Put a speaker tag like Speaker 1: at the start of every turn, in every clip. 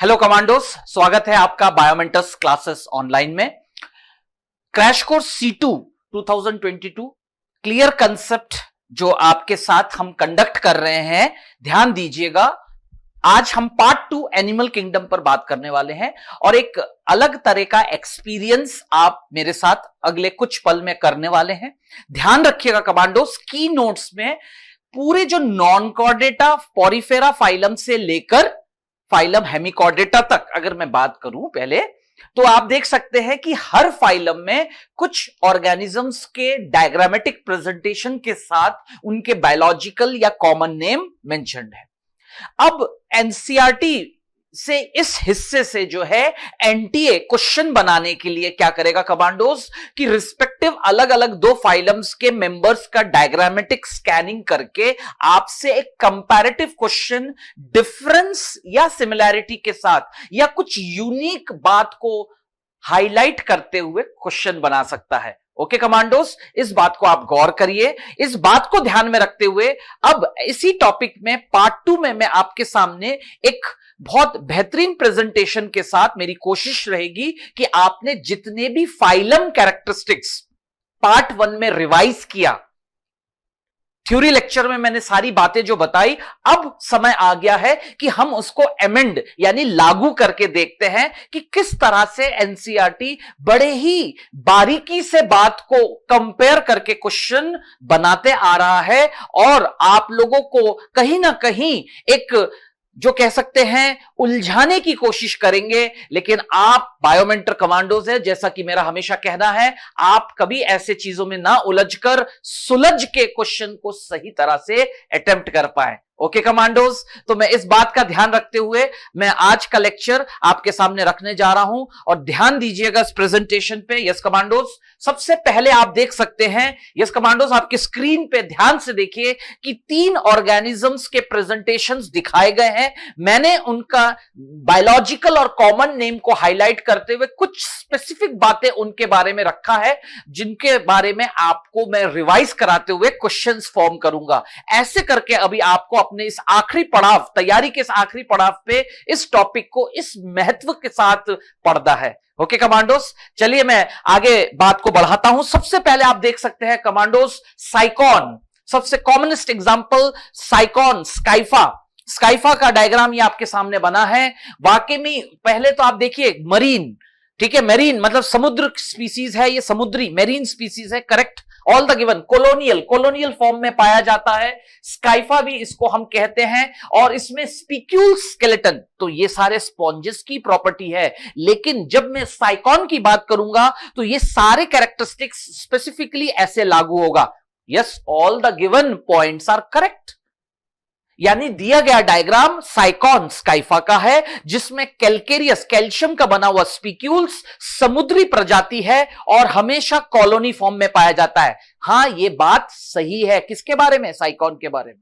Speaker 1: Hello commandos, स्वागत है आपका बायोमेंटस क्लासेस ऑनलाइन में। Crash course C2 2022 clear concept जो आपके साथ हम कंडक्ट कर रहे हैं, ध्यान दीजिएगा। आज हम पार्ट 2 एनिमल किंगडम पर बात करने वाले हैं और एक अलग तरह का एक्सपीरियंस आप मेरे साथ अगले कुछ पल में करने वाले हैं। ध्यान रखिएगा कमांडोस, की नोट्स में पूरे जो नॉन कॉर्डेटा पॉरीफेरा फाइलम से लेकर फाइलम हेमिकॉर्डेटा तक अगर मैं बात करूं पहले, तो आप देख सकते हैं कि हर फाइलम में कुछ ऑर्गेनिजम्स के डायग्रामेटिक प्रेजेंटेशन के साथ उनके बायोलॉजिकल या कॉमन नेम मेंशन्ड है। अब एनसीईआरटी से इस हिस्से से जो है एनटीए क्वेश्चन बनाने के लिए क्या करेगा कमांडोज कि रिस्पेक्टिव अलग अलग दो फाइलम्स के मेंबर्स का डायग्रामेटिक स्कैनिंग करके आपसे एक कंपैरेटिव क्वेश्चन डिफरेंस या सिमिलैरिटी के साथ या कुछ यूनिक बात को हाईलाइट करते हुए क्वेश्चन बना सकता है। ओके कमांडोस, इस बात को आप गौर करिए। इस बात को ध्यान में रखते हुए अब इसी टॉपिक में पार्ट 2 में मैं आपके सामने एक बहुत बेहतरीन प्रेजेंटेशन के साथ मेरी कोशिश रहेगी कि आपने जितने भी फाइलम कैरेक्टरिस्टिक्स पार्ट 1 में रिवाइज किया, थ्योरी लेक्चर में मैंने सारी बातें जो बताई, अब समय आ गया है कि हम उसको एमेंड यानी लागू करके देखते हैं कि किस तरह से एनसीईआरटी बड़े ही बारीकी से बात को कंपेयर करके क्वेश्चन बनाते आ रहा है और आप लोगों को कहीं ना कहीं एक जो कह सकते हैं उलझाने की कोशिश करेंगे। लेकिन आप बायोमेंटर कमांडोज है, जैसा कि मेरा हमेशा कहना है, आप कभी ऐसे चीजों में ना उलझकर सुलझ के क्वेश्चन को सही तरह से अटेम्प्ट कर पाए। ओके कमांडोज, तो मैं इस बात का ध्यान रखते हुए मैं आज का लेक्चर आपके सामने रखने जा रहा हूं और ध्यान दीजिएगा इस प्रेजेंटेशन पे। यस कमांडोज, सबसे पहले आप देख सकते हैं, यस कमांडोज आपकी स्क्रीन पे ध्यान से देखिए कि 3 ऑर्गेनिजम्स के प्रेजेंटेशंस दिखाए गए हैं। मैंने उनका बायोलॉजिकल और कॉमन नेम को हाईलाइट करते हुए कुछ स्पेसिफिक बातें उनके बारे में रखा है, जिनके बारे में आपको मैं रिवाइज कराते हुए क्वेश्चंस फॉर्म करूंगा। ऐसे करके अभी आपको अपने इस आखिरी पड़ाव, तैयारी के इस आखिरी पड़ाव पे इस टॉपिक को इस महत्व के साथ पढ़ना है। ओके कमांडोस, चलिए मैं आगे बात को बढ़ाता हूं। सबसे पहले आप देख सकते हैं कमांडोस साइकॉन, सबसे कॉमनेस्ट एग्जांपल साइकॉन, स्काइफा का डायग्राम ये आपके सामने बना है। वाकई में पहले तो आप देखिए मरीन, ठीक है, मेरीन मतलब समुद्र स्पीसीज है, ये समुद्री मेरीन स्पीसीज है, correct. All the given colonial form में पाया जाता है। स्काइफा भी इसको हम कहते हैं और इसमें स्पिक्यूल स्केलेटन, तो ये सारे स्पॉन्जेस की प्रॉपर्टी है। लेकिन जब मैं साइकॉन की बात करूंगा तो ये सारे कैरेक्टरिस्टिक्स स्पेसिफिकली ऐसे लागू होगा। Yes, all the given points are correct. यानी दिया गया डायग्राम साइकॉन स्काइफा का है, जिसमें कैल्केरियस कैल्शियम का बना हुआ स्पिक्यूल्स समुद्री प्रजाति है और हमेशा कॉलोनी फॉर्म में पाया जाता है। हां, यह बात सही है। किसके बारे में? साइकॉन के बारे में।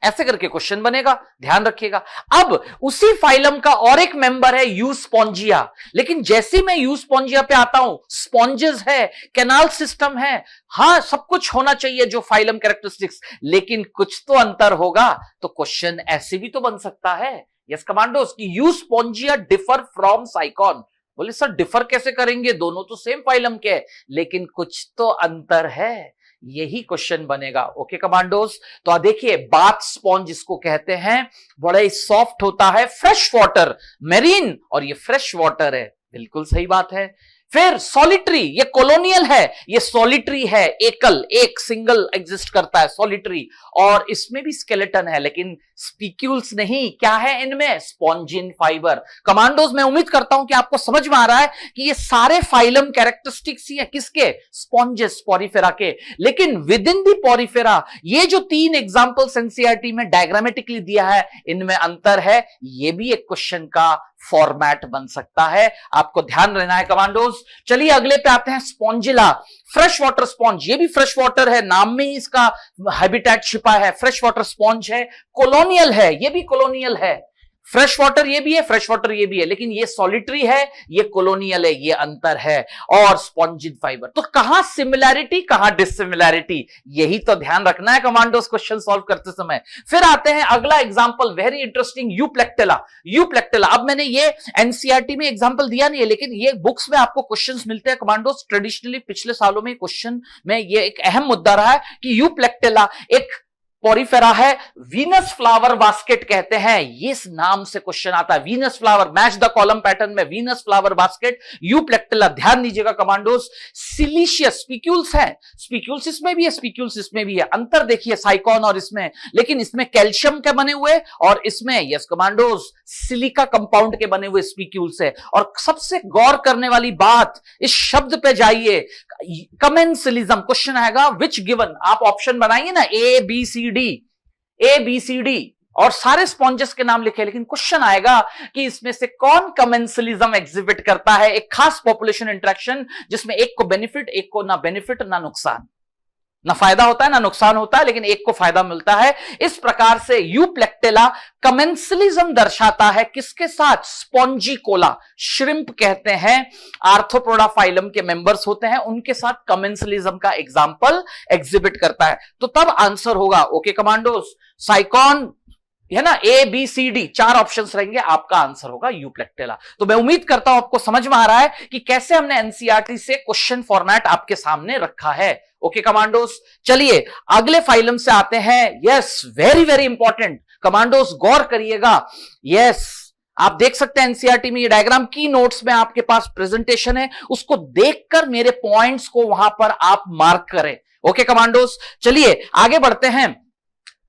Speaker 1: ऐसे करके क्वेश्चन बनेगा, ध्यान रखिएगा। अब उसी फाइलम का और एक मेंबर है यूस्पोंजिया, लेकिन जैसे मैं यूस्पोंजिया पे आता हूं, स्पॉन्जेस है, कैनाल सिस्टम है, हां सब कुछ होना चाहिए जो फाइलम कैरेक्टरिस्टिक्स, लेकिन कुछ तो अंतर होगा। तो क्वेश्चन ऐसे भी तो बन सकता है, यस कमांडोस, कि यूस्पोंजिया डिफर फ्रॉम साइकॉन। बोले सर डिफर कैसे करेंगे, दोनों तो सेम फाइलम के हैं, लेकिन कुछ तो अंतर है, यही क्वेश्चन बनेगा। ओके कमांडोस, तो देखिए बाथ स्पॉन्ज इसको कहते हैं, बड़ा ही सॉफ्ट होता है, फ्रेश वाटर मेरीन और ये फ्रेश वाटर है, बिल्कुल सही बात है। फिर सॉलिटरी, ये कॉलोनियल है, ये सॉलिटरी है, एक सिंगल एग्जिस्ट करता है, सॉलिटरी, और इसमें भी स्केलेटन है लेकिन स्पिक्यूल्स नहीं। क्या है इनमें? Spongin fibre. कमांडोज, मैं उम्मीद करता हूं कि आपको समझ में आ रहा है कि ये सारे फाइलम कैरेक्टरिस्टिक्स ही है किसके? स्पॉन्जेस, पॉरीफेरा के। लेकिन विद इन दी पॉरीफेरा ये जो 3 एग्जांपल्स एनसीईआरटी में डायग्रामेटिकली दिया है, इनमें अंतर है। ये भी एक क्वेश्चन का फॉर्मेट बन सकता है, आपको ध्यान रहना है कमांडोज। चलिए अगले पे आते हैं, स्पॉन्जिला, फ्रेश वाटर स्पॉन्ज। ये भी फ्रेश वाटर है, नाम में ही इसका हैबिटेट छिपा है, फ्रेश वाटर स्पॉन्ज है, कॉलोनियल है, ये भी कॉलोनियल है। फ्रेश वाटर ये भी है, फ्रेश वाटर ये भी है, लेकिन ये सॉलिटरी है, ये कॉलोनियल है, ये अंतर है। और स्पॉन्जिड फाइबर, तो कहां सिमिलैरिटी कहां डिसिमिलैरिटी, यही तो ध्यान रखना है कमांडोस क्वेश्चन सॉल्व करते समय। फिर आते हैं अगला example, very interesting, Euplectella. Euplectella, अब मैंने ये एनसीईआरटी में एग्जांपल दिया नहीं है, लेकिन ये बुक्स में आपको क्वेश्चंस मिलते हैं कमांडोस। ट्रेडिशनली पिछले सालों में क्वेश्चन में ये एक अहम मुद्दा रहा है कि यूप्लेक्टेला एक पोरिफेरा है, वीनस फ्लावर बास्केट कहते हैं, इस नाम से क्वेश्चन आता है। Venus flower, match the column pattern में वीनस फ्लावर बास्केट, यूप्लेक्टेला। ध्यान दीजिएगा कमांडोस, सिलिशियस स्पिक्यूल्स है, स्पिक्यूल्स इसमें भी है, स्पिक्यूल्स इसमें भी है। अंतर देखिए साइकॉन और इसमें, लेकिन इसमें कैल्शियम के बने हुए और इसमें यस कमांडोस सिलिका कंपाउंड के बने हुए स्पिक्यूल्स है। और सबसे गौर करने वाली बात, इस शब्द पे जाइए, कमेंसिलिज्म क्वेश्चन आएगा, विच गिवन, आप ऑप्शन बनाइए ना, ए बी सी डी और सारे स्पॉन्जेस के नाम लिखे, लेकिन क्वेश्चन आएगा कि इसमें से कौन कमेंसलिज्म एग्जिबिट करता है, एक खास पॉपुलेशन इंटरेक्शन जिसमें एक को बेनिफिट, एक को ना बेनिफिट ना नुकसान, ना फायदा होता है ना नुकसान होता है, लेकिन एक को फायदा मिलता है। इस प्रकार से यूप्लेक्टेला कमेंसलिज्म दर्शाता है किसके साथ, स्पॉन्जिकोला, श्रिम्प कहते हैं, आर्थ्रोपोडा फाइलम के मेंबर्स होते हैं, उनके साथ कमेंसलिज्म का एग्जाम्पल एग्जिबिट करता है। तो तब आंसर होगा, ओके कमांडोस, साइकॉन है ना, A B C D 4 options रहेंगे, आपका आंसर होगा यूप्लेक्टेला। तो मैं उम्मीद करता हूं आपको समझ में आ रहा है कि कैसे हमने एनसीईआरटी से क्वेश्चन फॉर्मेट आपके सामने रखा है। ओके कमांडोस, चलिए अगले फाइलम से आते हैं। Yes, very very important commandos, गौर करिएगा। यस, आप देख सकते हैं एनसीईआरटी में ये डायग्राम, की नोट्स में आपके पास प्रेजेंटेशन है, उसको देखकर मेरे पॉइंट्स को वहां पर आप मार्क करें। ओके कमांडोस, चलिए आगे बढ़ते हैं।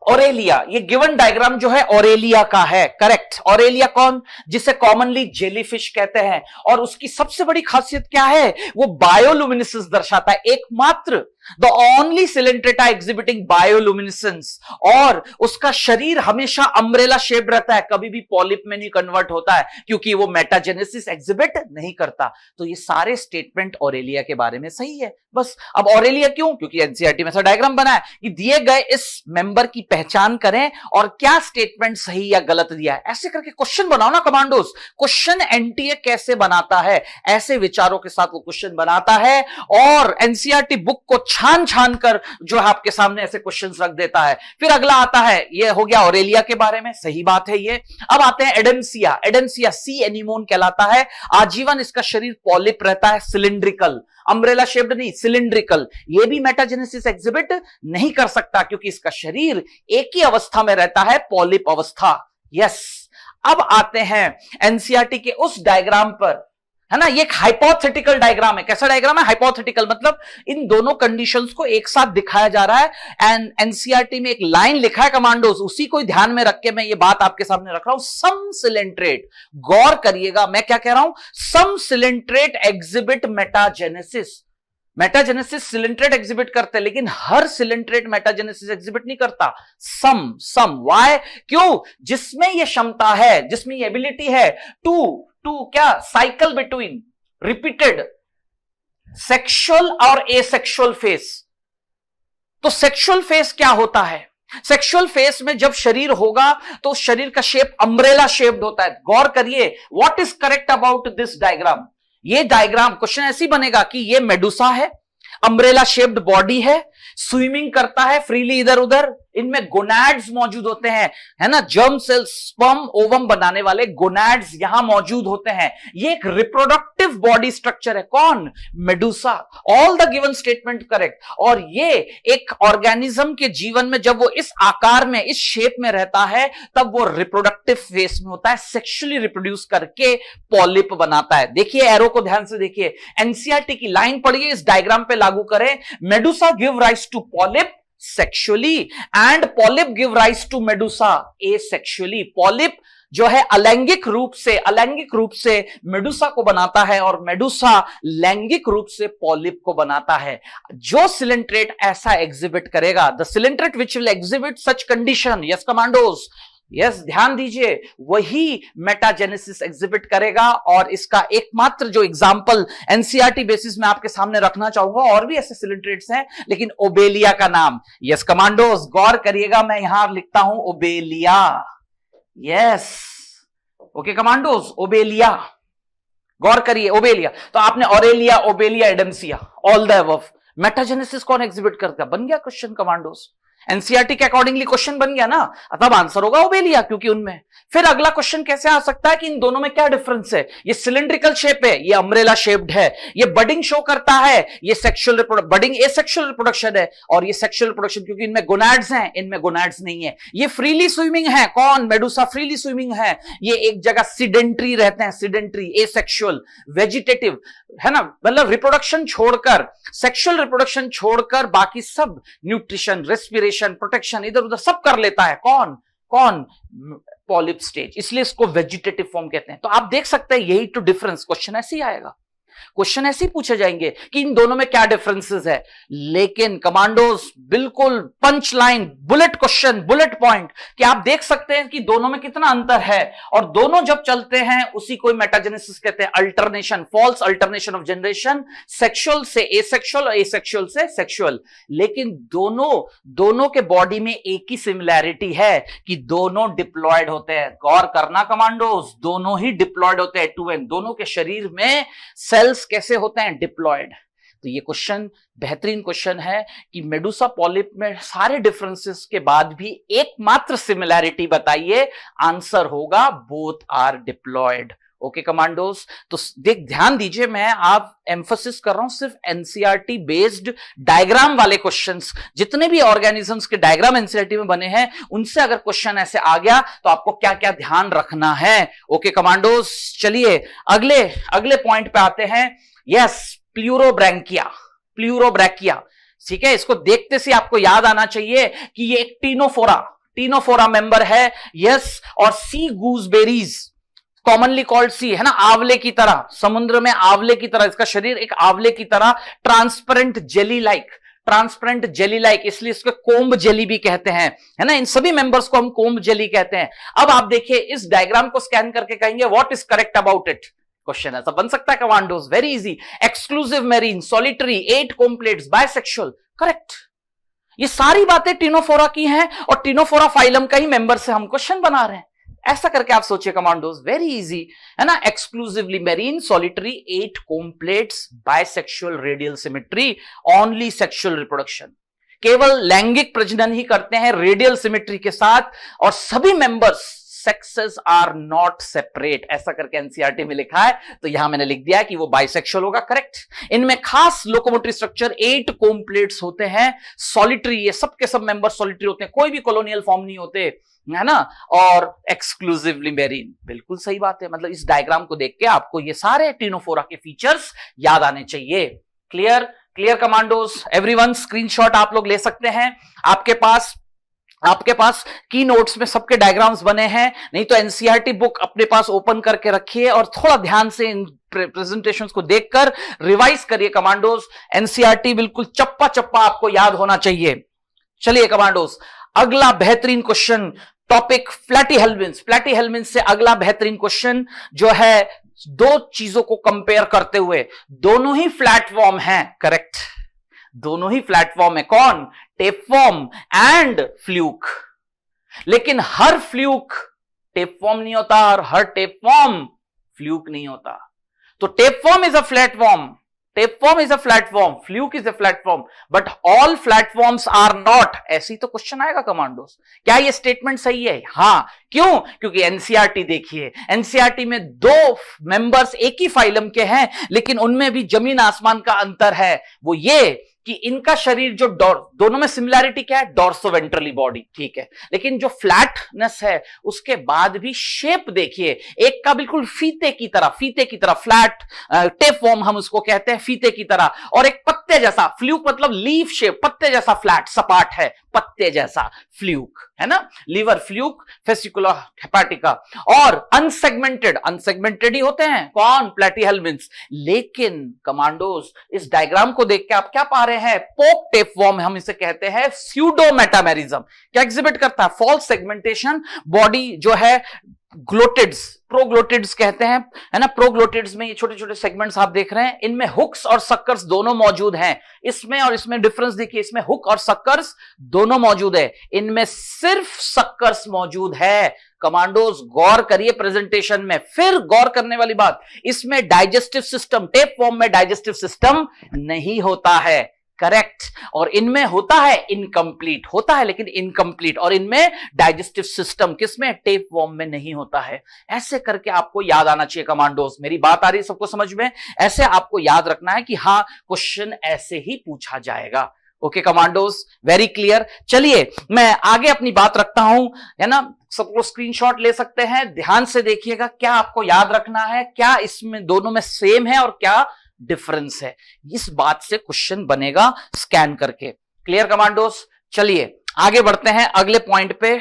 Speaker 1: ऑरेलिया, ये गिवन डायग्राम जो है ऑरेलिया का है, करेक्ट। ऑरेलिया कौन, जिसे कॉमनली जेलीफिश कहते हैं, और उसकी सबसे बड़ी खासियत क्या है, वो बायोलुमिनेसेंस दर्शाता है, एकमात्र the only Coelenterata exhibiting bioluminescence, और उसका शरीर हमेशा अम्ब्रेला शेप रहता है, कभी भी पॉलिप में नहीं कन्वर्ट होता है, क्योंकि वो मेटाजेनेसिस एग्जिबिट नहीं करता। तो ये सारे स्टेटमेंट ऑरेलिया के बारे में सही है। बस अब ऑरेलिया क्यों, क्योंकि एनसीईआरटी में ऐसा डायग्राम बना है कि दिए गए इस मेंबर की पहचान करें और क्या स्टेटमेंट सही या गलत दिया है, ऐसे करके क्वेश्चन बनाओ ना कमांडोस। क्वेश्चन एनटीए कैसे बनाता है, ऐसे विचारों के साथ वो क्वेश्चन बनाता है, और एनसीईआरटी बुक को छान छान कर जो है आपके सामने ऐसे क्वेश्चंस रख देता है। फिर अगला आता है, ये हो गया ऑरेलिया के बारे में, सही बात है ये। अब आते हैं एडेंसिया। एडेंसिया सी एनीमोन कहलाता है, आजीवन इसका शरीर पॉलिप रहता है, सिलिंड्रिकल, अम्ब्रेला शेप्ड नहीं, सिलिंड्रिकल। ये भी मेटाजेनेसिस एग्जिबिट नहीं कर सकता क्योंकि इसका शरीर एक ही अवस्था में रहता है, पॉलिप अवस्था। यस, अब आते हैं एनसीईआरटी के उस डायग्राम पर, है ना, ये एक हाइपोथेटिकल डायग्राम है। कैसा डायग्राम है, हाइपोथेटिकल, मतलब इन दोनों कंडीशंस को एक साथ दिखाया जा रहा है। एंड एनसीईआरटी में एक लाइन लिखा है कमांडोज, उसी को ध्यान में रख के मैं ये बात आपके सामने रख रहा हूं। सम सिलेंट्रेट, गौर करिएगा मैं क्या कह रहा हूं, some coelenterate exhibit metagenesis. Metagenesis coelenterate exhibit करते हैं, लेकिन हर सिलेंट्रेट मेटाजेनेसिस एग्जिबिट नहीं करता। सम व्हाई, क्यों, जिसमें यह क्षमता है, जिसमें यह एबिलिटी है टू क्या, साइकिल बिटवीन रिपीटेड सेक्सुअल और एसेक्सुअल फेस। तो सेक्सुअल फेस क्या होता है, सेक्सुअल फेस में जब शरीर होगा तो शरीर का शेप अम्ब्रेला शेप्ड होता है। गौर करिए, what is correct about this diagram. ये डायग्राम क्वेश्चन ऐसी बनेगा कि ये मेडुसा है, अम्ब्रेला शेप्ड बॉडी है, स्विमिंग करता है फ्रीली इधर उधर, इनमें गोनैड्स मौजूद होते हैं, है ना, जर्म सेल्स, स्पर्म ओवम बनाने वाले गोनैड्स यहां मौजूद होते हैं। ये एक रिप्रोडक्टिव बॉडी स्ट्रक्चर है, कौन, Medusa. All the given statement correct. और ये एक ऑर्गेनिज्म के जीवन में जब वो इस आकार में, इस शेप में रहता है, तब वो रिप्रोडक्टिव फेस में होता है, सेक्सुअली रिप्रोड्यूस करके पॉलिप बनाता है। देखिए एरो को ध्यान से देखिए, एनसीईआरटी की लाइन पढ़िए, इस डायग्राम पे लागू करें। Medusa give rise to polyp sexually and polyp give rise to medusa asexually. Polyp जो है अलैंगिक रूप से मेडुसा को बनाता है और मेडुसा लैंगिक रूप से पॉलिप को बनाता है। जो सिलेंट्रेट ऐसा एग्जिबिट करेगा, the coelenterate which will exhibit such condition, yes commandos, yes ध्यान दीजिए, वही मेटाजेनेसिस एग्जिबिट करेगा। और इसका एकमात्र जो एग्जांपल एनसीईआरटी बेसिस में आपके सामने रखना चाहूंगा, और भी ऐसे सिलेंट्रेट्स हैं, लेकिन ओबेलिया का नाम, यस कमांडोज गौर करिएगा, मैं यहां लिखता हूं Obelia. Yes, okay commandos, Obelia, गौर करिए, ओबेलिया। तो आपने Aurelia, Obelia, Adamsia, all the above. Metagenesis कौन एग्जिबिट करता? बन गया क्वेश्चन कमांडोज, एनसीईआरटी के अकॉर्डिंगली क्वेश्चन बन गया ना, तब आंसर होगा ओबेलिया, क्योंकि उनमें। फिर अगला क्वेश्चन कैसे आ सकता है कि इन दोनों में क्या डिफरेंस है? ये सिलिंड्रिकल शेप है, ये अम्ब्रेला शेप्ड है, ये बडिंग शो करता है, ये सेक्सुअल बडिंग एसेक्सुअल रिप्रोडक्शन है, और ये सेक्सुअल रिप्रोडक्शन, क्योंकि इनमें गोनाड्स हैं, इनमें गोनाड्स नहीं है। ये फ्रीली स्विमिंग है, कौन? मेडुसा फ्रीली स्विमिंग है। ये एक जगह सिडेंट्री रहते हैं, सिडेंट्री, एसेक्सुअल, वेजिटेटिव, है ना, मतलब रिप्रोडक्शन छोड़कर, सेक्सुअल रिप्रोडक्शन छोड़कर बाकी सब न्यूट्रिशन, रेस्पिरेशन, प्रोटेक्शन इधर उधर सब कर लेता है। कौन? पॉलिप स्टेज, इसलिए इसको वेजिटेटिव फॉर्म कहते हैं। तो आप देख सकते हैं यही तो डिफरेंस। क्वेश्चन ऐसे ही आएगा, क्वेश्चन ऐसे ही पूछे जाएंगे कि इन दोनों में क्या डिफरेंसेस है। लेकिन कमांडोज बिल्कुल punch line, bullet question, bullet point, कि आप देख सकते हैं कि दोनों में कितना अंतर है, और दोनों जब चलते हैं उसी को मेटाजेनेसिस कहते हैं। Alternation, false alternation of generation, sexual से एसेक्सुअल और एसेक्सुअल से सेक्सुअल। लेकिन दोनों के बॉडी में एक ही सिमिलैरिटी है कि दोनों डिप्लॉयड होते हैं। गौर करना कमांडोज, दोनों ही डिप्लॉयड होते हैं, टू एंड। दोनों के शरीर में सेल्स कैसे होते हैं? डिप्लॉयड। तो ये क्वेश्चन बेहतरीन क्वेश्चन है कि मेडुसा पॉलिप में सारे डिफरेंसेस के बाद भी एकमात्र सिमिलैरिटी बताइए। आंसर होगा both are diploid. Okay commandos, तो देख ध्यान दीजिए, मैं आप एम्फोसिस कर रहा हूं सिर्फ एनसीईआरटी बेस्ड डायग्राम वाले क्वेश्चंस। जितने भी ऑर्गेनिजम्स के डायग्राम एनसीईआरटी में बने हैं, उनसे अगर क्वेश्चन ऐसे आ गया तो आपको क्या क्या ध्यान रखना है। ओके कमांडोज, चलिए अगले पॉइंट पे आते हैं। यस, प्लूरोब्रैंकिया, ठीक है। इसको देखते से आपको याद आना चाहिए कि ये एक टीनोफोरा मेंबर है। यस, और सी गूजबेरीज, कॉमनली कॉल्ड सी, है ना, आंवले की तरह, समुद्र में आंवले की तरह, इसका शरीर एक आंवले की तरह ट्रांसपेरेंट जेली लाइक, इसलिए इसको कोम्ब जेली भी कहते हैं, है ना। इन सभी मेंबर्स को हम कोम्ब जेली कहते हैं। अब आप देखिए इस डायग्राम को स्कैन करके कहेंगे what is correct about it. Question ऐसा बन सकता है commandos, very easy. Exclusive marine, solitary, 8 कॉम्प्लेट्स, bisexual, correct. ये सारी बातें टीनोफोरा की हैं, और टीनोफोरा फाइलम का ही मेंबर से हम क्वेश्चन बना रहे हैं। ऐसा करके आप सोचिए कमांडोज, वेरी इजी, है ना। Exclusively marine, solitary, 8 कॉम्प्लेट्स, bisexual, radial symmetry, only sexual reproduction, केवल लैंगिक प्रजनन ही करते हैं रेडियल सिमेट्री के साथ, और सभी members sexes are not separate, ऐसा करके एनसीईआरटी में लिखा है। तो यहां मैंने लिख दिया कि वो बाइसेक्सुअल होगा, करेक्ट। इनमें खास लोकोमोटरी स्ट्रक्चर 8 कॉम्प्लेट्स होते हैं, सॉलिटरी, ये सब के सब मेंबर सॉलिटरी होते हैं, कोई भी कॉलोनियल फॉर्म नहीं होते, है ना। और एक्सक्लूसिवली मेरीन, बिल्कुल सही बात है। मतलब इस डायग्राम को देख के आपको ये सारे टीनोफोरा के फीचर्स याद आने चाहिए। क्लियर कमांडोज, एवरीवन, स्क्रीनशॉट आप लोग ले सकते हैं। आपके पास की नोट्स में सबके डायग्राम्स बने हैं, नहीं तो एनसीईआरटी बुक अपने पास ओपन करके रखिए और थोड़ा ध्यान से इन प्रेजेंटेशंस को देखकर रिवाइज करिए कमांडोज। एनसीईआरटी बिल्कुल चप्पा चप्पा आपको याद होना चाहिए। चलिए कमांडोज, अगला बेहतरीन क्वेश्चन, टॉपिक प्लैटीहेल्मिन्स से अगला बेहतरीन क्वेश्चन जो है, दो चीजों को कंपेयर करते हुए, दोनों ही फ्लैट फॉर्म हैं, करेक्ट, दोनों ही फ्लैट फॉर्म है। कौन? Tapeworm and fluke. लेकिन हर फ्लूक टेपवर्म नहीं होता और हर टेपवर्म फ्लूक नहीं होता। तो tapeworm is a flat form, fluke is a flat form, but all flat forms are not. ऐसी तो क्वेश्चन आएगा कमांडोस, क्या ये स्टेटमेंट सही है? हाँ, क्यों? क्योंकि एनसीईआरटी देखिए, एनसीईआरटी में 2 मेंबर्स एक ही फाइलम के हैं, लेकिन उनमें भी जमीन आसमान का अंतर है। वो ये कि इनका शरीर जो दोनों में सिमिलैरिटी क्या है? डॉर्सोवेंट्रली बॉडी, ठीक है। लेकिन जो फ्लैटनेस है उसके बाद भी शेप देखिए, एक का बिल्कुल फीते की तरह फ्लैट, टेप फॉर्म हम उसको कहते हैं, फीते की तरह, और एक पत्ते जैसा, फ्लूक मतलब लीफ शेप, पत्ते जैसा फ्लैट, सपाट है, पत्ते जैसा फ्लूक, है ना। लीवर फ्लूक, फेसिकुला हेपाटिका, और अनसेगमेंटेड ही होते हैं, कौन? प्लैटीहेल्मिन्स। लेकिन कमांडोज, इस डायग्राम को देख के आप क्या पा रहे हैं? पोक टेप फॉर्म हम इसे कहते हैं, स्यूडो मेटामेरिज्म। क्या एग्जिबिट करता है? फॉल्स सेगमेंटेशन, बॉडी जो है ग्लोटिड्स, प्रोग्लोटिड्स कहते हैं, है ना। प्रोग्लोटिड्स में ये छोटे छोटे सेगमेंट्स आप देख रहे हैं, इनमें हुक्स और सक्कर्स दोनों मौजूद हैं। इसमें और इसमें डिफरेंस देखिए, इसमें हुक और सक्कर्स दोनों मौजूद है, इनमें सिर्फ सक्कर्स मौजूद है कमांडोज गौर करिए प्रेजेंटेशन में। फिर गौर करने वाली बात, इसमें डाइजेस्टिव सिस्टम, टेप फॉर्म में डाइजेस्टिव सिस्टम नहीं होता है, करेक्ट। और इनमें होता है इनकम्प्लीट, होता है लेकिन इनकम्प्लीट। और इनमें डाइजेस्टिव सिस्टम किसमें, टेप फॉर्म में नहीं होता है। ऐसे करके आपको याद आना चाहिए कमांडोज। मेरी बात आ रही है सबको समझ में? ऐसे आपको याद रखना है कि हाँ क्वेश्चन ऐसे ही पूछा जाएगा। Okay commandos, very clear. चलिए मैं आगे अपनी बात रखता हूं, है ना। सबको स्क्रीनशॉट ले सकते हैं, ध्यान से देखिएगा क्या आपको याद रखना है, क्या इसमें दोनों में सेम है और क्या डिफरेंस है। इस बात से क्वेश्चन बनेगा स्कैन करके। Clear commandos? चलिए आगे बढ़ते हैं अगले पॉइंट पे।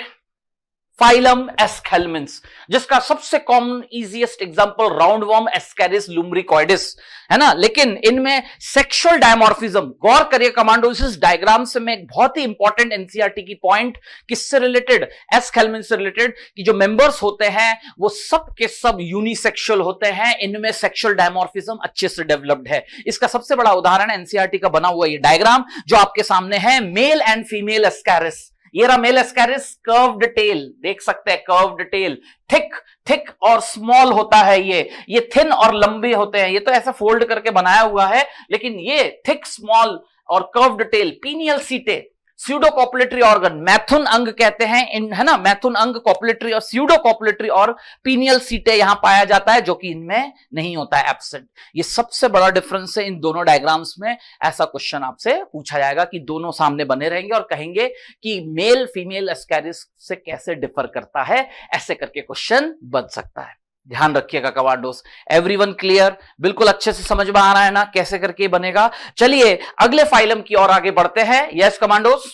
Speaker 1: फाइलम एस्केलमेंट्स, जिसका सबसे common easiest example roundworm Ascaris lumbricoides है ना। लेकिन इनमें सेक्सुअल डायमॉर्फिज्म, गौर करिए कमांडोस, इस डायग्राम से मैं एक बहुत ही इंपॉर्टेंट एनसीईआरटी की पॉइंट, किससे रिलेटेड, एस्केलमेंट से रिलेटेड, कि जो मेंबर्स होते हैं वो सब के सब यूनिसेक्सुअल होते हैं। इनमें सेक्सुअल डायमॉर्फिज्म अच्छे से डेवलप्ड है। इसका सबसे बड़ा उदाहरण एनसीईआरटी का बना हुआ ये डायग्राम जो आपके सामने है, मेल एंड फीमेल एस्केरिस। ये रहा मेल एस्केरिस, कर्व्ड टेल, देख सकते हैं कर्व्ड टेल, थिक थिक और स्मॉल होता है। ये थिन और लंबे होते हैं। ये तो ऐसा फोल्ड करके बनाया हुआ है, लेकिन ये थिक, स्मॉल और कर्व्ड टेल, पीनियल सीटे, स्यूडो कॉपुलेटरी ऑर्गन, मैथुन अंग कहते हैं इन, है ना। मैथुन अंग, कॉपुलेटरी और स्यूडो कॉपुलेटरी और पीनियल सीटे यहां पाया जाता है, जो कि इनमें नहीं होता है, एब्सेंट। ये सबसे बड़ा डिफरेंस है इन दोनों डायग्राम्स में। ऐसा क्वेश्चन आपसे पूछा जाएगा कि दोनों सामने बने रहेंगे और कहेंगे कि मेल फीमेल एस्केरिस से कैसे डिफर करता है, ऐसे करके क्वेश्चन बन सकता है। ध्यान रखिएगा कमांडोस। Everyone clear? बिल्कुल अच्छे से समझ में आ रहा है ना कैसे करके बनेगा। चलिए अगले फाइलम की ओर आगे बढ़ते हैं। यस कमांडोस,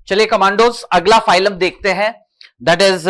Speaker 1: चलिए कमांडोस अगला फाइलम देखते हैं, that is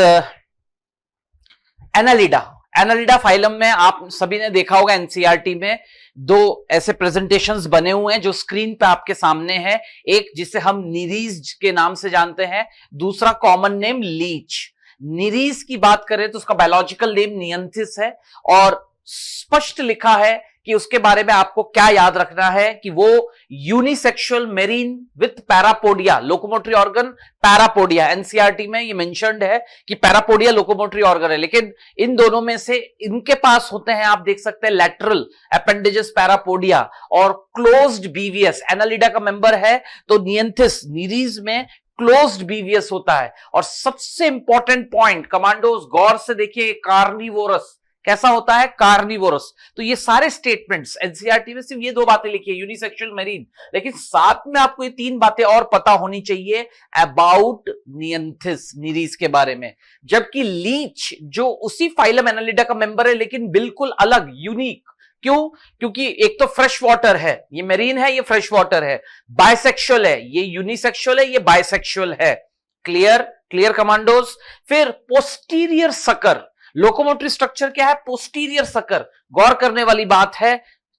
Speaker 1: Annelida. Annelida phylum में आप सभी ने देखा होगा एनसीईआरटी में दो ऐसे प्रेजेंटेशंस बने हुए हैं जो स्क्रीन पे आपके सामने है। एक जिसे हम निरीज के नाम से जानते हैं, दूसरा कॉमन नेम लीच। निरीज की बात करें तो उसका बायोलॉजिकल नेम नियंथिस है और स्पष्ट लिखा है कि उसके बारे में आपको क्या याद रखना है कि वो unisexual marine with parapodia, locomotory organ parapodia. NCERT में ये मेंशन्ड है कि पैरापोडिया लोकोमोटरी ऑर्गन है, लेकिन इन दोनों में से इनके पास होते हैं, आप देख सकते हैं, लैटरल अपेंडेजेस पैरापोडिया और क्लोज्ड बीवीएस। एनालिडा का मेंबर है तो नियंथिस, निरीज में क्लोज्ड बीवीएस होता है। और सबसे इंपॉर्टेंट पॉइंट कमांडोज गौर से देखिए, कार्निवोरस कैसा होता है, कार्निवोरस। तो ये सारे स्टेटमेंट्स एनसीईआरटी में सिर्फ ये दो बातें लिखी है, यूनिसेक्सुअल मेरीन, लेकिन साथ में आपको ये तीन बातें और पता होनी चाहिए अबाउट नियंथिस, निरीज के बारे में। जबकि लीच जो उसी फाइलम एनालिडा का मेंबर है लेकिन बिल्कुल अलग, यूनिक। क्यों? क्योंकि एक तो फ्रेश वाटर है, ये मेरीन है, ये फ्रेश वाटर है, बाइसेक्सुअल है, ये यूनिसेक्सुअल है, ये बाइसेक्सुअल है। क्लियर? Clear commandos? फिर पोस्टीरियर सकर, लोकोमोटरी स्ट्रक्चर क्या है, पोस्टीरियर सकर, गौर करने वाली बात है,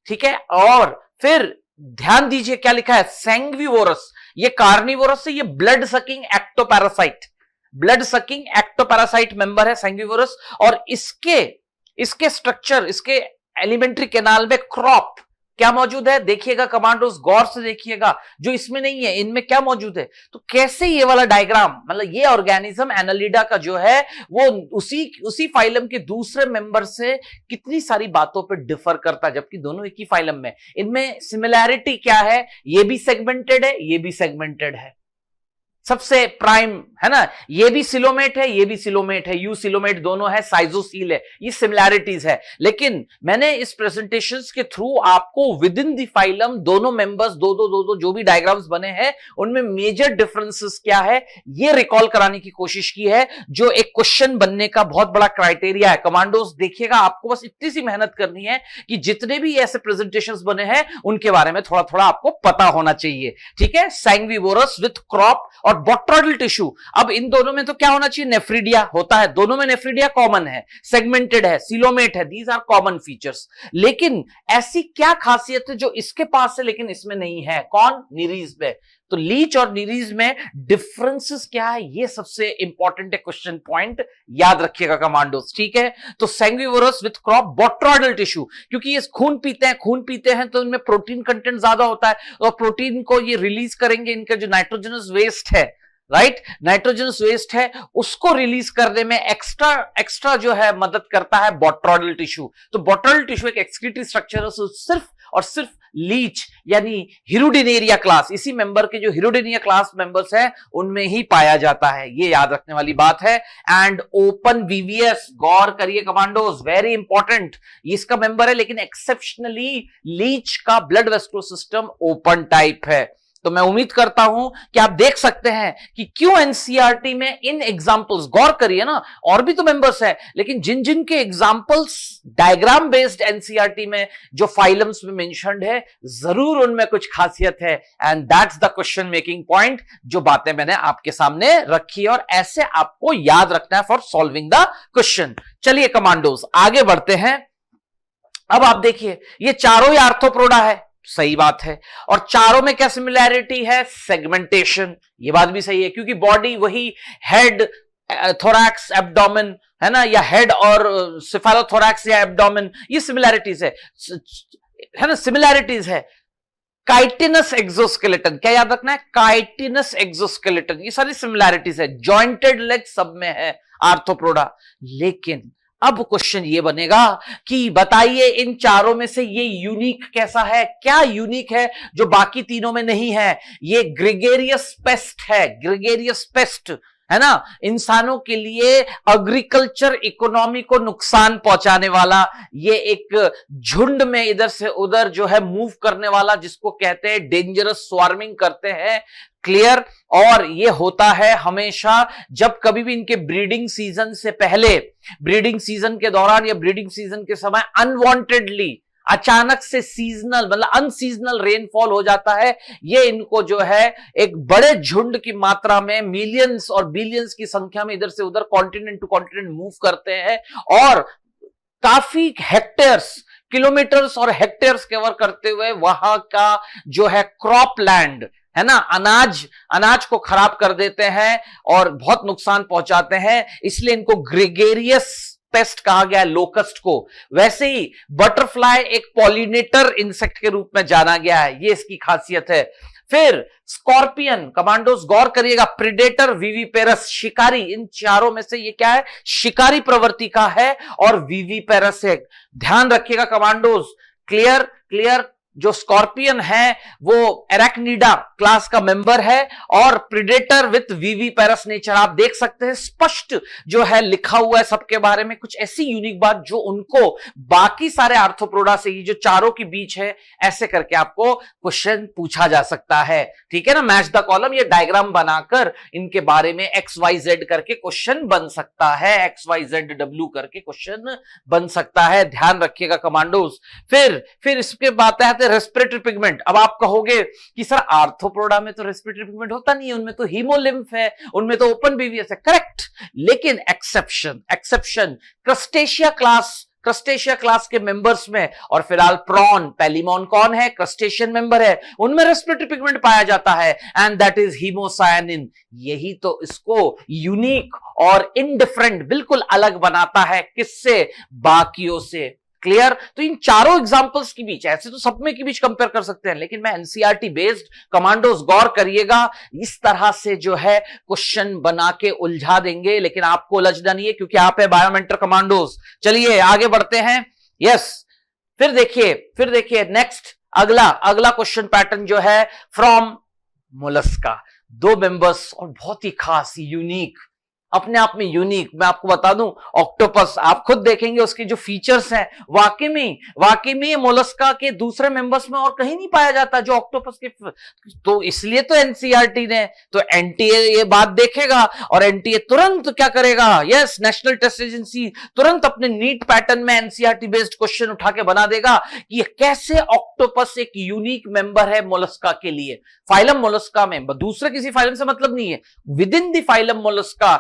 Speaker 1: ठीक है। और फिर ध्यान दीजिए क्या लिखा है, सैंग्विवोरस, ये कार्निवोरस से, ये blood sucking ectoparasite, blood sucking ectoparasite member है सैंग्विवोरस। और इसके स्ट्रक्चर, इसके एलिमेंट्री कैनाल में क्रॉप क्या मौजूद है, देखिएगा कमांडोस, गौर से देखिएगा, जो इसमें नहीं है इनमें क्या मौजूद है। तो कैसे ये वाला डायग्राम, मतलब ये ऑर्गेनिज्म एनालिडा का जो है वो उसी फाइलम के दूसरे मेंबर से कितनी सारी बातों पे डिफर करता है, जबकि दोनों एक ही फाइलम में। इनमें सिमिलैरिटी क्या है, ये भी सेगमेंटेड है, ये भी सेगमेंटेड है, सबसे प्राइम है ना, ये भी सिलोमेट है, ये भी सिलोमेट है, यू सिलोमेट दोनों है, साइजोसील है, ये सिमिलैरिटीज है। लेकिन मैंने इस प्रेजेंटेशन के थ्रू आपको विद इन द फाइलम दोनों मेंबर्स, दो जो भी डायग्राम्स बने हैं उनमें मेजर डिफरेंसेस क्या है ये रिकॉल कराने की कोशिश की है, जो एक क्वेश्चन बनने का बहुत बड़ा क्राइटेरिया है। कमांडोस देखिएगा, आपको बस इतनी सी मेहनत करनी है कि जितने भी ऐसे प्रेजेंटेशंस बने हैं उनके बारे में थोड़ा थोड़ा आपको पता होना चाहिए, ठीक है। सैंग्विवोरस विथ क्रॉप और बॉट्रॉइडल टिश्यू। अब इन दोनों में तो क्या होना चाहिए, नेफ्रीडिया होता है, दोनों में नेफ्रीडिया कॉमन है, सेगमेंटेड है, सिलोमेट है, दीज आर कॉमन फीचर्स। लेकिन ऐसी क्या खासियत है जो इसके पास है लेकिन इसमें नहीं है, कौन, निरीज में। तो लीच और निरीज में डिफरेंसेस क्या है, ये सबसे इंपॉर्टेंट है, क्वेश्चन पॉइंट याद रखिएगा कमांडोस, ठीक है। तो सैंग्विवोरस विथ क्रॉप बॉट्रॉइडल टिश्यू, क्योंकि ये खून पीते हैं तो इनमें प्रोटीन कंटेंट ज्यादा होता है और प्रोटीन को ये रिलीज करेंगे, इनका जो नाइट्रोजनस वेस्ट है राइट, नाइट्रोजनस वेस्ट है उसको रिलीज करने में एक्स्ट्रा जो है मदद करता है बॉट्रोडल टिश्यू। तो बॉट्रोडल टिश्यू एक एक्सक्रीटरी स्ट्रक्चर है, सिर्फ और सिर्फ लीच यानी हिरुडिनेरिया क्लास, इसी मेंबर के जो हिरुडिनिया क्लास मेंबर्स हैं उनमें ही पाया जाता है, ये याद रखने वाली बात है। एंड ओपन वीवीएस, गौर करिए कमांडोज, वेरी इंपॉर्टेंट, इसका मेंबर है लेकिन एक्सेप्शनली लीच का blood vascular system open type है। तो मैं उम्मीद करता हूं कि आप देख सकते हैं कि क्यों एनसीईआरटी में इन एग्जांपल्स, गौर करिए ना, और भी तो मेंबर्स हैं लेकिन जिन जिन के एग्जांपल्स डायग्राम बेस्ड एनसीईआरटी में जो फाइलम्स में मेंशन्ड है, जरूर उनमें कुछ खासियत है। And that's the question making point, जो बातें मैंने आपके सामने रखी और ऐसे आपको याद रखना है फॉर सॉल्विंग द क्वेश्चन। चलिए कमांडोज आगे बढ़ते हैं। अब आप देखिए ये चारों ही आर्थ्रोपोडा है, सही बात है, और चारों में क्या सिमिलैरिटी है, सेगमेंटेशन, ये बात भी सही है क्योंकि बॉडी वही हेड, थोरैक्स, एब्डोमेन है ना, या हेड और सिफेलोथोरैक्स या एब्डोमेन, ये सिमिलैरिटीज है ना, सिमिलैरिटीज है। काइटिनस एक्सोस्केलेटन, क्या याद रखना है, काइटिनस एक्सोस्केलेटन, ये सारी सिमिलैरिटीज है। जॉइंटेड लेग सब में है आर्थ्रोपोडा। लेकिन अब क्वेश्चन ये बनेगा कि बताइए इन चारों में से ये यूनिक कैसा है, क्या यूनिक है जो बाकी तीनों में नहीं है। ये ग्रेगेरियस पेस्ट है, ग्रेगेरियस पेस्ट है ना, इंसानों के लिए एग्रीकल्चर इकोनॉमी को नुकसान पहुंचाने वाला, ये एक झुंड में इधर से उधर जो है मूव करने वाला, जिसको कहते हैं डेंजरस स्वार्मिंग करते हैं, क्लियर। और ये होता है हमेशा जब कभी भी इनके ब्रीडिंग सीजन से पहले, ब्रीडिंग सीजन के दौरान या ब्रीडिंग सीजन के समय अनवांटेडली अचानक से सीजनल मतलब अनसीजनल रेनफॉल हो जाता है, ये इनको जो है एक बड़े झुंड की मात्रा में मिलियंस और बिलियंस की संख्या में इधर से उधर कॉन्टिनेंट टू कॉन्टिनेंट मूव करते हैं और काफी हेक्टेयर्स, किलोमीटर्स और हेक्टेयर्स कवर करते हुए वहां का जो है क्रॉप लैंड है ना, अनाज को खराब कर देते हैं और बहुत नुकसान पहुंचाते हैं। इसलिए इनको ग्रेगेरियस पेस्ट कहा गया है, लोकस्ट को। वैसे ही बटरफ्लाई एक पॉलिनेटर इंसेक्ट के रूप में जाना गया है, ये इसकी खासियत है। फिर स्कॉर्पियन, कमांडोज गौर करिएगा, प्रेडेटर, विविपेरस, शिकारी, इन चारों में से ये क्या है, शिकारी प्रवृत्ति का है और विविपेरस है। ध्यान रखिएगा कमांडोज, क्लियर क्लियर। जो स्कॉर्पियन है वो एराक्निडा क्लास का मेंबर है और प्रेडेटर विथ विविपेरस नेचर। आप देख सकते हैं स्पष्ट जो है लिखा हुआ है सबके बारे में, कुछ ऐसी यूनिक बात जो उनको बाकी सारे आर्थ्रोपोडा से, ये जो चारों के बीच है, ऐसे करके आपको क्वेश्चन पूछा जा सकता है। ठीक है ना, मैच द कॉलम, ये डायग्राम बनाकर इनके बारे में XYZ करके क्वेश्चन बन सकता है, XYZW करके क्वेश्चन बन सकता है, ध्यान रखिएगा कमांडोज। फिर इसके बाद आते रेस्पिरेटरी पिगमेंट। अब आप कहोगे कि सर आर्थ्रोपोडा में तो रेस्पिरेटरी पिगमेंट होता नहीं है, उनमें तो हीमोलिम्फ है, उनमें तो ओपन बीवीएस है, करेक्ट। लेकिन एक्सेप्शन क्रस्टेशिया क्लास के मेंबर्स में, और फिलहाल प्रॉन, पेलिमॉन कौन है, क्रस्टेशियन मेंबर है, उनमें रेस्पिरेटरी पिगमेंट पाया जाता है एंड दैट इज हीमोसायनिन। यही तो इसको यूनिक और इनडिफरेंट, बिल्कुल अलग बनाता है किससे, बाकियों से, क्लियर। तो इन चारों एग्जांपल्स के बीच, ऐसे तो सब में के बीच कंपेयर कर सकते हैं, लेकिन मैं एनसीईआरटी बेस्ड, कमांडोज गौर करिएगा, इस तरह से जो है क्वेश्चन बना के उलझा देंगे, लेकिन आपको उलझना नहीं है क्योंकि आप है बायोमेंटर कमांडोज। चलिए आगे बढ़ते हैं। यस, फिर देखिए नेक्स्ट अगला क्वेश्चन पैटर्न जो है फ्रॉम मोलस्का। दो मेंबर्स और बहुत ही खास, यूनिक, अपने आप में यूनिक। मैं आपको बता दूं, ऑक्टोपस, आप खुद देखेंगे उसके जो फीचर्स हैं, वाकई में मोलस्का के दूसरे मेंबर्स में और कहीं नहीं पाया जाता जो ऑक्टोपस के। तो इसलिए तो एनसीईआरटी ने, तो एनटीए ये बात देखेगा और एनटीए तुरंत क्या करेगा, यस, नेशनल टेस्ट एजेंसी तुरंत अपने नीट पैटर्न में एनसीईआरटी बेस्ड क्वेश्चन उठा के बना देगा कि कैसे ऑक्टोपस एक यूनिक मेंबर है मोलस्का के लिए। फाइलम मोलस्का में, दूसरे किसी फाइलम से मतलब नहीं है, with in the phylum Mollusca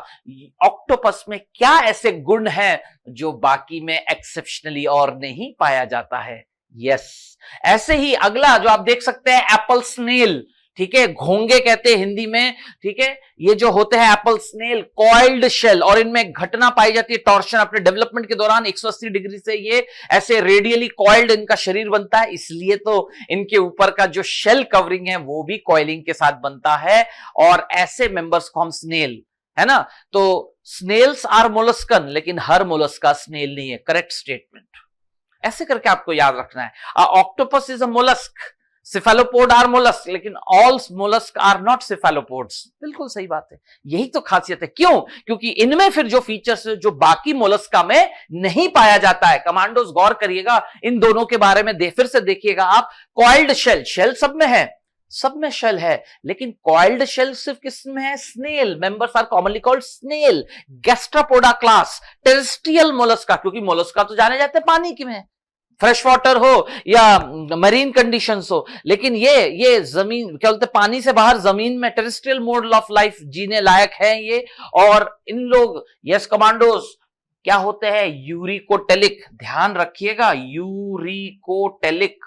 Speaker 1: octopus में क्या ऐसे गुण हैं जो बाकी में एक्सेप्शनली और नहीं पाया जाता है। यस, ऐसे ही अगला जो आप देख सकते हैं, एप्पल स्नेल, ठीक है, घोंगे कहते हैं हिंदी में, ठीक है। ये जो होते हैं एप्पल स्नेल, कॉइल्ड शेल, और इनमें घटना पाई जाती है टॉर्शन। अपने डेवलपमेंट के दौरान 180 डिग्री से ये ऐसे रेडियली कॉइल्ड इनका शरीर बनता है, इसलिए तो इनके ऊपर का जो शेल कवरिंग है वो भी कॉइलिंग के साथ बनता है, और ऐसे मेंबर्स को हम स्नेल, है ना। तो स्नेल्स आर मोलस्कन, लेकिन हर मोलस्का स्नेल नहीं है, करेक्ट स्टेटमेंट। ऐसे करके आपको याद रखना है। Octopus is a mollusc, cephalopod are mollusc, लेकिन all molluscs are not cephalopods. बिल्कुल सही बात है, यही तो खासियत है। क्यों? क्योंकि इनमें फिर जो फीचर्स जो बाकी मोलस्का में नहीं पाया जाता है। कमांडोज गौर करिएगा इन दोनों के बारे में, फिर से देखिएगा आप। कॉइल्ड शेल, शेल सब में है, सब में शेल है, लेकिन कॉइल्ड शेल सिर्फ किसमें है? Snail. Members are commonly called snail. Gastropoda class, terrestrial mollusca, क्योंकि मोलस्का तो जाने जाते हैं पानी की में, फ्रेश वाटर हो या मरीन कंडीशंस हो, लेकिन ये जमीन क्या बोलते हैं, पानी से बाहर जमीन में टेरेस्ट्रियल मोड ऑफ लाइफ जीने लायक है ये। और इन लोग, यस कमांडोज, क्या होते हैं? यूरिकोटेलिक। ध्यान रखिएगा, uricotelic.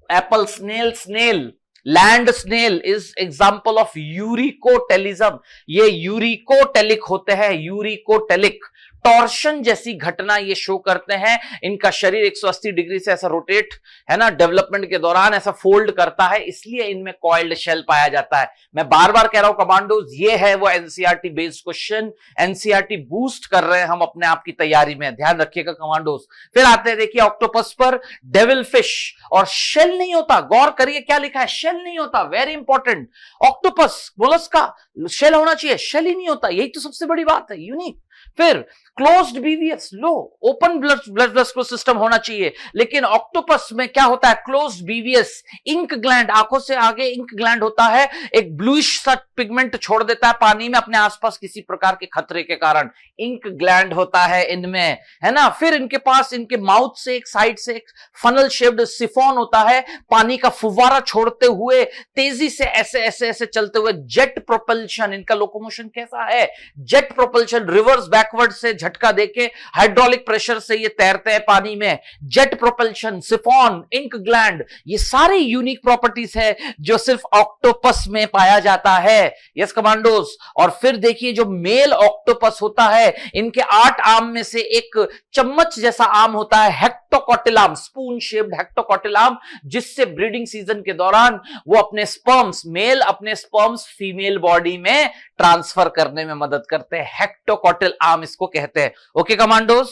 Speaker 1: Apple snail, snail, land snail is example of uricotelism. ये यूरिकोटेलिक होते हैं, यूरिकोटेलिक। टॉर्शन जैसी घटना ये शो करते हैं। इनका शरीर 180 डिग्री से ऐसा रोटेट, है ना, डेवलपमेंट के दौरान ऐसा फोल्ड करता है, इसलिए इनमें कॉइल्ड शेल पाया जाता है। मैं बार बार कह रहा हूं कमांडोज, ये है वो NCERT based question. NCERT boost कर रहे हैं हम अपने आप की तैयारी में, ध्यान रखिएगा कमांडोज। फिर आते हैं, देखिए ऑक्टोपस पर, डेविल फिश, और शेल नहीं होता। गौर करिए क्या लिखा है, शेल नहीं होता, very important. Octopus mollusca shell होना चाहिए, शेल ही नहीं होता, यही तो सबसे बड़ी बात है, यूनिक। फिर क्लोज्ड बीवीएस, लो ओपन ब्लड वेस्कुलर सिस्टम होना चाहिए, लेकिन ऑक्टोपस में क्या होता है? क्लोज्ड बीवीएस, इंक ग्लैंड, आंखों से आगे इंक ग्लैंड होता है, एक ब्लूइश सा पिगमेंट छोड़ देता है पानी में अपने आसपास किसी प्रकार के खतरे के कारण, इंक ग्लैंड होता है इनमें, है ना। फिर इनके पास, इनके माउथ से एक साइड से एक फनल शेप्ड सिफोन होता है, पानी का फुवारा छोड़ते हुए तेजी से ऐसे ऐसे ऐसे चलते हुए, जेट प्रोपल्शन। इनका लोकोमोशन कैसा है? जेट प्रोपल्शन, रिवर्स बैकवर्ड से झटका देके हाइड्रोलिक प्रेशर से ये तैरते हैं पानी में। Jet propulsion, siphon, ink gland, ये सारे यूनिक प्रॉपर्टीज है जो सिर्फ ऑक्टोपस में पाया जाता है। Yes commandos. और फिर देखिए जो मेल ऑक्टोपस होता है, इनके 8 आर्म में से एक चम्मच जैसा आर्म होता है, हेक्टोकॉटिलाम, स्पून शेप्ड हेक्टोकॉटिलाम, जिससे ब्रीडिंग सीजन के दौरान वो अपने स्पर्म्स, मेल अपने स्पर्म्स फीमेल बॉडी में ट्रांसफर करने में मदद करते हैं। हेक्टोकॉटिल आर्म इसको कहते हैं। Okay commandos.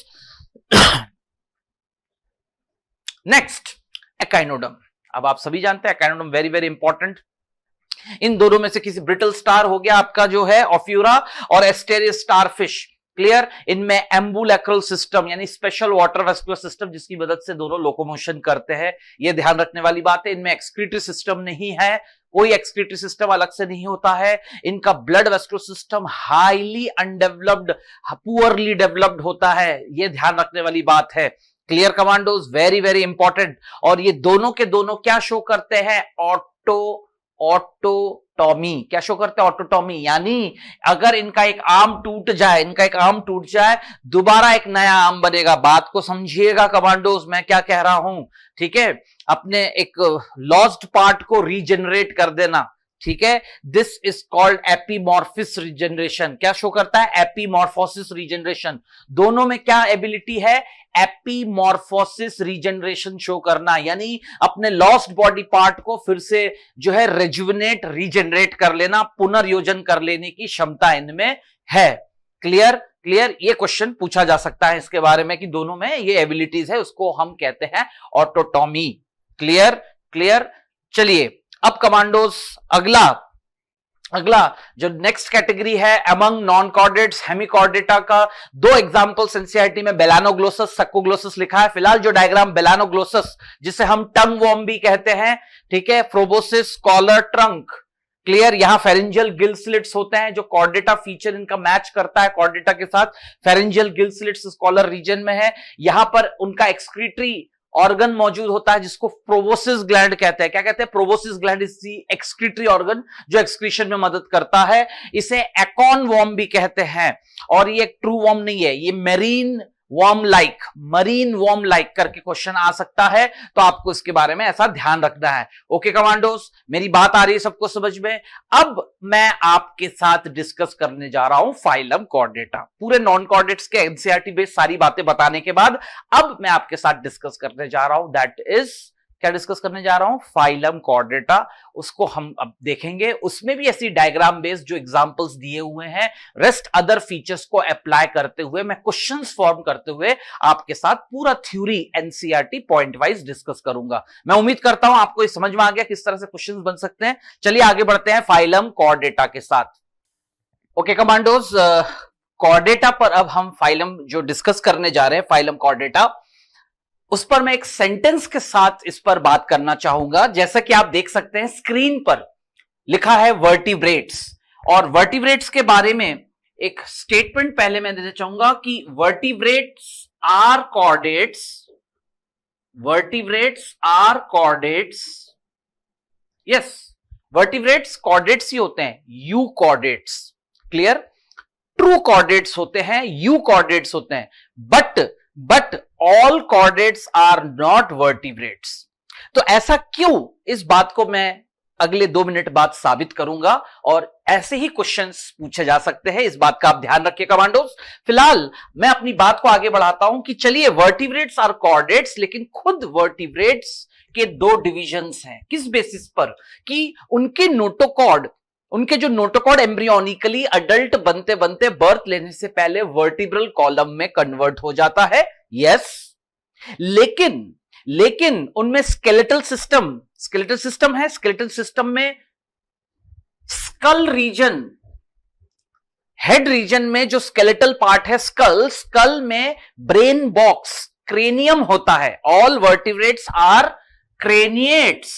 Speaker 1: Next, echinoderm. अब आप सभी जानते हैं एकाइनोडर्म वेरी वेरी इंपॉर्टेंट। इन दोनों में से किसी, ब्रिटल स्टार हो गया आपका जो है ऑफ्यूरा, और एस्टेरियस स्टारफिश, क्लियर। इनमें एम्बुलेक्रल सिस्टम यानी स्पेशल वाटर वेस्कुलर सिस्टम, जिसकी मदद से दोनों लोकोमोशन करते हैं, यह ध्यान रखने वाली बात है। इनमें एक्सक्रीटरी सिस्टम नहीं है, कोई एक्सक्रीटरी सिस्टम अलग से नहीं होता है। इनका blood vascular system highly undeveloped, poorly developed होता है, यह ध्यान रखने वाली बात है। Clear commandos, very very important. और ये दोनों के दोनों क्या शो करते हैं? ऑटोटॉमी। क्या शो करते हैं? ऑटोटॉमी, यानी अगर इनका एक आर्म टूट जाए, इनका एक आर्म टूट जाए, दोबारा एक नया आर्म बनेगा। बात को समझिएगा कमांडोज, मैं क्या कह रहा हूं, ठीक है। अपने एक लॉस्ट पार्ट को रीजनरेट कर देना, ठीक है। This is called epimorphosis regeneration. क्या शो करता है? Epimorphosis regeneration. दोनों में क्या एबिलिटी है? एपीमॉर्फोसिस रीजनरेशन शो करना, यानी अपने लॉस्ट बॉडी पार्ट को फिर से जो है रेजुविनेट, रीजनरेट कर लेना, पुनर्योजन कर लेने की क्षमता इनमें है। Clear clear. ये क्वेश्चन पूछा जा सकता है इसके बारे में कि दोनों में ये एबिलिटीज है, उसको हम कहते हैं ऑटोटॉमी। Clear clear. चलिए अब कमांडोज, अगला जो नेक्स्ट कैटेगरी है अमंग नॉन कॉर्डेट्स, हेमिकॉर्डेटा का दो एग्जांपल्स एनसीईआरटी में बेलानोग्लोसस, सक्कोग्लोसस लिखा है। फिलहाल जो डायग्राम बेलानोग्लोसस, जिसे हम टंग वॉर्म भी कहते हैं, ठीक है, फ्रोबोसिस कॉलर ट्रंक, क्लियर। यहां फेरेंजियल गिल स्लिट्स होते हैं, जो कॉर्डेटा फीचर इनका मैच करता है कॉर्डेटा के साथ। Pharyngeal gill slits collar region में है। यहां पर उनका एक्सक्रीटरी ऑर्गन मौजूद होता है जिसको प्रोबोसिस ग्लैंड कहते हैं। क्या कहते हैं? Proboscis gland is the excretory organ जो एक्सक्रीशन में मदद करता है। इसे एकॉन वॉर्म भी कहते हैं। और ये ट्रू वॉर्म नहीं है, ये marine worm like, marine worm like करके क्वेश्चन आ सकता है, तो आपको इसके बारे में ऐसा ध्यान रखना है। ओके कमांडोस, मेरी बात आ रही है सबको समझ में? अब मैं आपके साथ डिस्कस करने जा रहा हूं फाइलम कॉर्डेटा। पूरे नॉन कॉर्डेट्स के एनसीईआरटी बेस्ड सारी बातें बताने के बाद अब मैं आपके साथ डिस्कस करने जा रहा हूं, दैट इज क्या डिस्कस करने जा रहा हूं? Phylum Chordata. उसको हम अब देखेंगे, उसमें भी ऐसी डायग्राम बेस्ड जो एग्जांपल्स दिए हुए हैं, रेस्ट अदर फीचर्स को अप्लाई करते हुए, मैं क्वेश्चंस फॉर्म करते हुए आपके साथ पूरा theory NCERT point wise discuss करूंगा। मैं उम्मीद करता हूं आपको ये समझ में आ गया किस तरह से क्वेश्चंस बन सकते हैं। चलिए आगे बढ़ते हैं फाइलम कॉर्डेटा के साथ। ओके कमांडोज, कॉर्डेटा पर अब हम फाइलम जो डिस्कस करने जा रहे हैं, फाइलम कॉर्डेटा, उस पर मैं एक सेंटेंस के साथ इस पर बात करना चाहूंगा। जैसा कि आप देख सकते हैं स्क्रीन पर लिखा है वर्टिब्रेट्स, और वर्टिब्रेट्स के बारे में एक स्टेटमेंट पहले मैं देना चाहूंगा कि vertebrates are chordates, vertebrates are chordates, yes vertebrates chordates ही होते हैं, euchordates, clear? True chordates होते हैं, यू कॉर्डेट्स होते हैं, but all chordates are not vertebrates. तो ऐसा क्यों, इस बात को मैं अगले 2 मिनट बाद साबित करूंगा, और ऐसे ही क्वेश्चंस पूछे जा सकते हैं, इस बात का आप ध्यान रखिए कमांडोस। फिलहाल मैं अपनी बात को आगे बढ़ाता हूं कि चलिए वर्टिब्रेट्स आर कॉर्डेट्स, लेकिन खुद वर्टिब्रेट्स के 2 डिविजन्स हैं। किस बेसिस पर? कि उनके नोटोकॉर्ड, उनके जो नोटोकॉर्ड एम्ब्रियोनिकली अडल्ट बनते बनते बर्थ लेने से पहले वर्टिब्रल कॉलम में कन्वर्ट हो जाता है, यस। लेकिन उनमें स्केलेटल सिस्टम है। स्केलेटल सिस्टम में स्कल रीजन, हेड रीजन में जो स्केलेटल पार्ट है, स्कल में ब्रेन बॉक्स, क्रेनियम होता है। ऑल वर्टिब्रेट्स आर क्रेनिएट्स,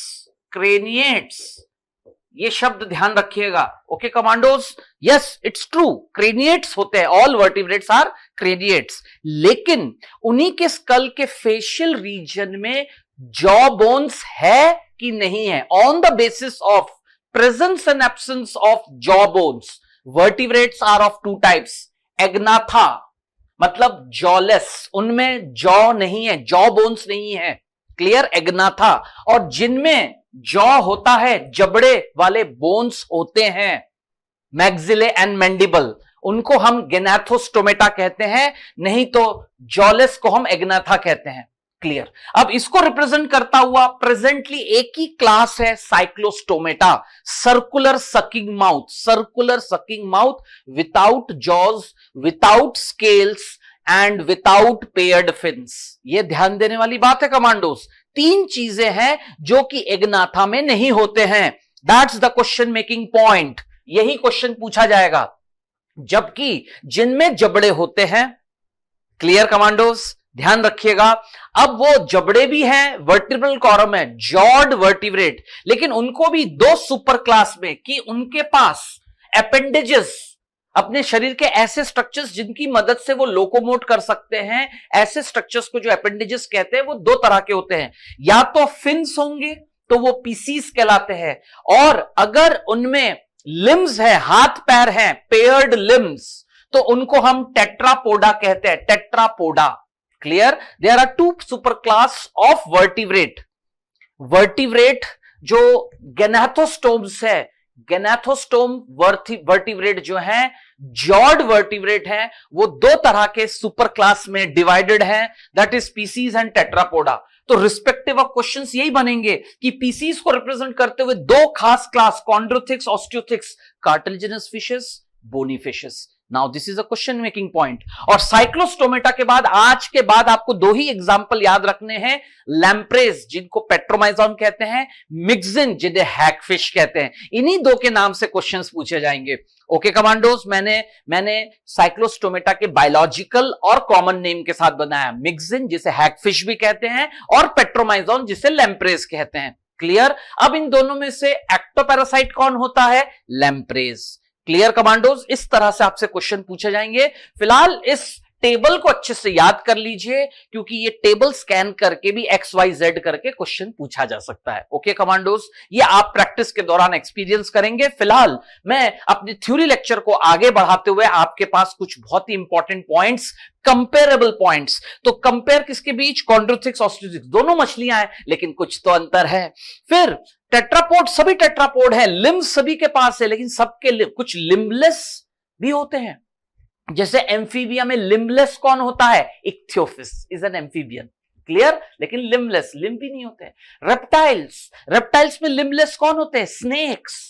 Speaker 1: ये शब्द ध्यान रखिएगा। Okay commandos, yes it's true, craniates होते हैं, ऑल वर्टिब्रेट्स आर क्रेनिएट्स। लेकिन उन्हीं के स्कल के फेशियल रीजन में जॉ बोन्स है कि नहीं है, on the basis of presence and absence of jaw bones, vertebrates are of 2 types. Agnatha मतलब जॉलेस, उनमें जॉ नहीं है, जॉ बोन्स नहीं है, क्लियर? एग्नाथा। और जिनमें जॉ होता है, जबड़े वाले बोन्स होते हैं, मैग्जिले एंड मैंडिबल, उनको हम गेनाथोस्टोमेटा कहते हैं, नहीं तो जॉलेस को हम एग्नाथा कहते हैं, क्लियर? अब इसको रिप्रेजेंट करता हुआ प्रेजेंटली एक ही क्लास है, Cyclostomata, circular sucking mouth without jaws, without scales and without paired fins. ये ध्यान देने वाली बात है कमांडोस। 3 चीजें हैं जो कि एग्नाथा में नहीं होते हैं। That's the question making point, यही क्वेश्चन पूछा जाएगा। जबकि जिनमें जबड़े होते हैं, क्लियर कमांडोस, ध्यान रखिएगा। अब वो जबड़े भी हैं, वर्टिब्रल कॉलम है, जॉर्ड वर्टिब्रेट, लेकिन उनको भी 2 सुपर क्लास में कि उनके पास अपेंडेजेस, अपने शरीर के ऐसे स्ट्रक्चर्स जिनकी मदद से वो लोकोमोट कर सकते हैं, ऐसे स्ट्रक्चर्स को जो अपेंडेजेस कहते हैं, वो 2 तरह के होते हैं। या तो फिन्स होंगे तो वो पीसीज कहलाते हैं, और अगर उनमें लिम्स है, हाथ पैर हैं, पेयर्ड लिम्स, तो उनको हम टेट्रापोडा कहते हैं, tetrapoda, clear? There are 2 super class of vertebrate जो गेनाथोस्टोम्स है, गेनाथोस्टोम वर्टिब्रेट जो हैं, जॉर्ड वर्टिब्रेट हैं, वो 2 तरह के सुपर क्लास में डिवाइडेड हैं, that is species and Tetrapoda. तो रिस्पेक्टिव ऑफ क्वेश्चंस यही बनेंगे कि पीसीज को रिप्रेजेंट करते हुए 2 खास class, Chondrichthyes, Osteichthyes, cartilaginous fishes, bony fishes. Now this is a question making point. और साइक्लोस्टोमेटा के बाद, आज के बाद आपको 2 ही एग्जांपल याद रखने हैं, लैम्प्रेस जिनको पेट्रोमाइजॉन कहते हैं, मिक्सिन जिन्हें हैगफिश कहते हैं। इन्हीं 2 के नाम से क्वेश्चंस पूछे जाएंगे। ओके कमांडोज, मैंने साइक्लोस्टोमेटा के बायोलॉजिकल और कॉमन नेम के साथ बनाया, मिक्सिन जिसे हैगफिश भी कहते हैं, और पेट्रोमाइजॉन जिसे लैम्प्रेस कहते हैं, क्लियर? अब इन दोनों में से एक्टोपैरासाइट कौन होता है? लैम्प्रेस, क्लियर कमांडोज? इस तरह से आपसे क्वेश्चन पूछे जाएंगे। फिलहाल इस टेबल को अच्छे से याद कर लीजिए, क्योंकि ये टेबल स्कैन करके भी XYZ करके क्वेश्चन पूछा जा सकता है। ओके कमांडोज, ये आप प्रैक्टिस के दौरान एक्सपीरियंस करेंगे। फिलहाल मैं अपने थ्योरी लेक्चर को आगे बढ़ाते हुए आपके पास कुछ बहुत ही इंपॉर्टेंट पॉइंट्स, कंपेरेबल पॉइंट्स। तो कंपेयर किसके बीच? कॉन्ड्रोथिक्स, ऑस्ट्रोथिक्स, दोनों मछलियां हैं लेकिन कुछ तो अंतर है। फिर टेट्रापोड, सभी टेट्रापोड है, लिम्स सभी के पास है, लेकिन सबके कुछ लिम्बलेस भी होते हैं। जैसे एम्फीबिया में लिम्बलेस कौन होता है? Ichthyophis is an amphibian, clear, लेकिन लिम्बलेस, लिम्ब भी नहीं होते हैं। रेप्टाइल्स में लिम्बलेस कौन होते हैं? स्नेक्स,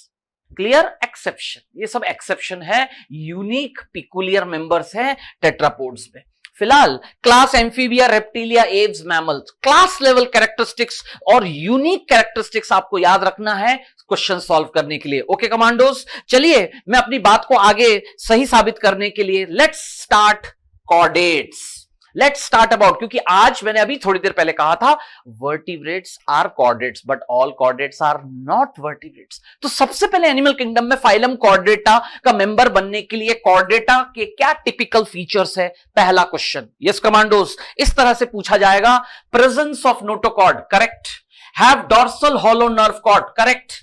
Speaker 1: क्लियर, एक्सेप्शन, ये सब एक्सेप्शन है, यूनिक पिकुलियर मेंबर्स हैं टेट्रापोड्स में। फिलहाल class amphibia, reptilia, Aves, mammals, class level characteristics और यूनिक कैरेक्टरिस्टिक्स आपको याद रखना है क्वेश्चन सॉल्व करने के लिए। ओके कमांडोज, चलिए मैं अपनी बात को आगे सही साबित करने के लिए let's start chordates. Let's start about, क्योंकि आज मैंने अभी थोड़ी देर पहले कहा था vertebrates are chordates but all chordates are not vertebrates. तो सबसे पहले एनिमल किंगडम में फाइलम कॉर्डेटा का मेंबर बनने के लिए कॉर्डेटा के क्या टिपिकल फीचर्स है? पहला क्वेश्चन, यस कमांडोज, इस तरह से पूछा जाएगा, presence of notochord, correct, have dorsal hollow nerve cord, correct,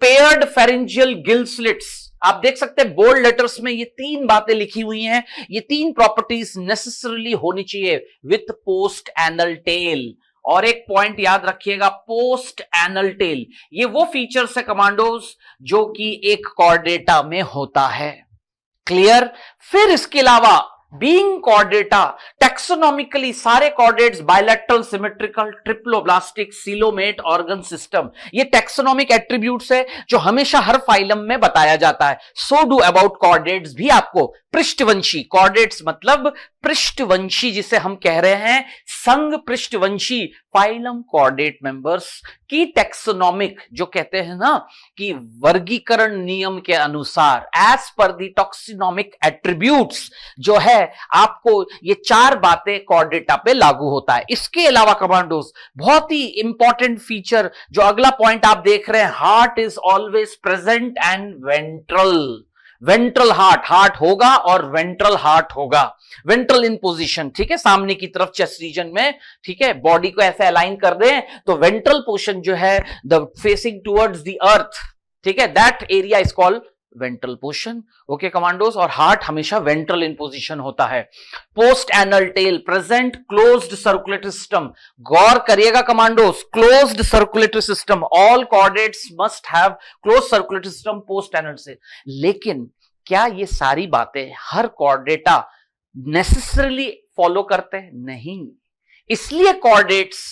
Speaker 1: paired pharyngeal gill slits. आप देख सकते हैं बोल्ड लेटर्स में ये तीन बातें लिखी हुई हैं, ये तीन प्रॉपर्टीज नेसेसरली होनी चाहिए विथ पोस्ट एनल टेल। और एक पॉइंट याद रखिएगा, पोस्ट एनल टेल ये वो फीचर्स है कमांडोज जो कि एक कॉर्डेटा में होता है, क्लियर। फिर इसके अलावा बीइंग कॉर्डेटा, टेक्सोनॉमिकली सारे chordates bilateral, symmetrical, triploblastic, coelomate, organ system, ये टेक्सोनॉमिक एट्रीब्यूट्स है जो हमेशा हर फाइलम में बताया जाता है। सो डू अबाउट कॉर्डेट्स भी आपको पृष्ठवंशी, कॉर्डेट्स मतलब पृष्ठवंशी जिसे हम कह रहे हैं, संग पृष्ठवंशी फाइलम कॉर्डेट मेंबर्स की टेक्सोनॉमिक, जो कहते हैं ना कि वर्गीकरण नियम के अनुसार एज पर दी टॉक्सिनोमिक एट्रीब्यूट्स, जो है आपको ये चार बातें कॉर्डेटा पे लागू होता है। इसके अलावा कमांडोज बहुत ही इंपॉर्टेंट फीचर जो अगला पॉइंट आप देख रहे हैं, heart is always present and ventral, ventral heart होगा और वेंट्रल हार्ट होगा, वेंट्रल इन पोजीशन, ठीक है, सामने की तरफ चेस्ट रीजन में, ठीक है, बॉडी को ऐसे अलाइन कर दें तो वेंट्रल पोर्शन जो है the facing towards the earth, ठीक है, that area is called ventral portion. Okay commandos, और हार्ट हमेशा वेंट्रल इन पोजीशन होता है। Post anal tail, present closed circulatory system, गौर करिएगा commandos, closed circulatory system, all chordates must have close circulatory system post anal से। लेकिन क्या ये सारी बातें हर कॉर्डेटा नेसेसरली फॉलो करते हैं? नहीं। इसलिए कॉर्डेट्स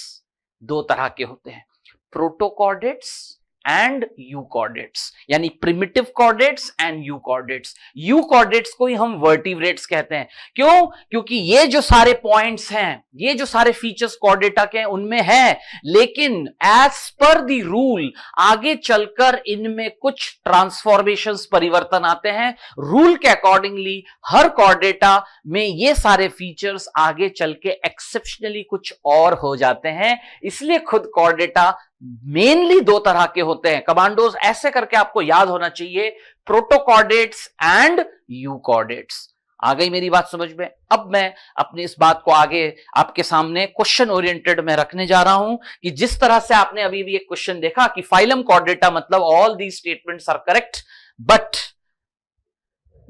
Speaker 1: दो तरह के होते हैं, प्रोटोकॉर्डेट्स एंड यूकॉर्डेट्स, यानी प्रिमिटिव कॉर्डेट्स एंड यूकॉर्डेट्स। यूकॉर्डेट्स को ही हम वर्टिब्रेट्स कहते हैं। क्यों? क्योंकि ये जो सारे पॉइंट्स हैं, ये जो सारे फीचर्स कॉर्डेटा के हैं उनमें है, लेकिन एज पर द रूल आगे चलकर इनमें कुछ ट्रांसफॉर्मेशंस, परिवर्तन आते हैं। रूल के अकॉर्डिंगली हर कॉर्डेटा में ये सारे फीचर्स आगे चल के एक्सेप्शनली कुछ और हो जाते हैं। इसलिए खुद कॉर्डेटा मेनली दो तरह के होते हैं कमांडोज, ऐसे करके आपको याद होना चाहिए, प्रोटोकॉर्डेट्स एंड यूकॉर्डेट्स। आ गई मेरी बात समझ में? अब मैं अपनी इस बात को आगे आपके सामने क्वेश्चन ओरिएंटेड में रखने जा रहा हूं कि जिस तरह से आपने अभी भी एक क्वेश्चन देखा कि फाइलम कॉर्डेटा मतलब all the statements are correct, but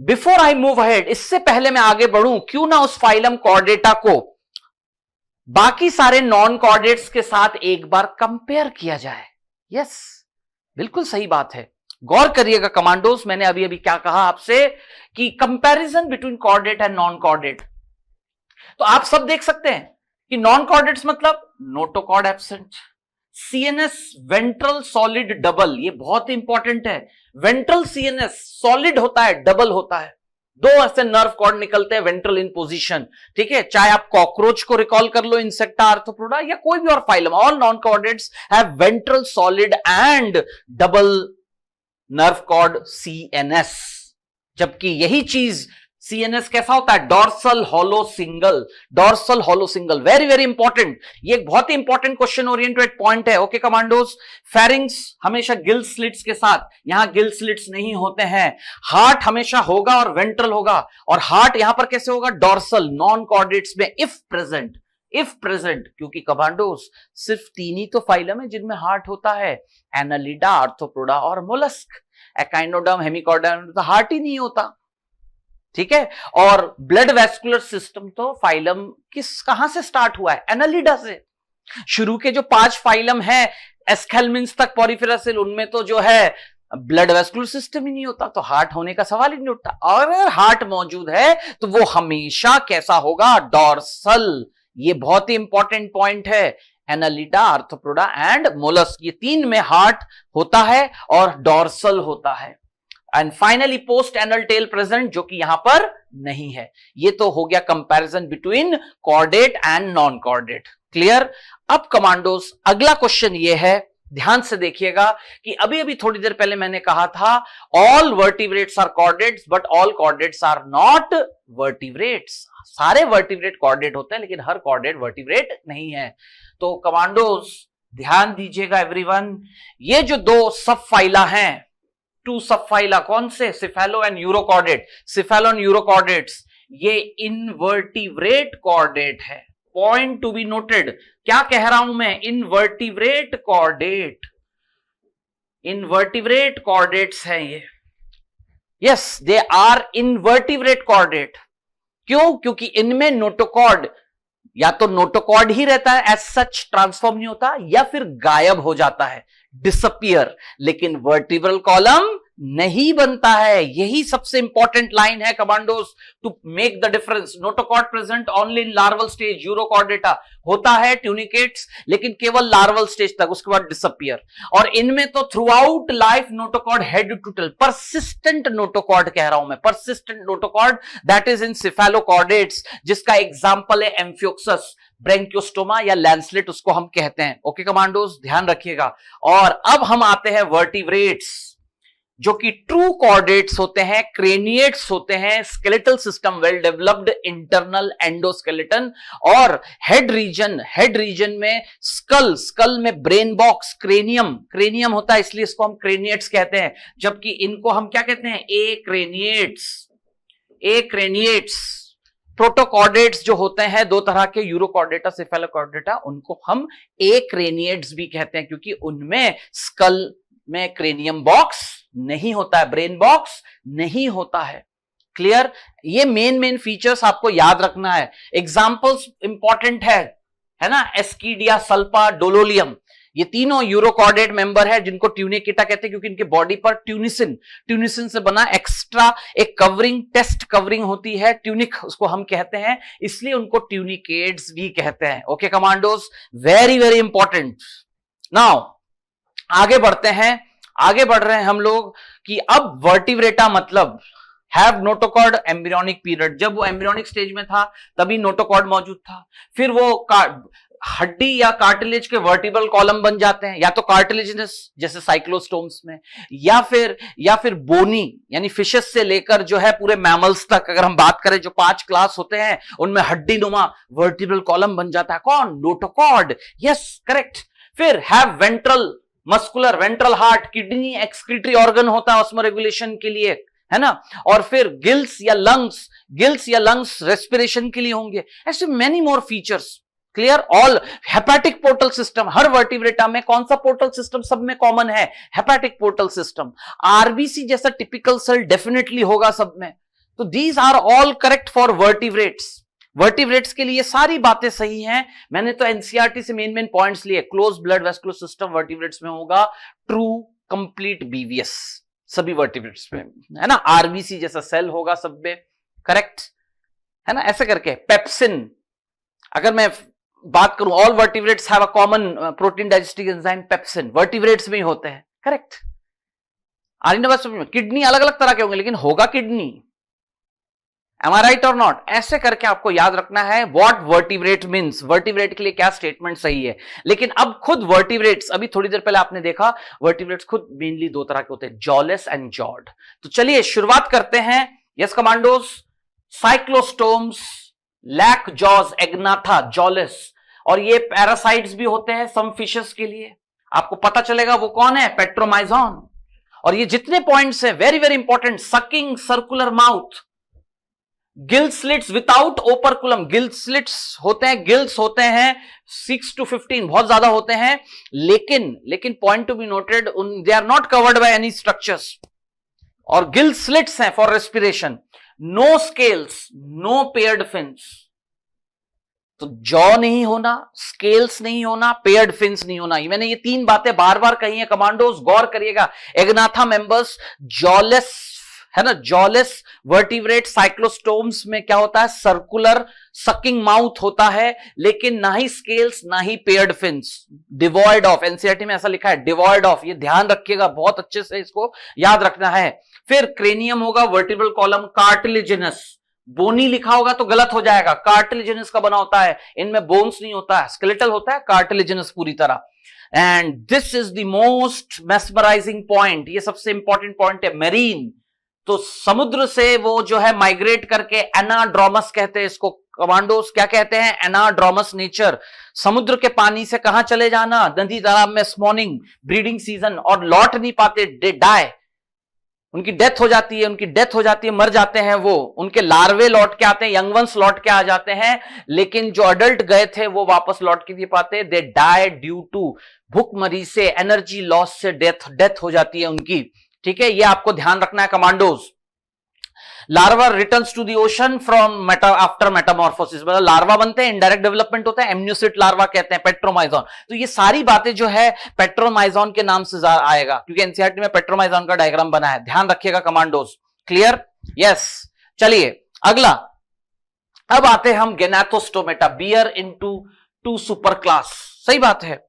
Speaker 1: before I move ahead, इससे पहले मैं आगे बढ़ूं, क्यों ना उस फाइलम कॉर्डेटा को बाकी सारे नॉन कॉर्डेट्स के साथ एक बार कंपेयर किया जाए। यस, बिल्कुल सही बात है। गौर करिएगा कमांडोज, मैंने अभी अभी क्या कहा आपसे कि comparison between chordate and non chordate. तो आप सब देख सकते हैं कि नॉन कॉर्डेट्स मतलब notochord absent, CNS ventral solid double, ये बहुत इंपॉर्टेंट है। वेंट्रल सीएनएस सॉलिड होता है, डबल होता है, दो ऐसे नर्व कॉर्ड निकलते हैं वेंट्रल इन पोजीशन, ठीक है। चाहे आप कॉकरोच को रिकॉल कर लो, इंसेक्टा, आर्थ्रोपोडा या कोई भी और phylum, all non chordates have ventral solid and double nerve cord CNS. जबकि यही चीज सीएनएस कैसा होता है? Dorsal hollow single, dorsal hollow single, very very important, ये एक बहुत ही इंपॉर्टेंट क्वेश्चन ओरिएंटेड पॉइंट है। ओके कमांडोज, फेरिंग्स हमेशा गिल स्लिट्स के साथ, यहां गिल स्लिट्स नहीं होते हैं। हार्ट हमेशा होगा और वेंट्रल होगा, और हार्ट यहां पर कैसे होगा? डॉर्सल, नॉन कॉर्डेट्स में इफ प्रेजेंट, इफ प्रेजेंट, क्योंकि कमांडोज सिर्फ 3 ही तो फाइलम है जिनमें हार्ट होता है, एनालिडा, आर्थ्रोपोडा और मोलस्क। एकाइनोडर्म, हेमिकोडर्म तो हार्ट ही नहीं होता, ठीक है। और ब्लड वेस्कुलर सिस्टम तो फाइलम कहां से स्टार्ट हुआ है? एनालिडा से। शुरू के जो 5 फाइलम है एस्केलमिन्स तक पॉरीफेरासिल, उनमें तो जो है ब्लड वेस्कुलर सिस्टम ही नहीं होता, तो हार्ट होने का सवाल ही नहीं उठता। और अगर हार्ट मौजूद है तो वो हमेशा कैसा होगा? डॉर्सल। ये बहुत ही इंपॉर्टेंट पॉइंट है। एनालिडा, आर्थ्रोपोडा एंड मोलस्क, ये 3 में हार्ट होता है और डॉर्सल होता है। And finally post anal tail present, जो कि यहां पर नहीं है। ये तो हो गया comparison between chordate and non chordate. Clear? अब कमांडोज अगला क्वेश्चन ये है, ध्यान से देखिएगा कि अभी अभी थोड़ी देर पहले मैंने कहा था all vertebrates are chordates but all chordates are not vertebrates. सारे वर्टिब्रेट कॉर्डेट होते हैं लेकिन हर कॉर्डेट वर्टिब्रेट नहीं है। तो कमांडोज ध्यान दीजिएगा एवरीवन, ये जो 2 सब फाइला हैं, 2 सब फाइला कौन से? Cephalo and urochordate. Cephalo and urochordates ये इनवर्टिब्रेट कॉर्डेट है। पॉइंट टू बी नोटेड, क्या कह रहा हूं मैं? इनवर्टिब्रेट कॉर्डेट, इनवर्टिब्रेट कॉर्डेट्स हैं ये। Yes, they are invertebrate chordate. क्यों? क्योंकि इनमें नोटोकॉर्ड या तो नोटोकॉर्ड ही रहता है, एज सच ट्रांसफॉर्म नहीं होता, या फिर गायब हो जाता है, डिसअपियर, लेकिन वर्टिब्रल कॉलम नहीं बनता है। यही सबसे इंपॉर्टेंट लाइन है commandos to make the difference. Notochord present only in larval stage, urochordata होता है ट्यूनिकेट्स, लेकिन केवल लार्वल स्टेज तक, उसके बाद डिसअपियर। और इनमें तो throughout life notochord head to tail, persistent notochord कह रहा हूं मैं, persistent notochord that is in cephalochordates, जिसका एग्जांपल है एम्फियोक्सस, ब्रेंकियोस्टोमा या लैंसलेट उसको हम कहते हैं। ओके कमांडोज, ध्यान रखिएगा। और अब हम आते हैं वर्टिब्रेट्स, जो कि ट्रू कॉर्डेट्स होते हैं, क्रेनिएट्स होते हैं, skeletal system well developed, internal endoskeleton, और हेड रीजन में स्कल, स्कल में ब्रेन बॉक्स, क्रेनियम, क्रेनियम होता है इसलिए इसको हम क्रेनिएट्स कहते हैं, जबकि इनको हम क्या कहते हैं? एक्रेनिएट्स, एक्रेनिएट्स। प्रोटोकॉर्डेट्स जो होते हैं 2 तरह के, यूरोकॉर्डेटा, सिफेलोकॉर्डेटा, उनको हम एक्रेनिएट्स भी कहते हैं, क्योंकि उनमें स्कल में क्रेनियम बॉक्स नहीं होता है, ब्रेन बॉक्स नहीं होता है। क्लियर? ये मेन फीचर्स आपको याद रखना है। एग्जांपल्स इंपॉर्टेंट है ना? एस्कीडिया, सल्पा, डोलोलियम, ये तीनों यूरोकॉर्डेट मेंबर है जिनको ट्यूनिकेटा कहते हैं, क्योंकि इनके बॉडी पर ट्यूनिसिन से बना एक्स्ट्रा एक कवरिंग, टेस्ट कवरिंग होती है, ट्यूनिक उसको हम कहते हैं, इसलिए उनको ट्यूनिकेट्स भी कहते हैं। Okay commandos, very very important. Now आगे बढ़ते हैं, आगे बढ़ रहे हैं हम लोग कि अब वर्टिब्रेटा मतलब हैव नोटोकॉर्ड एम्ब्रियोनिक पीरियड। जब वो एम्ब्रियोनिक स्टेज में था तभी नोटोकॉर्ड मौजूद था, फिर वो हड्डी या कार्टिलेज के वर्टिब्रल कॉलम बन जाते हैं, या तो कार्टिलेजिनस जैसे साइक्लोस्टोम्स में, या फिर बोनी यानी फिशेस से लेकर जो है पूरे मैमल्स तक अगर हम बात करें, जो 5 क्लास होते हैं उनमें हड्डी नुमा वर्टिब्रल कॉलम बन जाता है। कौन? नोटोकॉर्ड। Yes, correct. फिर have ventral muscular, ventral heart, kidney excretory organ होता है ऑस्मो रेगुलेशन के लिए, है ना? और फिर गिल्स या लंग्स रेस्पिरेशन के लिए होंगे। ऐसे many more features. Clear? All hepatic portal system, हर वर्टिब्रेटा में कौन सा पोर्टल सिस्टम सब में कॉमन है? Hepatic portal system. आरबीसी जैसा टिपिकल सेल डेफिनेटली होगा सब में। तो these are all correct for vertebrates. Vertebrates के लिए सारी बातें सही हैं। मैंने तो एनसीईआरटी से मेन पॉइंट्स लिए। Close blood vascular system vertebrates में होगा, ट्रू कंप्लीट बीवीएस सभी वर्टिब्रेट्स में, है ना? आरबीसी जैसा सेल होगा सब में, करेक्ट है ना? ऐसे करके पेप्सिन, अगर मैं बात करूं, all vertebrates have a common protein digestive enzyme pepsin, vertebrates में ही होते हैं, करेक्ट? किडनी अलग अलग तरह के होंगे लेकिन होगा kidney. Am I right or not? ऐसे करके आपको याद रखना है what vertebrate means, वर्टिब्रेट के लिए क्या स्टेटमेंट सही है। लेकिन अब खुद वर्टिब्रेट्स, अभी थोड़ी देर पहले आपने देखा, वर्टिब्रेट्स खुद मेनली 2 तरह के होते हैं, जॉलेस एंड जॉड। तो चलिए शुरुआत करते हैं। Yes commandos, cyclostomes, lack jaws, Agnatha, jawless, और ये पैरासाइट्स भी होते हैं सम फिशेस के लिए। आपको पता चलेगा वो कौन है, पेट्रोमाइजोन। और ये जितने पॉइंट्स है very very important, sucking circular mouth, gill slits without operculum, gill slits होते हैं, गिल्स होते हैं 6 to 15, बहुत ज्यादा होते हैं, लेकिन point to be noted, they are not covered by any structures, और गिल स्लिट्स हैं for respiration. No scales, no paired fins, तो जॉ नहीं होना, स्केल्स नहीं होना, पेयर्ड फिन्स नहीं होना। मैंने ये तीन बातें बार बार कही है कमांडोज, गौर करिएगा। एग्नाथा मेंबर्स, जॉलेस है ना, जॉलेस वर्टिब्रेट, साइक्लोस्टोम्स में क्या होता है, सर्कुलर सकिंग माउथ होता है, लेकिन ना ही स्केल्स ना ही paired fins, devoid of, NCERT में ऐसा लिखा है डिवॉइड ऑफ, ये ध्यान रखिएगा, बहुत अच्छे से इसको याद रखना है। फिर क्रेनियम होगा वर्टिब्रल कॉलम, कार्टिलेजिनस, बोनी लिखा होगा तो गलत हो जाएगा, कार्टिलेजिनस का बना होता है, इनमें बोन्स नहीं होता है, स्केलेटल होता है, कार्टिलेजिनस पूरी तरह। And this is the most mesmerising point, ये सबसे इंपॉर्टेंट पॉइंट है, मेरीन, तो समुद्र से वो जो है माइग्रेट करके, एनाड्रोमस कहते हैं इसको कमांडोस, क्या कहते हैं, एनाड्रोमस नेचर, समुद्र के पानी से कहां चले जाना, नदी तालाब में स्पॉनिंग, ब्रीडिंग सीजन, और लौट नहीं पाते, दे डाई, उनकी डेथ हो जाती है, मर जाते हैं वो, उनके लार्वे लौट के आते हैं, यंग वंस लौट के आ जाते हैं, लेकिन जो अडल्ट गए थे वो वापस लौट के नहीं पाते, दे डाई ड्यू टू भूखमरी से, एनर्जी लॉस से डेथ हो जाती है उनकी। ठीक है, ये आपको ध्यान रखना है commandos. Larva returns to the ocean from after metamorphosis, मतलब लार्वा बनते हैं, इनडायरेक्ट डेवलपमेंट होता है, एम्नियोसिट लार्वा कहते हैं, पेट्रोमाइजोन। तो ये सारी बातें जो है पेट्रोमाइजोन के नाम से आएगा, क्योंकि एनसीईआरटी में पेट्रोमाइजोन का डायग्राम बना है, ध्यान रखिएगा कमांडोज। क्लियर? यस। चलिए अगला, अब आते हैं हम गेनाथोस्टोमेटा, बियर इनटू 2 सुपर क्लास। सही बात है,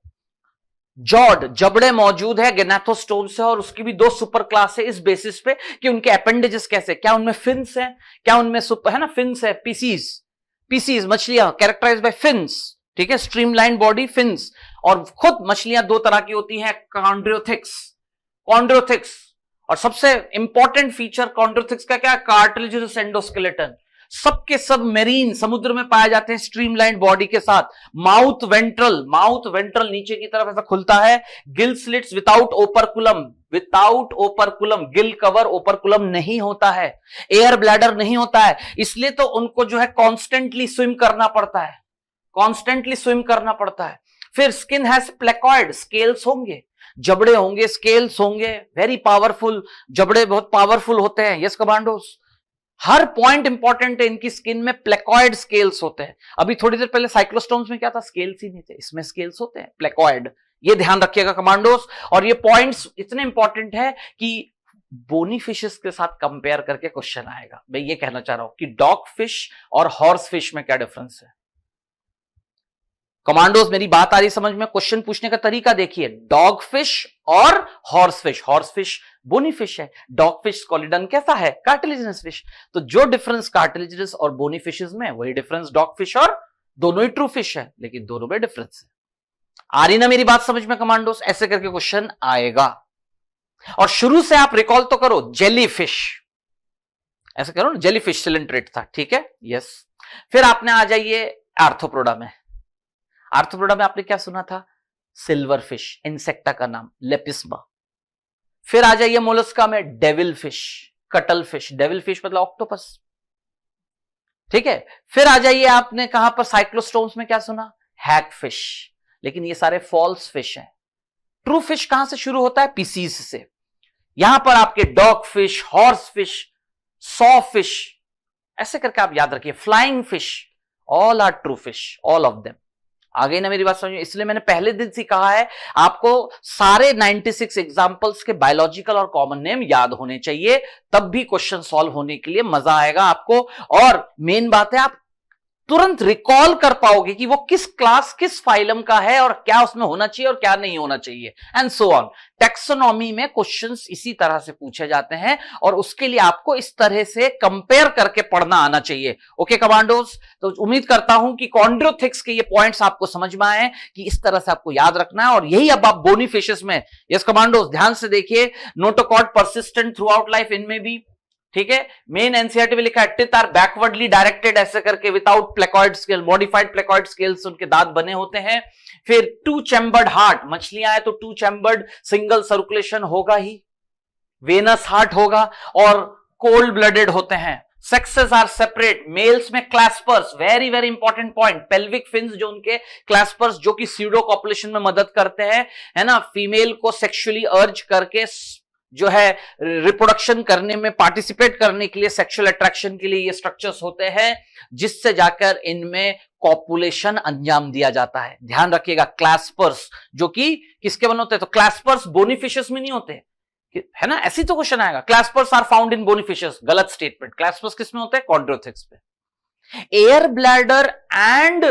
Speaker 1: जॉड, जबड़े मौजूद है गेनाथोस्टोम से, और उसकी भी 2 सुपर क्लास है इस बेसिस पे कि उनके अपेंडेजेस कैसे, क्या उनमें फिन्स है, क्या उनमें है ना फिन्स है, पीसीज मछलियां कैरेक्टराइज बाय फिन्स, ठीक है, स्ट्रीमलाइन बॉडी, फिन्स, और खुद मछलियां 2 तरह की होती हैं, कॉन्ड्रोथिक्स, और सबसे इंपॉर्टेंट फीचर कॉन्ड्रोथिक्स का क्या, कार्टिलेजिनस एंडोस्केलेटन, सबके सब मेरीन, समुद्र में पाए जाते हैं, स्ट्रीमलाइन बॉडी के साथ, माउथ वेंट्रल नीचे की तरफ ऐसा खुलता है, gill slits without operculum, gill cover, operculum नहीं होता है, एयर ब्लैडर नहीं होता है, इसलिए तो उनको जो है कॉन्स्टेंटली स्विम करना पड़ता है। फिर स्किन हैज प्लेकॉइड, स्केल्स होंगे, जबड़े होंगे, स्केल्स होंगे, वेरी पावरफुल, जबड़े बहुत पावरफुल होते हैं। यस कमांडोस, हर पॉइंट इंपॉर्टेंट है, इनकी स्किन में प्लेकॉइड स्केल्स होते हैं। अभी थोड़ी देर पहले साइक्लोस्टोम्स में क्या था, स्केल्स ही नहीं थे, इसमें स्केल्स होते हैं, प्लेकॉइड। ये ध्यान रखिएगा कमांडोस, और ये पॉइंट्स इतने इंपॉर्टेंट है कि बोनी फिशेस के साथ कंपेयर करके क्वेश्चन आएगा। मैं ये कहना चाह रहा हूं कि डॉग फिश और हॉर्स फिश में क्या डिफरेंस है। कमांडोज मेरी बात आ रही समझ में? क्वेश्चन पूछने का तरीका देखिए, डॉग फिश और हॉर्स फिश बोनी फिश है, डॉग फिश स्कोलिडन कैसा है, कार्टिलेजिनस फिश। तो जो डिफरेंस कार्टिलेजिनस और बोनी फिशेस में, वही डिफरेंस डॉग फिश, और दोनों ही ट्रू फिश है, लेकिन दोनों में डिफरेंस है। आ रही ना मेरी बात समझ में कमांडोस? ऐसे करके क्वेश्चन आएगा। और शुरू से आप रिकॉल तो करो, जेलीफिश, ऐसे करो ना, जेलीफिश सिलेंट्रेट था, ठीक है, यस। फिर आपने आ जाइए आर्थ्रोपोडा में आपने क्या सुना था, सिल्वर फिश, इंसेक्टा का नाम लेपिस्मा। फिर आ जाइए मोलस्का में, devil fish, cuttle fish, devil fish मतलब ऑक्टोपस, ठीक है। फिर आ जाइए आपने कहां पर, साइक्लोस्टोम्स में क्या सुना, हैग फिश। लेकिन ये सारे फॉल्स फिश हैं। ट्रू फिश कहां से शुरू होता है, पीसीज से। यहां पर आपके dog fish, horse fish, saw fish, ऐसे करके आप याद रखिए, flying fish, all are true fish, all of them. आ गई ना मेरी बात समझ? इसलिए मैंने पहले दिन से कहा है आपको सारे 96 एग्जांपल्स के बायोलॉजिकल और कॉमन नेम याद होने चाहिए, तब भी क्वेश्चन सॉल्व होने के लिए मजा आएगा आपको। और मेन बात है, आप तुरंत रिकॉल कर पाओगे कि वो किस क्लास, किस फाइलम का है, और क्या उसमें होना चाहिए और क्या नहीं होना चाहिए, एंड सो ऑन। टेक्सोनॉमी में क्वेश्चंस इसी तरह से पूछे जाते हैं, और उसके लिए आपको इस तरह से कंपेयर करके पढ़ना आना चाहिए। ओके कमांडोज, तो उम्मीद करता हूं कि कॉन्ड्रोथिक्स के ये पॉइंट्स आपको समझ में आए, कि इस तरह से आपको याद रखना है। और यही अब आप बोनी फिशेस में, यस कमांडोज ध्यान से देखिए, notochord persistent through out life, इनमें भी, ठीक है, मेन एनसीईआरटी में लिखा है टिथ आर बैकवर्डली डायरेक्टेड, ऐसे करके without placoid scale, modified placoid scales उनके दांत बने होते हैं। फिर टू चैम्बर्ड हार्ट, मछलियां हैं तो टू चैम्बर्ड सिंगल सर्कुलेशन होगा ही, वेनस हार्ट होगा, और कोल्ड ब्लडेड होते हैं। सेक्सेस आर सेपरेट, मेल्स में claspers, very very important point, pelvic fins जो उनके क्लैस्पर्स जो कि स्यूडो कॉपुलेशन में मदद करते हैं, है ना, फीमेल को सेक्सुअली अर्ज करके जो है रिप्रोडक्शन करने में पार्टिसिपेट करने के लिए, सेक्सुअल अट्रैक्शन के लिए ये स्ट्रक्चर्स होते हैं, जिससे जाकर इनमें कॉपुलेशन अंजाम दिया जाता है। ध्यान रखिएगा, क्लैस्पर्स जो कि किसके बने होते हैं, तो क्लैस्पर्स बोनीफिशस में नहीं होते, है ना, ऐसी तो क्वेश्चन आएगा, क्लैस्पर्स आर फाउंड इन बोनीफिशस, गलत स्टेटमेंट, क्लैस्पर्स किसमें होते हैं, कॉन्ड्रोथिक्स पे। Air bladder and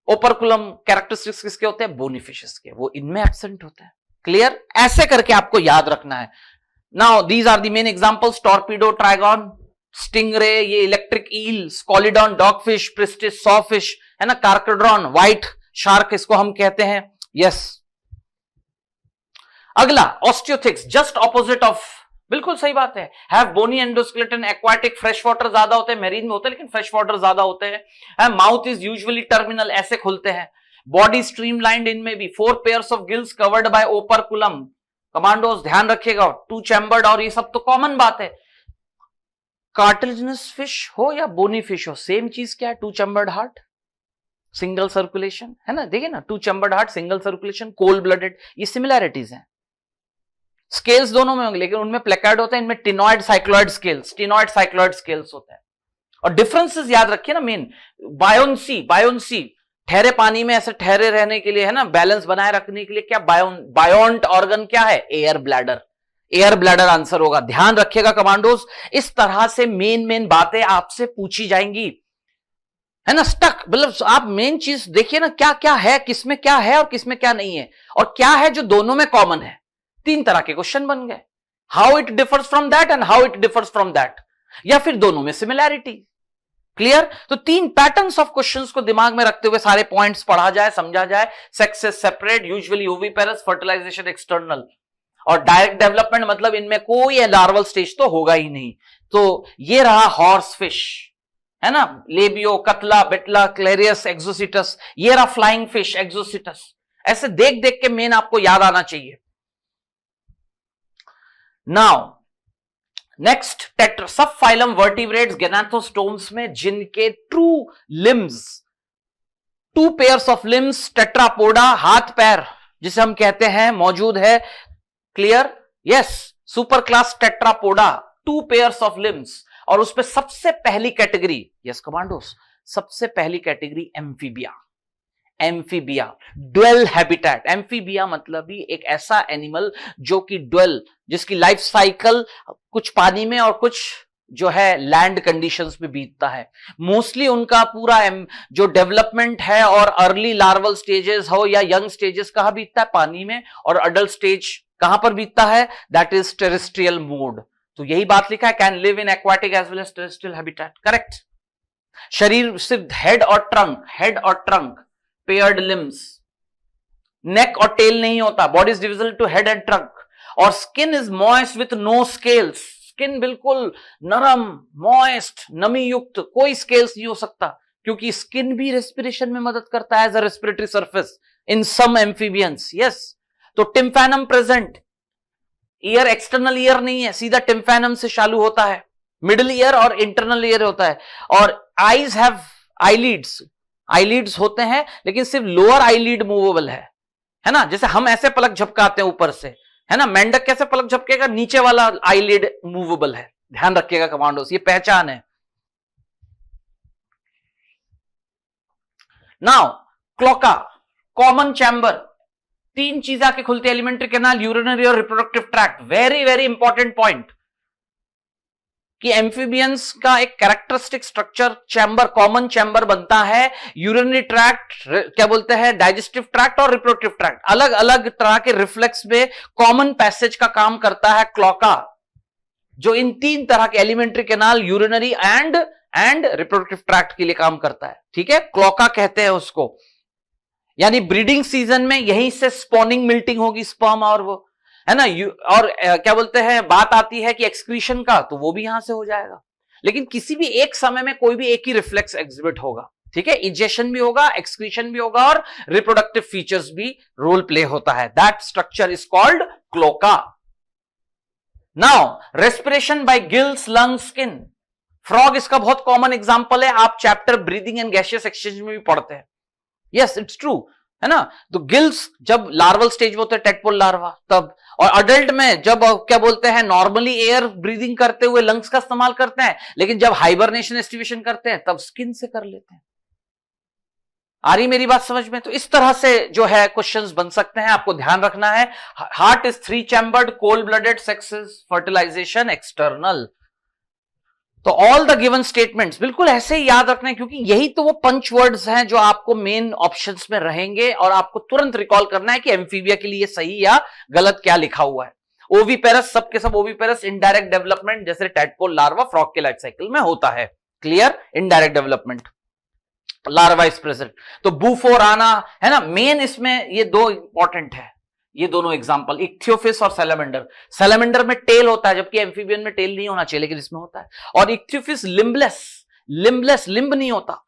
Speaker 1: operculum characteristics किसके होते हैं, बोनीफिशस के, वो इनमें एब्सेंट होता है। क्लियर, ऐसे करके आपको याद रखना है। Now these are the main examples, Torpedo, Trygon, stingray, ये electric eel, Scoliodon, dogfish, Pristis, sawfish, है ना, कार्कोड्रॉन, व्हाइट शार्क इसको हम कहते हैं। यस, अगला ऑस्टियोथिक्स, जस्ट ऑपोजिट ऑफ, बिल्कुल सही बात है, have bony endoskeleton, aquatic, fresh water ज्यादा होते हैं, मेरीन में होते हैं लेकिन फ्रेश वाटर ज्यादा होते हैं। माउथ इज यूजुअली टर्मिनल, ऐसे खुलते हैं। बॉडी स्ट्रीमलाइंड, इनमें भी 4 pairs of gills covered by operculum. Commandos ध्यान रखिएगा, 2 चैम्बर्ड, और ये सब तो कॉमन बात है। कार्टिलेजिनस फिश हो या बोनी फिश हो, सेम चीज क्या है, 2 चैम्बर्ड हार्ट, सिंगल सर्कुलेशन, है ना, देखिए ना, 2 chambered heart, single circulation, cold blooded, ये सिमिलैरिटीज हैं। स्केल्स दोनों में होंगे लेकिन उनमें प्लेकॉइड होते हैं, इनमें ctenoid cycloid scales, ctenoid cycloid scales होते हैं। और डिफरेंसेस याद रखिए ना, मेन बायोन्सी, ठहरे पानी में ऐसे ठहरे रहने के लिए, है ना, बैलेंस बनाए रखने के लिए क्या, बायोन्ट ऑर्गन क्या है, air bladder, air bladder answer होगा। ध्यान रखिएगा कमांडोज, इस तरह से मेन बातें आपसे पूछी जाएंगी, है ना, स्टक, मतलब आप मेन चीज देखिए ना, क्या क्या है, किसमें क्या है और किसमें क्या नहीं है, और क्या है जो दोनों में कॉमन है। 3 तरह के क्वेश्चन बन गए, how it differs from that and how it differs from that, या फिर दोनों में सिमिलैरिटी। क्लियर, तो 3 पैटर्न्स ऑफ क्वेश्चंस को दिमाग में रखते हुए सारे पॉइंट्स पढ़ा जाए, समझा जाए। Sexes separate, usually oviparous, fertilization external, और डायरेक्ट डेवलपमेंट मतलब इनमें कोई लार्वल स्टेज तो होगा ही नहीं। तो ये रहा हॉर्स फिश, है ना, लेबियो, कतला, बेटला, क्लेरियस, एक्सोसिटस, ये रहा फ्लाइंग फिश, एक्सोसिटस। ऐसे देख देख के मेन आपको याद आना चाहिए। Now next, tetra sub phylum vertebrates, gnathostomes में जिनके true limbs, 2 pairs of limbs, tetrapoda, हाथ पैर जिसे हम कहते हैं, मौजूद है। Clear, yes, super class tetrapoda, 2 pairs of limbs, और उसपे सबसे पहली कैटेगरी, यस कमांडोस, सबसे पहली category amphibia, dual habitat. Amphibia मतलब ही एक ऐसा एनिमल जो कि ड्वेल, जिसकी लाइफ साइकिल कुछ पानी में और कुछ जो है लैंड कंडीशंस में बीतता है। मोस्टली उनका पूरा जो डेवलपमेंट है और अर्ली लार्वल स्टेजेस हो या यंग स्टेजेस कहां बीतता है, पानी में, और अडल्ट स्टेज कहां पर बीतता है, दैट इज टेरेस्ट्रियल मोड। तो यही बात लिखा है, can live in aquatic as well as terrestrial habitat, correct. शरीर सिर्फ हेड और ट्रंक, पेयर्ड लिम्स, नेक और टेल नहीं होता, body is divisible to head and trunk, और skin is moist with no scales, skin बिल्कुल नरम, मॉइस्ट, नमी युक्त, कोई स्केल्स नहीं हो सकता, क्योंकि स्किन भी रेस्पिरेशन में मदद करता है as a respiratory surface in some amphibians. Yes, तो tympanum present, ear external ear नहीं है, सीधा टिम्फैनम से चालू होता है, मिडिल ईयर और इंटरनल ईयर होता है, और आईज हैव आईलिड्स होते हैं लेकिन सिर्फ लोअर आईलिड मूवेबल है ना, जैसे हम ऐसे पलक झपकाते हैं ऊपर से, है ना, मेंढक कैसे पलक झपकेगा, नीचे वाला आईलिड मूवेबल है। ध्यान रखिएगा कमांडोस, ये पहचान है। नाउ क्लोका, कॉमन चैम्बर, 3 चीजें आके खुलती है, एलिमेंट्री कैनाल, यूरिनरी और reproductive tract. Very very important point कि एम्फीबियंस का एक characteristic structure chamber, common chamber बनता है। यूरिनरी ट्रैक्ट क्या बोलते हैं, डाइजेस्टिव ट्रैक्ट और रिप्रोडक्टिव ट्रैक्ट, अलग अलग तरह के रिफ्लेक्स में कॉमन पैसेज का काम करता है क्लोका, जो इन 3 तरह के alimentary canal, urinary and reproductive tract के लिए काम करता है। ठीक है, क्लोका कहते हैं उसको। यानी ब्रीडिंग सीजन में यहीं से स्पॉनिंग मिल्टिंग होगी, स्पर्म और वो, है ना। और क्या बोलते हैं, बात आती है कि एक्सक्रीशन का, तो वो भी यहां से हो जाएगा। लेकिन किसी भी एक समय में कोई भी एक ही रिफ्लेक्स एग्जिबिट होगा, ठीक है। इजेशन भी होगा, एक्सक्रीशन भी होगा, और रिप्रोडक्टिव फीचर्स भी रोल प्ले होता है। That structure is called cloaca. Now respiration bye gills, lungs, skin. Frog इसका बहुत कॉमन एग्जांपल है, आप chapter breathing and gaseous exchange में भी पढ़ते हैं। यस, इट्स ट्रू, है ना। तो गिल्स जब लार्वल स्टेज में होते हैं, टेडपोल लार्वा, तब। और अडल्ट में जब क्या बोलते हैं, नॉर्मली एयर ब्रीदिंग करते हुए लंग्स का इस्तेमाल करते हैं, लेकिन जब हाइबरनेशन एस्टिवेशन करते हैं तब स्किन से कर लेते हैं। आ रही मेरी बात समझ में? तो इस तरह से जो है क्वेश्चंस बन सकते हैं, आपको ध्यान रखना है। Heart is 3 chambered, cold blooded, sex is fertilization external. तो ऑल द गिवन स्टेटमेंट्स बिल्कुल ऐसे ही याद रखना है, क्योंकि यही तो वो पंच वर्ड्स हैं जो आपको मेन ऑप्शंस में रहेंगे, और आपको तुरंत रिकॉल करना है कि एम्फीबिया के लिए सही या गलत क्या लिखा हुआ है। ओविपेरस, सबके सब ओविपेरस इनडायरेक्ट डेवलपमेंट, जैसे टैडपोल लार्वा फ्रॉग के लाइफ साइकिल में होता है। Clear? Indirect development, larva is present. तो बूफोर आना, है ना। मेन इसमें ये दो इंपॉर्टेंट है, ये दोनों एग्जांपल, इक्थियोफिस और सैलामेंडर। सैलामेंडर में टेल होता है, जबकि एम्फीबियन में टेल नहीं होना चाहिए, लेकिन इसमें होता है। और इक्थियोफिस लिम्बलेस, लिम्ब नहीं होता।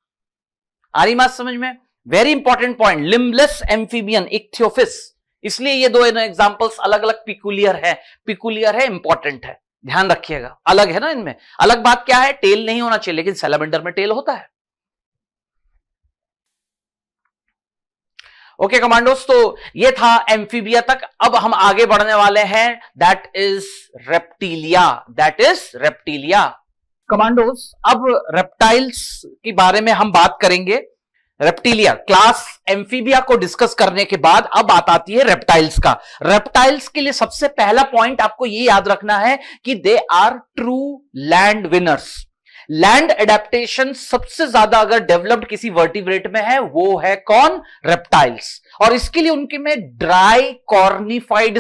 Speaker 1: आ रही बात समझ में? Very important point, limbless amphibian, Ichthyophis. इसलिए ये दो एग्जांपल्स अलग अलग पिकुलियर है, इंपॉर्टेंट है, ध्यान रखिएगा। अलग है ना इनमें। अलग बात क्या है, टेल नहीं होना चाहिए, लेकिन सैलामेंडर में टेल होता है। ओके कमांडोस, तो ये था एम्फीबिया तक। अब हम आगे बढ़ने वाले हैं, दैट इज रेप्टिलिया। कमांडोस, अब रेप्टाइल्स के बारे में हम बात करेंगे। रेप्टिलिया क्लास एम्फीबिया को डिस्कस करने के बाद अब बात आती है रेप्टाइल्स का। रेप्टाइल्स के लिए सबसे पहला पॉइंट आपको ये याद रखना है कि they are true land winners. Land adaptation सबसे ज्यादा अगर डेवलप्ड किसी वर्टिब्रेट में है, वो है कौन? रेप्टाइल्स। और इसके लिए उनके में ड्राई कॉर्निफाइड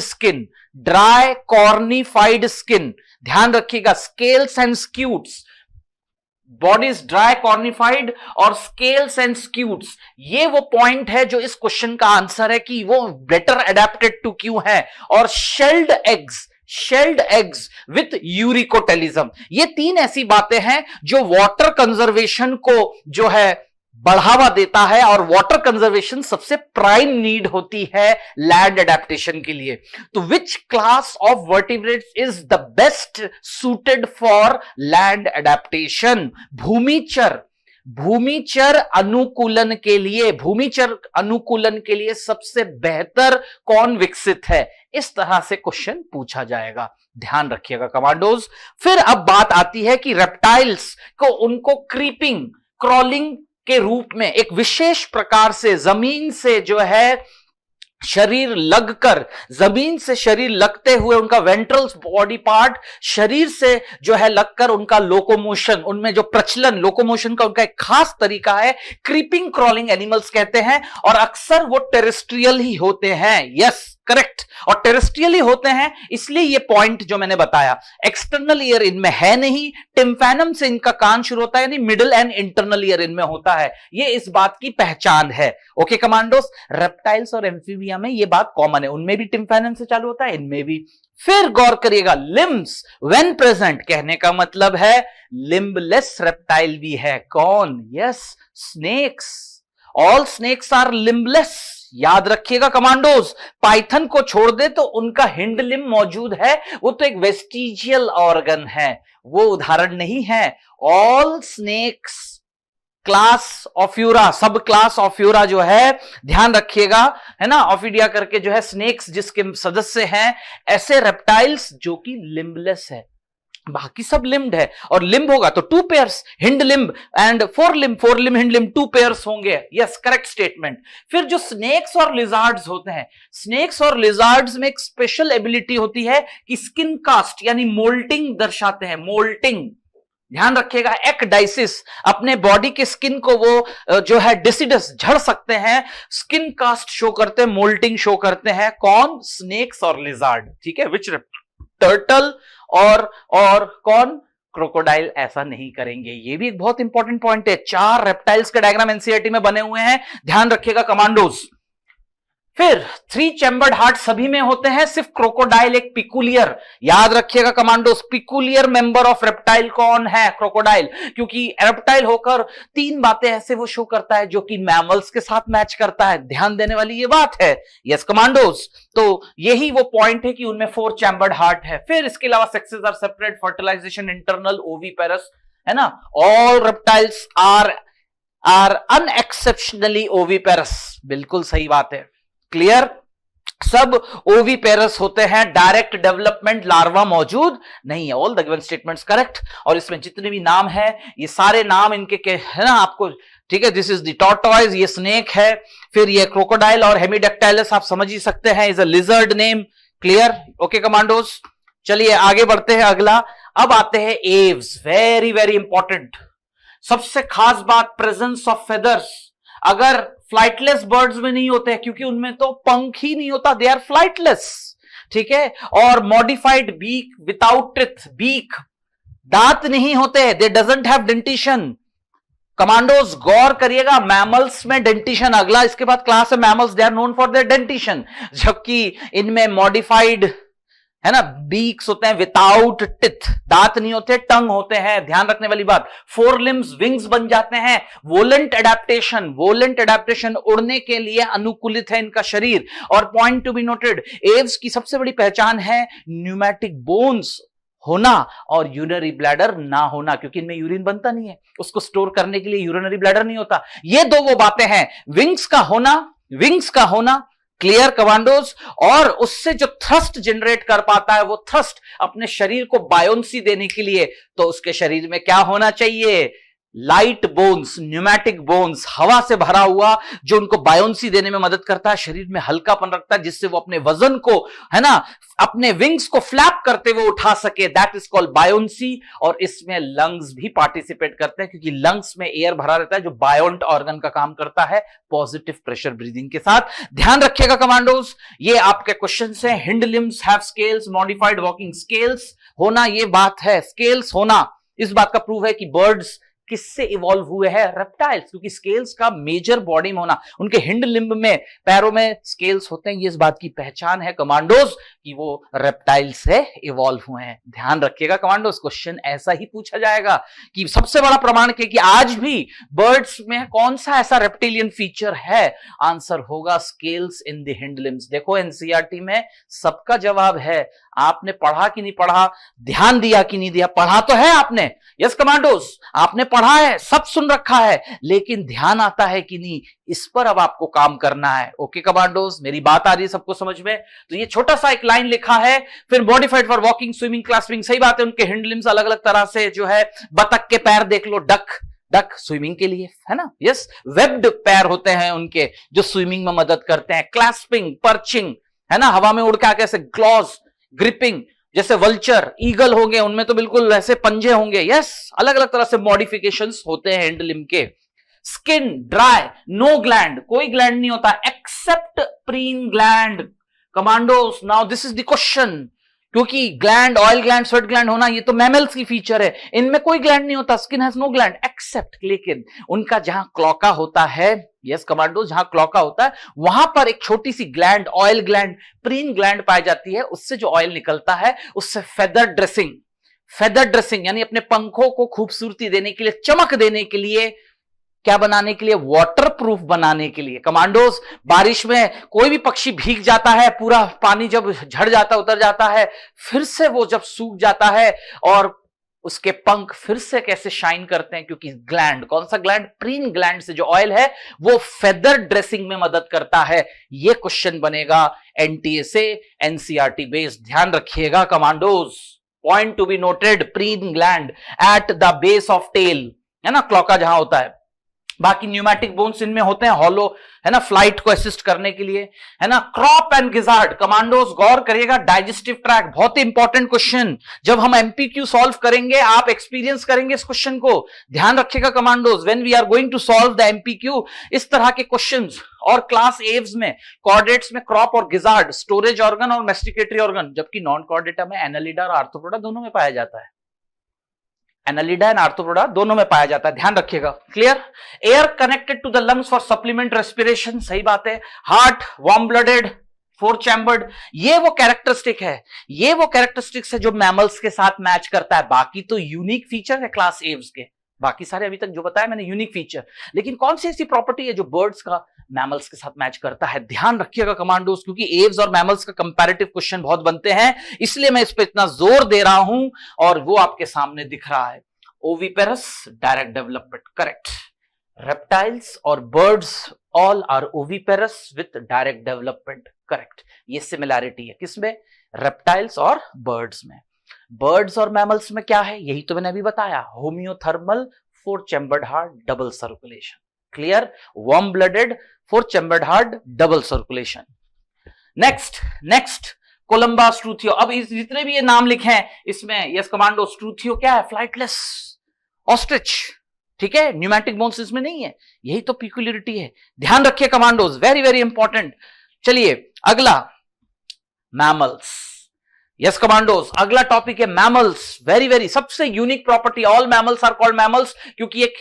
Speaker 1: स्किन, ध्यान रखिएगा, scales and scutes, bodies dry cornified और स्केल्स एंड स्क्यूट्स, ये वो पॉइंट है जो इस क्वेश्चन का आंसर है कि वो बेटर एडेप्टेड टू क्यों है। और शेल्ड एग्स विथ यूरिकोटेलिज्म, ये तीन ऐसी बातें हैं जो वाटर कंजर्वेशन को जो है बढ़ावा देता है, और वाटर कंजर्वेशन सबसे प्राइम नीड होती है लैंड एडेप्टेशन के लिए। तो which class of vertebrates is the best suited for land adaptation? भूमिचर अनुकूलन के लिए सबसे बेहतर कौन विकसित है? इस तरह से क्वेश्चन पूछा जाएगा, ध्यान रखिएगा कमांडोज। फिर अब बात आती है कि रेप्टाइल्स को उनको क्रॉलिंग के रूप में एक विशेष प्रकार से जमीन से जो है शरीर लगते हुए उनका वेंट्रल बॉडी पार्ट शरीर से जो है लगकर उनका लोकोमोशन, उनमें जो प्रचलन लोकोमोशन का उनका एक खास तरीका है, क्रीपिंग क्रॉलिंग एनिमल्स कहते हैं। और अक्सर वो टेरेस्ट्रियल ही होते हैं। यस, करेक्ट, और टेरेस्ट्रियल ही होते हैं, इसलिए ये पॉइंट जो मैंने बताया। एक्सटर्नल ईयर इनमें है नहीं, टिम्फैनम से इनका कान शुरू होता है, यानी मिडिल एंड इंटरनल ईयर इनमें होता है। ये इस बात की पहचान है। ओके कमांडोस, रेप्टाइल्स और एम्फीबिया में ये बात कॉमन है, उनमें भी टिम्फैनम से चालू होता है, इनमें भी। फिर गौर करिएगा, लिम्ब्स व्हेन प्रेजेंट कहने का मतलब है लिम्बलेस रेप्टाइल भी है। कौन? Yes, snakes. All snakes are limbless. याद रखिएगा कमांडोज, पाइथन को छोड़ दे तो उनका हिंड लिम्ब मौजूद है, वो तो एक वेस्टिजियल ऑर्गन है, वो उदाहरण नहीं है। ऑल स्नेक्स क्लास ऑफ्यूरा, सब क्लास ऑफ्यूरा जो है, ध्यान रखिएगा, है ना, ऑफिडिया करके जो है स्नेक्स जिसके सदस्य हैं, ऐसे रेप्टाइल्स जो कि लिम्बलेस है, बाकी सब लिम्ड है। और लिम्ब होगा तो 2 pairs, hind limb and fore limb hind limb, 2 pairs होंगे। Yes, correct statement. फिर जो स्नेक्स और लिजार्ड्स होते हैं, स्नेक्स और लिजार्ड्स में एक स्पेशल एबिलिटी होती है कि स्किन कास्ट यानी मोल्टिंग दर्शाते हैं, मोल्टिंग। ध्यान रखिएगा, एक्डाइसिस, अपने बॉडी के स्किन को वो जो है डिसिडस झड़ सकते हैं, स्किन कास्ट शो करते हैं, मोल्टिंग शो करते हैं। कौन? स्नेक्स और लिजार्ड, ठीक है। विच टर्टल और कौन? क्रोकोडाइल ऐसा नहीं करेंगे। ये भी एक बहुत इंपॉर्टेंट पॉइंट है। 4 रेप्टाइल्स के डायग्राम एनसीईआरटी में बने हुए हैं, ध्यान रखिएगा कमांडोज। फिर 3 चैम्बर्ड हार्ट सभी में होते हैं, सिर्फ क्रोकोडाइल एक पिकुलियर, याद रखिएगा commandos, peculiar member of reptile कौन है? क्रोकोडाइल, क्योंकि रेप्टाइल होकर 3 बातें ऐसे वो शो करता है जो कि मैमल्स के साथ मैच करता है, ध्यान देने वाली ये बात है। यस कमांडोस, तो यही वो पॉइंट है कि उनमें 4 चैम्बर्ड हार्ट है। फिर इसके अलावा sexes are separate, fertilization internal, oviparous, है ना, all reptiles are unexceptionally oviparous, बिल्कुल सही बात है, क्लियर, सब ओवीपेरस होते हैं, डायरेक्ट डेवलपमेंट लार्वा मौजूद नहीं है। All the given statements correct. और इसमें जितने भी नाम है ये सारे नाम इनके है ना आपको, ठीक है, दिस इज द टॉर्टॉइज, ये स्नेक है, फिर ये क्रोकोडाइल और हेमीडेक्टाइलस आप समझ ही सकते हैं, is a lizard name, clear, okay commandos. चलिए आगे बढ़ते हैं, अगला अब आते हैं एव्स, वेरी वेरी इंपॉर्टेंट। सबसे खास बात प्रेजेंस ऑफ फेदर्स, अगर फ्लाइटलेस बर्ड्स में नहीं होते हैं क्योंकि उनमें तो पंख ही नहीं होता, दे आर फ्लाइटलेस, ठीक है। और modified beak without teeth, beak, दांत नहीं होते, they doesn't have dentition. Commandos गौर करिएगा, मैमल्स में डेंटिशन, अगला इसके बाद क्लास है mammals, they are known for their dentition, जबकि इनमें मॉडिफाइड है ना बीक्स होते हैं विदाउट टिथ, दांत नहीं होते, टंग होते हैं, ध्यान रखने वाली बात। 4 लिम्स, विंग्स बन जाते हैं, वोलेंट एडेप्टेशन, वोलेंट एडेप्टेशन, उड़ने के लिए अनुकूलित है इनका शरीर। और point to be noted, Aves की सबसे बड़ी पहचान है न्यूमैटिक बोन्स होना और यूरिनरी ब्लैडर ना होना, क्योंकि इनमें यूरिन बनता नहीं है, उसको स्टोर करने के लिए यूरिनरी ब्लैडर नहीं होता। ये दो वो बातें हैं, विंग्स का होना, क्लियर कमांडोज, और उससे जो थ्रस्ट जनरेट कर पाता है, वो थ्रस्ट अपने शरीर को बायोन्सी देने के लिए, तो उसके शरीर में क्या होना चाहिए? लाइट बोन्स, न्यूमैटिक बोन्स, हवा से भरा हुआ, जो उनको बायोन्सी देने में मदद करता है, शरीर में हल्कापन रखता है, जिससे वो अपने वजन को, है ना, अपने विंग्स को फ्लैप करते हुए उठा सके, दैट इज कॉल्ड बायोन्सी। और इसमें लंग्स भी पार्टिसिपेट करते हैं, क्योंकि लंग्स में एयर भरा रहता है जो बायोंट ऑर्गन का काम करता है पॉजिटिव प्रेशर ब्रीदिंग के साथ। ध्यान रखिएगा कमांडोज, ये आपके क्वेश्चन है। Hind limbs have scales, modified walking, scales होना ये बात है, स्केल्स होना इस बात का प्रूव है कि बर्ड्स किससे इवॉल्व हुए हैं? रेप्टाइल्स, क्योंकि स्केल्स का मेजर बॉडी में होना, उनके हिंड लिम्ब में, पैरों में स्केल्स होते हैं, ये इस बात की पहचान है कमांडोज कि वो रेप्टाइल से इवॉल्व हुए हैं। ध्यान रखिएगा कमांडोज, क्वेश्चन ऐसा ही पूछा जाएगा कि सबसे बड़ा प्रमाण कि आज भी बर्ड्स में कौन सा ऐसा रेप्टिलियन फीचर है? आंसर होगा scales in the hind limbs. देखो एनसीईआरटी में सबका जवाब है, आपने पढ़ा कि नहीं पढ़ा, ध्यान दिया कि नहीं दिया, पढ़ा तो है आपने, यस कमांडोज, आपने पढ़ा है, सब सुन रखा है, लेकिन ध्यान आता है कि नहीं, इस पर अब आपको काम करना है। ओके कमांडोज, मेरी बात आ रही है सबको समझ में? तो ये छोटा सा एक लाइन लिखा है, फिर modified for walking, swimming, clasping, सही बात है, उनके हिंड लिम्स अलग अलग तरह से जो है, बतख के पैर देख लो, डक स्विमिंग के लिए, है ना, यस, वेब्ड पैर होते हैं उनके जो स्विमिंग में मदद करते हैं, क्लास्पिंग, पर्चिंग, है ना, हवा में उड़ के आके ऐसे क्लॉज, ग्रिपिंग, जैसे वल्चर, ईगल होंगे, उनमें तो बिल्कुल ऐसे पंजे होंगे, यस, अलग अलग तरह से मॉडिफिकेशंस होते हैं हैंड लिम्ब के। स्किन ड्राई, नो ग्लैंड, कोई ग्लैंड नहीं होता except preen gland. Commandos, now this is the question, क्योंकि gland, oil gland, sweat gland होना ये तो मैमल्स की फीचर है, इनमें कोई ग्लैंड नहीं होता, skin has no gland except, लेकिन उनका जहां क्लोका होता है, यस कमांडो, जहां क्लोका होता है वहां पर एक छोटी सी gland, oil gland, preen gland पाई जाती है, उससे जो ऑयल निकलता है उससे फेदर ड्रेसिंग यानी अपने पंखों को खूबसूरती देने के लिए, चमक देने के लिए, क्या बनाने के लिए? वाटर प्रूफ बनाने के लिए। कमांडोज, बारिश में कोई भी पक्षी भीग जाता है, पूरा पानी जब झड़ जाता, उतर जाता है, फिर से वो जब सूख जाता है और उसके पंख फिर से कैसे शाइन करते हैं? क्योंकि ग्लैंड, कौन सा ग्लैंड? प्रीन ग्लैंड से जो ऑयल है वो फेदर ड्रेसिंग में मदद करता है। ये क्वेश्चन बनेगा एनटीए से, एनसीईआरटी बेस्ड, ध्यान रखिएगा commandos. Point to be noted, preen gland at the base of tail, है ना, क्लोका जहां होता है। बाकी न्यूमैटिक बोन्स इनमें होते हैं हॉलो, है ना, फ्लाइट को असिस्ट करने के लिए, है ना। क्रॉप एंड गिजार्ड, कमांडोज गौर करिएगा, डाइजेस्टिव ट्रैक्ट, बहुत ही इंपॉर्टेंट क्वेश्चन, जब हम एमपीक्यू सॉल्व करेंगे आप एक्सपीरियंस करेंगे इस क्वेश्चन को, ध्यान रखिएगा commandos, when we are going to solve the MCQ, इस तरह के क्वेश्चंस। और क्लास एव्स में, कॉर्डेट्स में क्रॉप और गिजार्ड स्टोरेज ऑर्गन और मेस्टिकेटरी ऑर्गन, जबकि नॉन कॉर्डेटा में एनालिडा और आर्थ्रोपोडा दोनों में पाया जाता है। एनालिडा एंड आर्थ्रोपोडा दोनों में पाया जाता है, ध्यान रखिएगा। Clear. Air connected to the lungs for supplement respiration, सही बात है। हार्ट वार्म ब्लडेड, 4 चैम्बर्ड, ये वो कैरेक्टरिस्टिक है, ये वो कैरेक्टरिस्टिक्स है जो मैमल्स के साथ मैच करता है। बाकी तो यूनिक फीचर है क्लास एव्स के, बाकी सारे अभी तक जो बताया मैंने यूनिक फीचर, लेकिन कौन सी ऐसी प्रॉपर्टी है जो बर्ड्स का मैमल्स के साथ मैच करता है? ध्यान रखिएगा कमांडोज, क्योंकि एव्स और मैमल्स का कंपैरेटिव क्वेश्चन बहुत बनते हैं, इसलिए मैं इस पर इतना जोर दे रहा हूं और वो आपके सामने दिख रहा है। Oviparous, direct development, correct. Reptiles और birds all are oviparous with direct development, correct. ये सिमिलैरिटी है किसमें? रेप्टाइल्स और बर्ड्स में। बर्ड्स और मैमल्स में क्या है? यही तो मैंने अभी बताया, homeothermal, 4 chambered heart, double circulation. Clear. Warm blooded, 4 chambered heart, double circulation. Next Columba Struthio. अब इस जितने भी ये नाम लिखे हैं इसमें, यस कमांडो, स्ट्रूथियो क्या है? फ्लाइटलेस ऑस्ट्रिच, ठीक है, न्यूमैटिक बोन्स इसमें नहीं है, यही तो पिक्यूलियरिटी है, ध्यान रखिए कमांडोज, वेरी वेरी इंपॉर्टेंट। चलिए अगला, मैमल्स। यस कमांडोज, अगला टॉपिक है मैमल्स, वेरी वेरी सबसे unique property, all mammals are called mammals, क्योंकि एक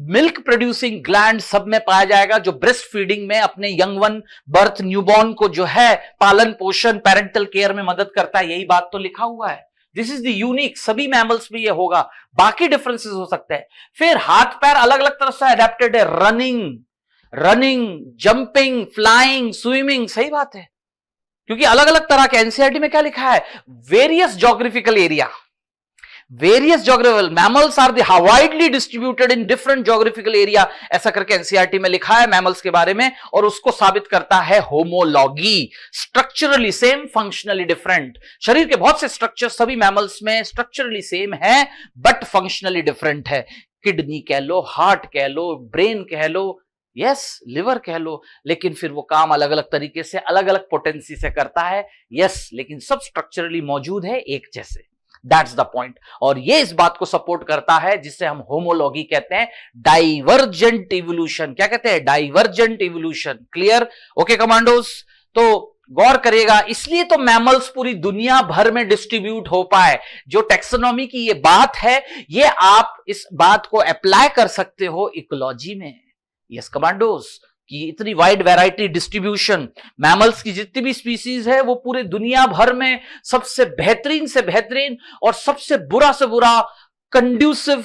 Speaker 1: मिल्क प्रोड्यूसिंग ग्लैंड सब में पाया जाएगा जो ब्रेस्ट फीडिंग में अपने यंग वन, बर्थ, न्यूबॉर्न को जो है पालन पोषण, पेरेंटल केयर में मदद करता है, यही बात तो लिखा हुआ है। दिस इज द यूनिक, सभी मैमल्स में ये होगा, बाकी डिफरेंसेस हो सकते हैं। फिर हाथ पैर अलग अलग तरह से अडेप्टेड है, रनिंग, जंपिंग, फ्लाइंग, स्विमिंग, सही बात है, क्योंकि अलग अलग तरह के, एनसीईआरटी में क्या लिखा है? Various geographical area, various geographical mammals are the widely distributed in different geographical area, ऐसा करके एनसीईआरटी में लिखा है मैमल्स के बारे में, और उसको साबित करता है homology, structurally same, functionally different. शरीर के बहुत से स्ट्रक्चर सभी मैमल्स में स्ट्रक्चरली सेम है बट फंक्शनली डिफरेंट है। किडनी कह लो, हार्ट कह लो, ब्रेन कह लो, यस, लिवर कह लो, लेकिन फिर वो काम अलग अलग तरीके से, अलग अलग पोटेंसी से करता है, यस, लेकिन सब स्ट्रक्चरली मौजूद है एक जैसे। That's the point. और ये इस बात को सपोर्ट करता है जिसे हम होमोलॉगी कहते हैं, डाइवर्जेंट इवोल्यूशन। क्या कहते हैं? Divergent evolution. Clear. Okay commandos, तो गौर करिएगा, इसलिए तो मैमल्स पूरी दुनिया भर में डिस्ट्रीब्यूट हो पाए। जो टेक्सोनॉमी की ये बात है, ये आप इस बात को अप्लाई कर सकते हो इकोलॉजी में। यस कमांडोज, कि इतनी वाइड वैरायटी डिस्ट्रीब्यूशन, मैमल्स की जितनी भी स्पीसीज है वो पूरे दुनिया भर में सबसे बेहतरीन से बेहतरीन और सबसे बुरा से बुरा कंड्यूसिव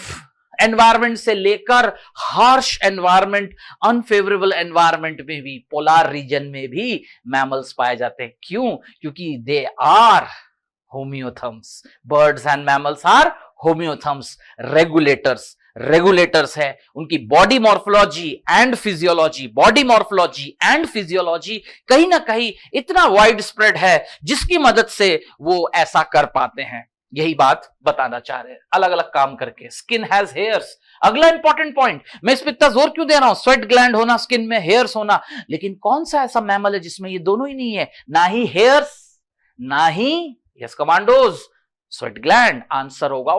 Speaker 1: एनवायरमेंट से लेकर हार्श एनवायरमेंट, अनफेवरेबल एनवायरमेंट में भी, पोलार रीजन में भी मैमल्स पाए जाते हैं। क्यों? क्योंकि they are homeotherms. Birds and mammals are homeotherms, regulators है। उनकी बॉडी मॉर्फोलॉजी एंड फिजियोलॉजी, कहीं ना कहीं इतना वाइड स्प्रेड है जिसकी मदद से वो ऐसा कर पाते हैं। यही बात बताना चाह रहे हैं, अलग अलग काम करके। स्किन हैज हेयर्स, अगला इंपॉर्टेंट पॉइंट। मैं इस पर इतना जोर क्यों दे रहा हूं? स्वेट ग्लैंड होना, स्किन में हेयर्स होना, लेकिन कौन सा ऐसा मैमल है जिसमें ये दोनों ही नहीं है? ना ही हेयर्स, ना ही, yes commandos, sweat gland. Answer होगा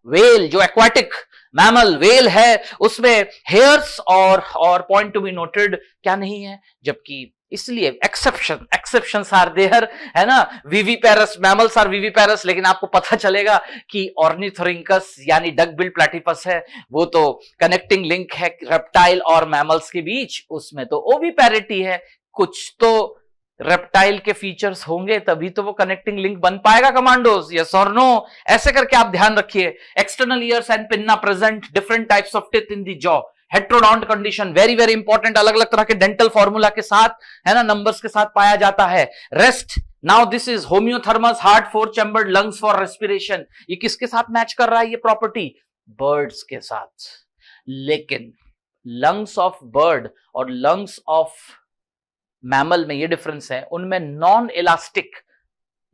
Speaker 1: वेल जो एक्वाटिक मैमल वेल है, उसमें हेयर्स और पॉइंट टू बी नोटेड क्या नहीं है, जबकि इसलिए एक्सेप्शंस आर देयर, है ना। विविपेरस मैमल्स आर विविपेरस, लेकिन आपको पता चलेगा कि ऑर्निथोरिंकस यानी डक बिल्ड प्लैटिपस है, वो तो कनेक्टिंग लिंक है रेप्टाइल और मैमल्स के बीच, उसमें तो ओविपेरिटी है। कुछ तो रेप्टाइल के फीचर्स होंगे तभी तो वो कनेक्टिंग लिंक बन पाएगा कमांडोज, यस और नो। ऐसे करके आप ध्यान रखिए। External years and pinna present, different types of teeth in the jaw, heterodont condition, very very important, अलग अलग तरह के डेंटल फॉर्मूला के साथ, है ना, नंबर्स के साथ पाया जाता है। Rest, now this is homeotherms heart, 4 chambered lungs for respiration. ये किसके साथ मैच कर रहा है ये प्रॉपर्टी? बर्ड्स के साथ। लेकिन लंग्स ऑफ बर्ड और लंग्स ऑफ मैमल में ये डिफरेंस है, उनमें नॉन इलास्टिक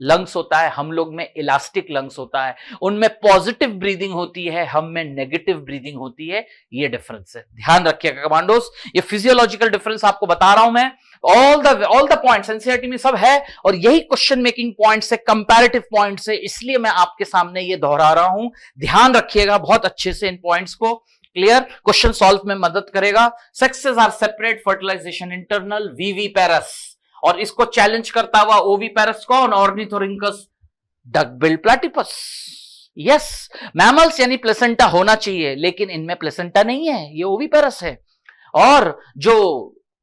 Speaker 1: लंग्स होता है, हम लोग में इलास्टिक लंग्स होता है। उनमें पॉजिटिव ब्रीदिंग होती है, हम में नेगेटिव ब्रीदिंग होती है। ये डिफरेंस है, ध्यान रखिएगा कमांडोस। ये फिजियोलॉजिकल डिफरेंस आपको बता रहा हूं मैं। ऑल द पॉइंट्स एनसीईआरटी में सब है, और यही क्वेश्चन मेकिंग पॉइंट्स है, कंपैरेटिव पॉइंट्स है, इसलिए मैं आपके सामने ये दोहरा रहा हूं। ध्यान रखिएगा बहुत अच्छे से इन पॉइंट्स को। क्लियर? क्वेश्चन सॉल्व में मदद करेगा। Sexes are separate, fertilization internal, viviparous, और इसको चैलेंज करता हुआ ओविपेरस कौन? Ornithorhynchus duck billed platypus. Yes, mammals यानी प्लेसेंटा होना चाहिए, लेकिन इनमें प्लेसेंटा नहीं है, ये ओविपेरस है। और जो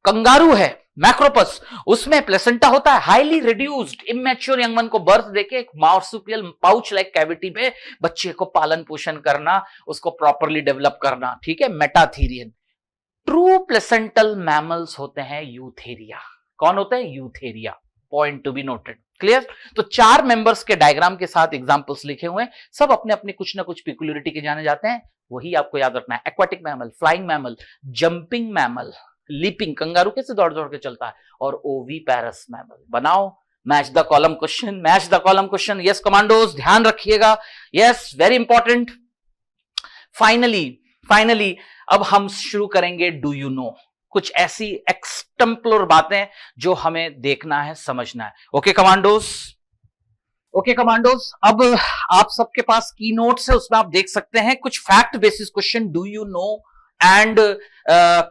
Speaker 1: कंगारू है मैक्रोपस, उसमें प्लेसेंटा होता है। Highly reduced immature young one को बर्थ देके एक मार्सुपियल पाउच लाइक कैविटी में बच्चे को पालन पोषण करना, उसको प्रॉपरली डेवलप करना, ठीक है, मेटाथीरियन। ट्रू प्लेसेंटल मैमल्स होते हैं यूथेरिया। कौन होते हैं? Eutheria. Point to be noted. Clear? तो 4 मेंबर्स के डायग्राम के साथ एग्जांपल्स लिखे हुए हैं, सब अपने अपने कुछ ना कुछ पिकुलियरिटी के जाने जाते हैं, वही आपको याद रखना है। Aquatic mammal, flying mammal, jumping mammal, leaping, kangaroo कैसे दौड़ दौड़ के चलता है, और ओविपेरस मैमल। बनाओ match the column question, match the column question. Yes commandos, ध्यान रखिएगा। Yes, very important. फाइनली अब हम शुरू करेंगे डू यू नो, कुछ ऐसी एक्सटेम्पलर बातें जो हमें देखना है, समझना है। ओके कमांडोज, अब आप सबके पास की नोट्स है, उसमें आप देख सकते हैं कुछ fact basis question, do you know and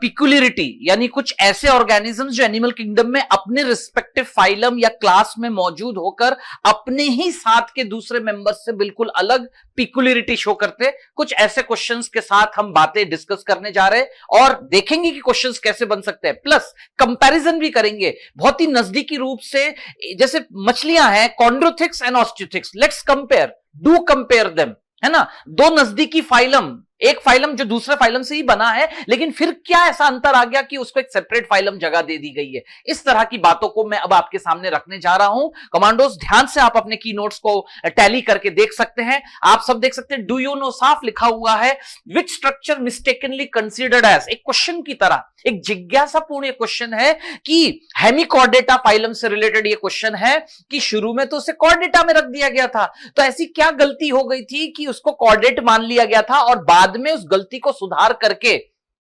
Speaker 1: peculiarity, यानी कुछ ऐसे ऑर्गेनिजम्स जो एनिमल किंगडम में अपने रिस्पेक्टिव फाइलम या क्लास में मौजूद होकर अपने ही साथ के दूसरे मेंबर्स से बिल्कुल अलग पिकुलियरिटी शो करते। कुछ ऐसे क्वेश्चंस के साथ हम बातें डिस्कस करने जा रहे हैं और देखेंगे कि क्वेश्चंस कैसे बन सकते हैं, प्लस कंपैरिजन भी करेंगे बहुत ही नजदीकी रूप से। जैसे मछलियां हैं Chondrichthyes and Osteichthyes, let's compare, do compare them, है ना। दो नजदीकी फाइलम, एक फाइलम जो दूसरे फाइलम से ही बना है, लेकिन फिर क्या ऐसा अंतर आ गया कि उसको एक सेपरेट फाइलम जगह दे दी गई है। इस तरह की बातों को मैं अब आपके सामने रखने जा रहा हूं। कमांडोज ध्यान से आप अपने की नोट्स को टैली करके देख सकते हैं। आप सब देख सकते हैं, डू यू नो साफ लिखा हुआ है। Which structure mistakenly considered as, एक क्वेश्चन की तरह, एक जिज्ञासापूर्ण क्वेश्चन है कि हेमिकॉर्डेटा फाइलम से रिलेटेड ये क्वेश्चन है कि शुरू में तो उसे कॉर्डेटा में रख दिया गया था, तो ऐसी क्या गलती हो गई थी कि उसको कॉर्डेट मान लिया गया था और बाद में उस गलती को सुधार करके,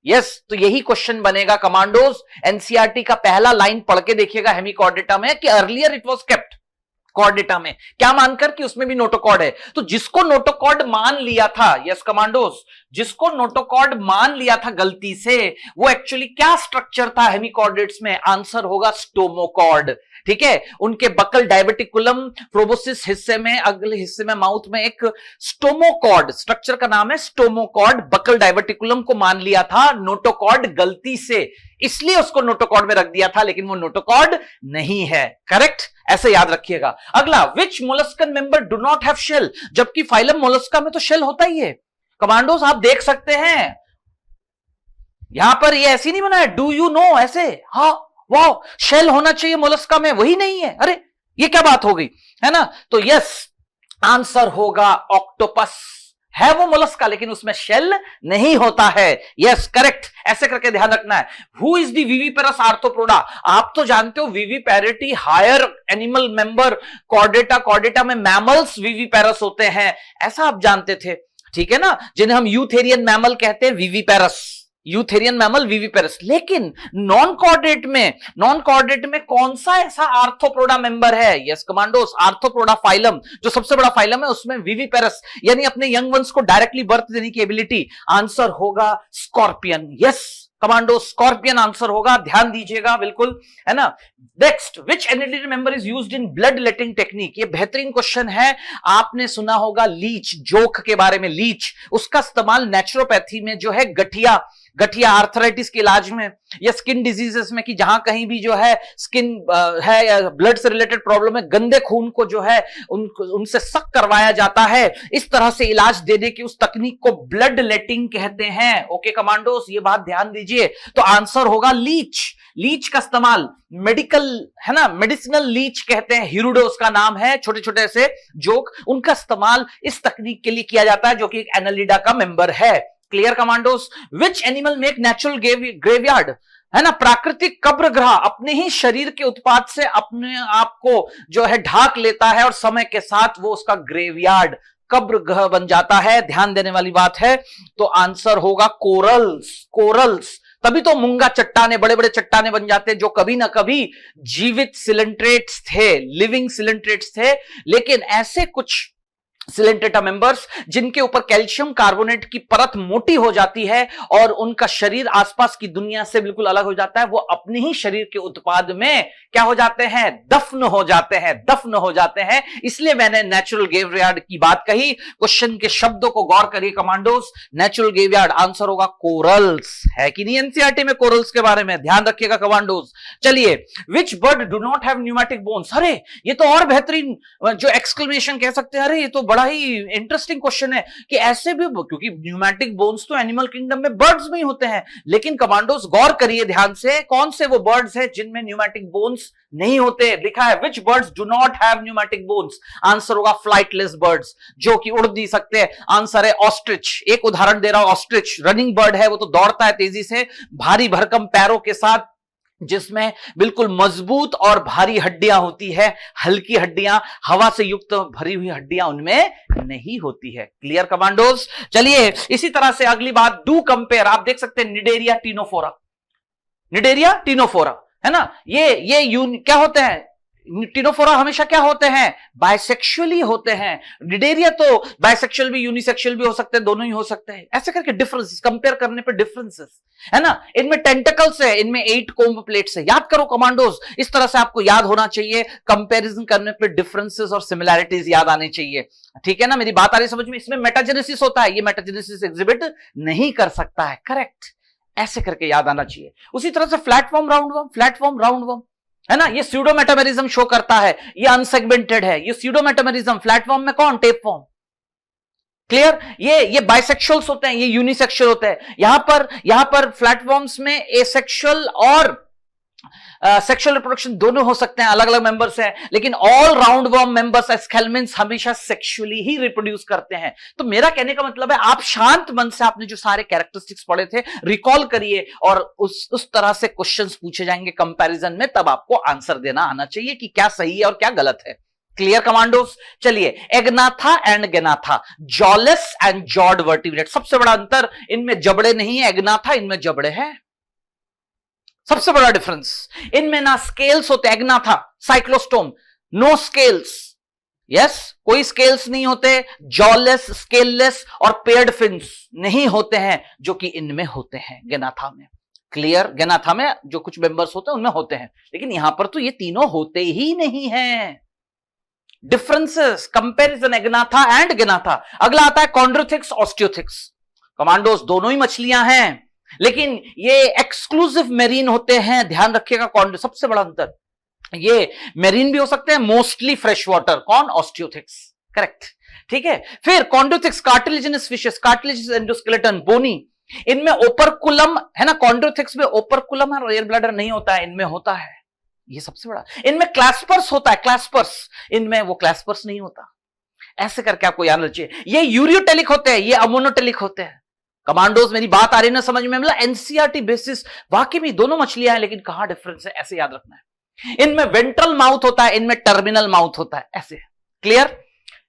Speaker 1: यस, तो यही क्वेश्चन बनेगा कमांडोज। एनसीईआरटी का पहला लाइन पढ़ के देखिएगा हेमिकॉर्डेटा में कि earlier it was kept Chordata में, क्या मानकर कि उसमें भी नोटोकॉर्ड है। तो जिसको नोटोकॉर्ड मान लिया था, यस कमांडोज, जिसको नोटोकॉर्ड मान लिया था गलती से, वो एक्चुअली क्या स्ट्रक्चर था हेमिकॉर्डेट्स में? आंसर होगा स्टोमोकॉर्ड। ठीक है, उनके बकल डायबिटिकुलम प्रोबोसिस हिस्से में, अगले हिस्से में माउथ में एक स्टोमोकॉर्ड, स्ट्रक्चर का नाम है स्टोमोकॉर्ड, बकल डायबिटिकुलम को मान लिया था नोटोकॉर्ड गलती से, इसलिए उसको नोटोकॉर्ड में रख दिया था, लेकिन वो नोटोकॉर्ड नहीं है। करेक्ट, ऐसे याद रखिएगा। अगला, which molluscan member do not have shell, जबकि फाइलम मोलस्का में तो शेल होता ही है। कमांडोज आप देख सकते हैं यहां पर ये ऐसी नहीं बना है, डू यू नो ऐसे, हाँ वाह, शेल होना चाहिए मोलस्का में, वही नहीं है, अरे ये क्या बात हो गई, है ना। तो यस, आंसर होगा ऑक्टोपस। है वो मोलस्का लेकिन उसमें शेल नहीं होता है। यस करेक्ट, ऐसे करके ध्यान रखना है। Who is the viviparous arthropoda, आप तो जानते हो viviparity higher animal member chordata, chordata में मैमल्स विविपेरस होते हैं, ऐसा आप जानते थे, ठीक है ना, जिन्हें हम यूथेरियन मैमल कहते हैं, विविपेरस, यूथेरियन मैमल विविपेरस। लेकिन नॉन कॉर्डेट में कौन सा ऐसा आर्थ्रोपोडा मेंबर है? यस कमांडोस, आर्थ्रोपोडा फाइलम जो सबसे बड़ा फाइलम है उसमें विविपेरस, यानी अपने यंग वंस को डायरेक्टली बर्थ देने की एबिलिटी। आंसर होगा scorpion. Yes commando, scorpion answer होगा, ध्यान दीजिएगा बिल्कुल, है ना। Next, which annelida member is used in blood letting technique, ये बेहतरीन क्वेश्चन है। आपने सुना होगा लीच, जोक के बारे में, लीच, उसका इस्तेमाल नेचुरोपैथी में जो है गठिया आर्थराइटिस के इलाज में या स्किन डिजीजेस में, कि जहां कहीं भी जो है स्किन है या ब्लड से रिलेटेड प्रॉब्लम है, गंदे खून को जो है उनसे सक करवाया जाता है, इस तरह से इलाज देने की उस तकनीक को ब्लड लेटिंग कहते हैं। ओके कमांडोस, ये बात ध्यान दीजिए। तो आंसर होगा लीच का इस्तेमाल मेडिकल, है ना, मेडिसिनल लीच कहते हैं, हिरुडोस का नाम है, छोटे छोटे से जोक, उनका इस्तेमाल इस तकनीक के लिए किया जाता है, जो कि एक एनालिडा का मेंबर है। Clear commandos. Which animal make natural graveyard, है ना, प्राकृतिक कब्र ग्रह अपने ही शरीर के उत्पाद से अपने आप को जो है ढाक लेता है और समय के साथ वो उसका ग्रेवयार्ड, कब्र ग्रह बन जाता है। ध्यान देने वाली बात है। तो आंसर होगा कोरल्स। तभी तो मूंगा चट्टाने, बड़े बड़े चट्टाने बन जाते हैं जो कभी ना कभी जीवित सिलेंट्रेट्स थे, लिविंग सिलेंट्रेट्स थे। लेकिन ऐसे कुछ सिलेंटेटा मेंबर्स जिनके ऊपर कैल्शियम कार्बोनेट की परत मोटी हो जाती है और उनका शरीर आसपास की दुनिया से बिल्कुल अलग हो जाता है, वो अपने ही शरीर के उत्पाद में क्या हो जाते हैं, दफन हो जाते हैं। इसलिए मैंने नेचुरल ग्रेवयार्ड की बात कही। क्वेश्चन के शब्दों को गौर करिए कमांडोज। नेचुरल ग्रेवयार्ड आंसर होगा कोरल्स, है कि नहीं एनसीईआरटी में कोरल्स के बारे में, ध्यान रखिएगा कमांडोज। चलिए, which bird do not have pneumatic bones. अरे ये तो और बेहतरीन जो एक्सक्लेमेशन कह सकते हैं, अरे ये तो बड़ा ही इंटरेस्टिंग क्वेश्चन है कि ऐसे भी, क्योंकि न्यूमेटिक बोन्स तो एनिमल किंगडम में बर्ड्स में ही होते हैं, लेकिन कमांडोज गौर करिए ध्यान से, कौन से वो बर्ड्स हैं जिनमें न्यूमेटिक बोन्स नहीं होते। लिखा है विच birds do not have pneumatic bones, answer होगा फ्लाइटलेस बर्ड्स, जो कि उड़ नहीं सकते। आंसर है ऑस्ट्रिच। एक उदाहरण दे रहा हूं, ऑस्ट्रिच रनिंग बर्ड है, वो तो दौड़ता है तेजी से, भारी भरकम पैरों के साथ, जिसमें बिल्कुल मजबूत और भारी हड्डियां होती है, हल्की हड्डियां, हवा से युक्त भरी हुई हड्डियां उनमें नहीं होती है। Clear commandos. चलिए, इसी तरह से अगली बात, डू कंपेयर। आप देख सकते हैं निडेरिया टिनोफोरा, है ना, ये क्या होते हैं, टिनोफोरा हमेशा क्या होते हैं, बाइसेक्सुअली होते हैं। निडेरिया तो बाइसेक्सुअल भी यूनिसेक्सुअल भी हो सकते हैं, दोनों ही हो सकते हैं। ऐसे करके डिफरेंसेस कंपेयर करने पे डिफरेंसेस, है ना। इनमें टेंटिकल्स है, इनमें 8 कोम्ब प्लेट्स है। याद करो कमांडोज, इस तरह से आपको याद होना चाहिए। कंपैरिजन करने पे डिफरेंसेस और सिमिलैरिटीज याद आने चाहिए, ठीक है ना। मेरी बात आ रही समझ में। इसमें मेटाजेनेसिस होता है, ये मेटाजेनेसिस एग्जिबिट नहीं कर सकता है, करेक्ट। ऐसे करके याद आना चाहिए। उसी तरह से फ्लैटफॉर्म राउंडवर्म, है ना, ये स्यूडो मेटामेरिज्म शो करता है, ये अनसेगमेंटेड है, ये स्यूडो मेटामेरिज्म। फ्लैटफॉर्म में कौन, टेप फॉर्म। क्लियर। ये बाइसेक्सुअल्स होते हैं, ये यूनिसेक्सुअल होते हैं। यहां पर फ्लैटफॉर्म्स में एसेक्सुअल और सेक्सुअल रिप्रोडक्शन दोनों हो सकते हैं, अलग अलग मेंबर्स हैं, लेकिन ऑल राउंड वर्म मेंबर्स एस्केल्मेंट्स हमेशा सेक्सुअली ही रिप्रोड्यूस करते हैं। तो मेरा कहने का मतलब है, आप शांत मन से आपने जो सारे कैरेक्टरिस्टिक्स पढ़े थे रिकॉल करिए, और उस तरह से क्वेश्चंस पूछे जाएंगे कंपैरिजन में, तब आपको आंसर देना आना चाहिए कि क्या सही है और क्या गलत है। Clear commandos. चलिए, agnatha and gnatha, jawless and jawed vertebrate. सबसे बड़ा अंतर, इनमें जबड़े नहीं है एग्नाथा, इनमें जबड़े हैं। सबसे बड़ा डिफरेंस, इनमें ना स्केल्स होते, एग्नाथा साइक्लोस्टोम नो स्केल्स, यस, कोई स्केल्स नहीं होते। जॉलेस, स्केललेस और पेयर्ड फिन्स नहीं होते हैं, जो कि इनमें होते हैं गेनाथा में। क्लियर। गेनाथा में जो कुछ मेंबर्स होते हैं उनमें होते हैं, लेकिन यहां पर तो ये तीनों होते ही नहीं हैं। Differences, comparison agnatha and gnatha. अगला आता है कॉन्ड्रोथिक्स, ऑस्टियोथिक्स। कमांडोस, दोनों ही मछलियां हैं, लेकिन ये एक्सक्लूसिव मेरीन होते हैं, ध्यान रखिएगा। कौन सबसे बड़ा अंतर, ये मेरीन भी हो सकते हैं, मोस्टली फ्रेश वाटर। कौन, ऑस्टियोथिक्स, करेक्ट, ठीक है। फिर कॉन्ड्रोथिक्स, कार्टिलेजिनस फिशेस, कार्टिलेजिनस एंडोस्केलेटन, बोनी। इनमें ओपरकुलम है ना, कॉन्ड्रोथिक्स में ओपरकुलम और एयर ब्लैडर नहीं होता है, इनमें होता है, ये सबसे बड़ा। इनमें क्लैस्पर्स होता है, क्लैस्पर्स, इनमें वो क्लैस्पर्स नहीं होता। ऐसे करके आपको याद रखना चाहिए। ये यूरियोटेलिक होते हैं, ये अमोनोटेलिक होते हैं। कमांडोज, मेरी बात आ रही ना समझ में, मतलब एनसीईआरटी बेसिस, वाकई में दोनों मछलियां हैं, लेकिन कहां डिफरेंस है, ऐसे याद रखना है। इनमें वेंट्रल माउथ होता है, इनमें टर्मिनल माउथ होता है, ऐसे। क्लियर।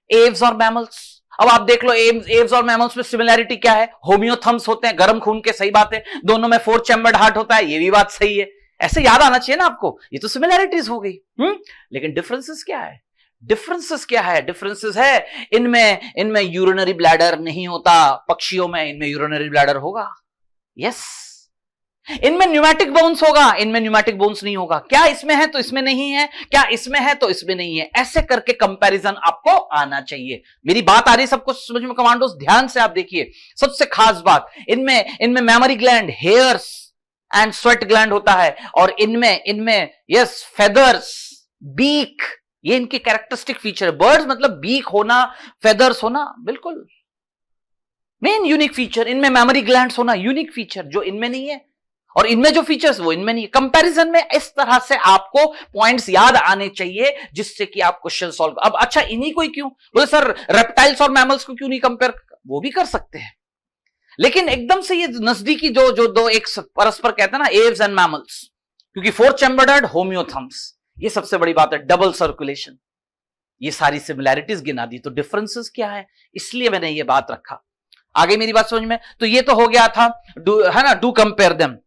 Speaker 1: एव्स और मैमल्स, अब आप देख लो एव्स और मैमल्स में सिमिलैरिटी क्या है, होम्योथम्स होते हैं, गर्म खून के, सही बात है। दोनों में 4 चैम्बर्ड हार्ट होता है, ये भी बात सही है। ऐसे याद आना चाहिए ना आपको, ये तो सिमिलैरिटीज हो गई। लेकिन डिफरेंसेस क्या है, डिफरेंसेस है, इनमें यूरिनरी ब्लैडर नहीं होता, पक्षियों में इनमें यूरिनरी ब्लैडर होगा, यस। इनमें न्यूमेटिक बोन्स होगा, इनमें न्यूमेटिक बोन्स नहीं होगा। क्या इसमें है तो इसमें नहीं है, क्या इसमें है तो इसमें नहीं है। ऐसे करके कंपैरिजन आपको आना चाहिए। मेरी बात आ रही है सबको समझ में कमांडोस, ध्यान से आप देखिए। सबसे खास बात, इनमें memory gland, hairs and sweat gland होता है, और इनमें यस फेदर्स, बीक, ये इनकी कैरेक्टरिस्टिक फीचर है। बर्ड्स मतलब बीक होना, फेदर्स होना, बिल्कुल मेन यूनिक फीचर। इनमें मेमोरी ग्लैंड्स होना, यूनिक फीचर जो इनमें नहीं है, और इनमें जो फीचर्स वो इनमें नहीं है। कंपैरिजन में इस तरह से आपको पॉइंट्स याद आने चाहिए, जिससे कि आप क्वेश्चन सॉल्व। अब अच्छा, इन्हीं को ही क्यों बोले सर, रेप्टाइल्स और मैमल्स को क्यों नहीं कंपेयर, वो भी कर सकते हैं, लेकिन एकदम से ये नजदीकी जो दो एक परस्पर कहते हैं ना, एव्स एंड मैमल्स, क्योंकि 4 चैम्बर्ड हार्ट, होम्योथम्स, ये सबसे बड़ी बात है। डबल सर्कुलेशन, ये सारी सिमिलैरिटीज गिना दी, तो डिफरेंसेस क्या है, इसलिए मैंने ये बात रखा। आगे मेरी बात समझ में। तो ये तो हो गया था है ना, do compare them.